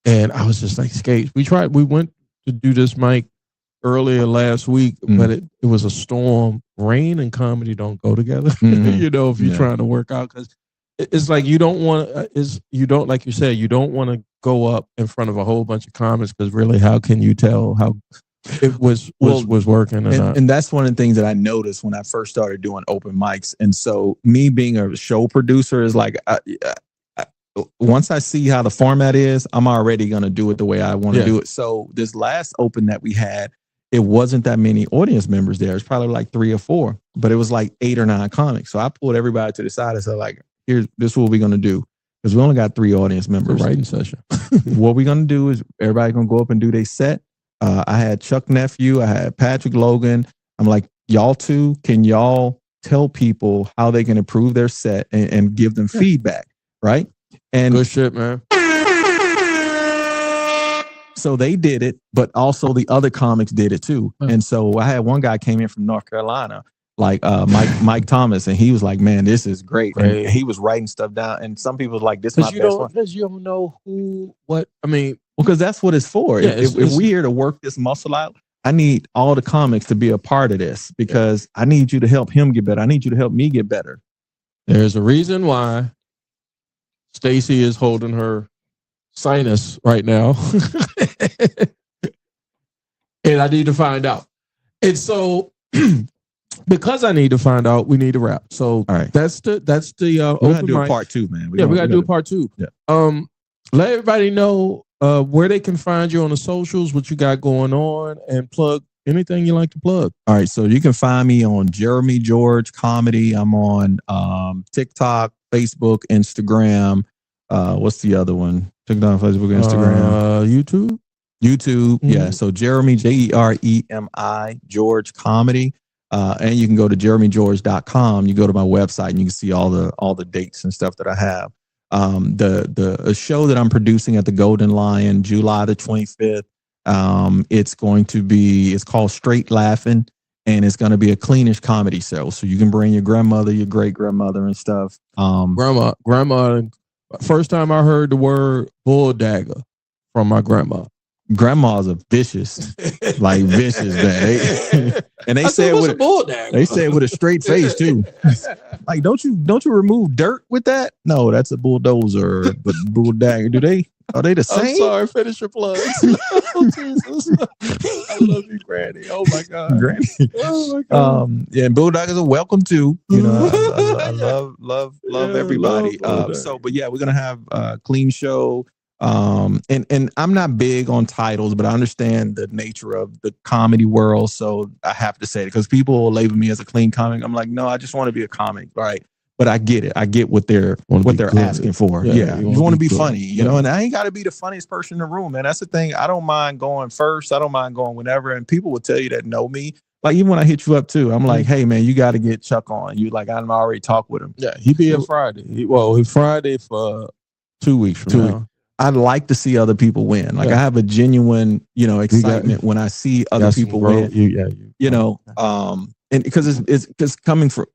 And I was just like, Skates, we went to do this mic earlier last week, but it was a storm. Rain and comedy don't go together. If you're trying to work out, because it's like you don't like you said, you don't want to go up in front of a whole bunch of comics, because really, how can you tell how it was working or not? And that's one of the things that I noticed when I first started doing open mics. And so me being a show producer is like, once I see how the format is, I'm already going to do it the way I want to do it. So this last open that we had, it wasn't that many audience members there. It's probably like 3 or 4, but it was like 8 or 9 comics. So I pulled everybody to the side and said, like, this is what we're going to do. Because we only got 3 audience members. Writing session. What we're going to do is everybody going to go up and do their set. I had Chuck Nephew. I had Patrick Logan. I'm like, y'all two, can y'all tell people how they can improve their set and give them feedback, right? And good shit, man. So they did it, but also the other comics did it too. And so I had one guy came in from North Carolina, like Mike Thomas, and he was like, "Man, this is great." And he was writing stuff down, and some people was like, "This is my best one." Because you don't know what. I mean, because that's what it's for. Yeah, if we're here to work this muscle out, I need all the comics to be a part of this, because I need you to help him get better. I need you to help me get better. There's a reason why Stacy is holding her sinus right now. And I need to find out. And so because I need to find out, we need to wrap. So that's the we gotta do a part 2, man. We gotta do a part 2. Yeah. Let everybody know where they can find you on the socials, what you got going on, and plug anything you like to plug. All right, so you can find me on Jeremy George Comedy. I'm on TikTok, Facebook, Instagram. What's the other one? TikTok, Facebook, Instagram, YouTube. Yeah. So Jeremy, Jeremi, George Comedy. And you can go to jeremygeorge.com. You go to my website and you can see all the dates and stuff that I have. The show that I'm producing at the Golden Lion, July the 25th. It's called Straight Laughing, and it's going to be a cleanish comedy show. So you can bring your grandmother, your great grandmother and stuff. Grandma. First time I heard the word bull dagger from my grandma. Grandmas are vicious, like vicious, man. They say it with a bull dagger. They say it with a straight face too. Like, don't you remove dirt with that? No, that's a bulldozer. But bull dagger, are they the same? I'm sorry, finish your plugs. Oh, Jesus. I love you, Granny. Oh my God. Granny. Oh my God. And bulldoggers are welcome too. I love everybody. But yeah, we're gonna have a clean show. And I'm not big on titles, but I understand the nature of the comedy world, so I have to say it, because people will label me as a clean comic. I'm like, no, I just want to be a comic, right? But I get it. I get what they're asking for. Yeah. You want to be funny, and I ain't got to be the funniest person in the room, man. That's the thing. I don't mind going first. I don't mind going whenever. And people will tell you that know me. Like, even when I hit you up too, I'm like, hey man, you got to get Chuck on. You like, I'm already talked with him. Yeah, he be here Friday. He's Friday for 2 weeks from now. I'd like to see other people win. Like, I have a genuine, excitement when I see other people win. And because it's coming from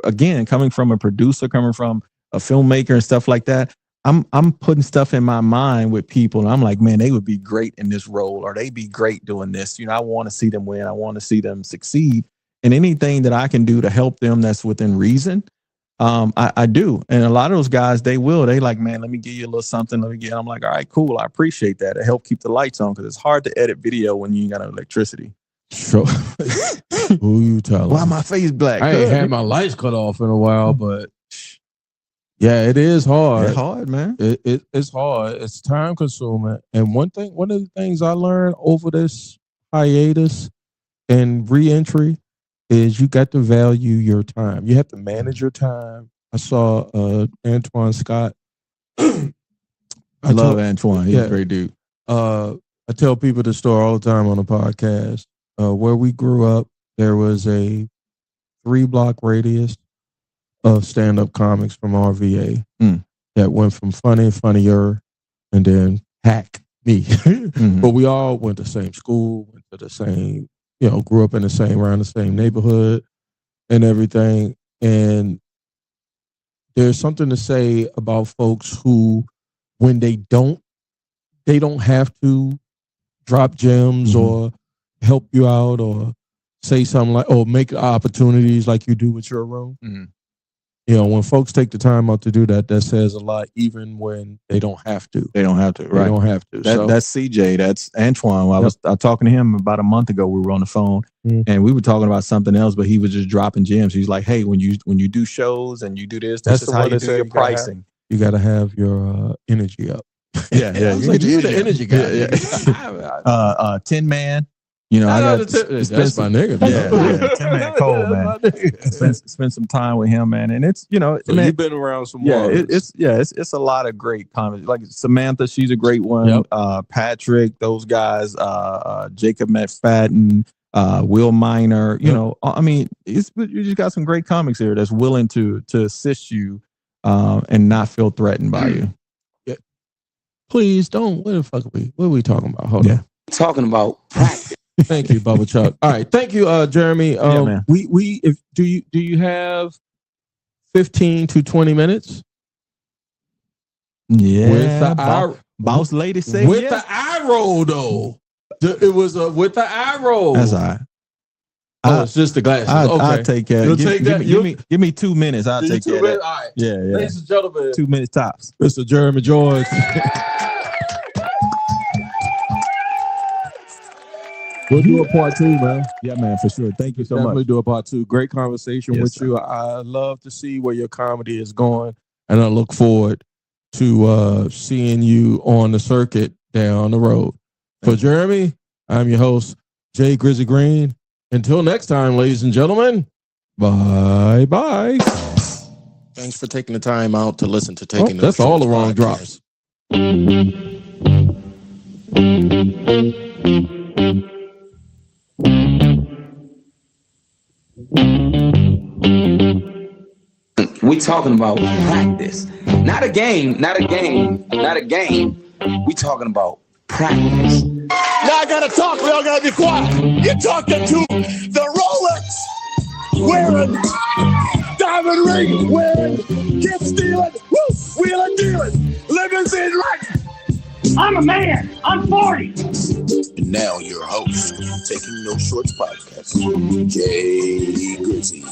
a producer, coming from a filmmaker and stuff like that. I'm putting stuff in my mind with people, and I'm like, man, they would be great in this role, or they'd be great doing this. I want to see them win. I want to see them succeed. And anything that I can do to help them that's within reason, I do. And a lot of those guys, they like, man, let me give you a little something. I'm like, all right, cool. I appreciate that. It helped keep the lights on because it's hard to edit video when you ain't got no electricity. Sure. Who you telling? Why my face black? I ain't had my lights cut off in a while, but yeah, it is hard. It's hard, man. It's hard. It's time consuming. And one of the things I learned over this hiatus and re-entry is you got to value your time. You have to manage your time. I saw Antoine Scott. I love Antoine. He's a great dude. I tell people the story all the time on the podcast. Where we grew up, there was a 3-block radius of stand-up comics from RVA that went from funnier, and then hack me. But we all went to the same school, went to the same, grew up in around the same neighborhood and everything. And there's something to say about folks who, when they don't have to drop gems or help you out or say something like, or make opportunities like you do with your room. When folks take the time out to do that, that says a lot, even when they don't have to. They don't have to, right? They don't have to. That's CJ. That's Antoine. I was talking to him about a month ago. We were on the phone and we were talking about something else, but he was just dropping gems. He's like, hey, when you do shows and you do this, that's how you do your pricing. You got to have your energy up. Yeah. You're the energy guy. Yeah. Tin Man. That's my nigga. Yeah. Tin Man Cole, man. Spend some time with him, man. And it's, so man, you've been around some more. It's a lot of great comedy. Like Samantha, she's a great one. Yep. Patrick, those guys, Jacob McFadden, Will Minor, you just got some great comics here that's willing to assist you and not feel threatened by you. Yeah. Please don't. What the fuck what are we talking about? Hold on. Talking about practice. Thank you, Bubba Chuck. All right, thank you, Jeremy. Man. Do you have 15 to 20 minutes? Yeah. With the boss lady said with the eye roll though. It was with the eye roll. That's all right. It's just the glasses. I'll take that. You'll take that. Give me 2 minutes. I'll take that. All right. Yeah. Ladies and gentlemen, 2 minutes tops. Mr. Jeremy George. We'll do a part 2, man. Yeah, man, for sure. Thank you so much. Definitely do a part 2. Great conversation with you. I love to see where your comedy is going, and I look forward to seeing you on the circuit down the road. For Jeremy, I'm your host, Jay Grizzly Green. Until next time, ladies and gentlemen, bye-bye. Thanks for taking the time out to listen to Taking That's all the wrong drops. We talking about practice. Not a game. We talking about practice. Now I gotta talk, we all gotta be quiet. You're talking to the Rolex wearing, diamond ring wearing, kid stealing, wheeling dealing, limousine right. I'm a man. I'm 40. And now your host, Taking No Shorts podcast, Jay Grizzly.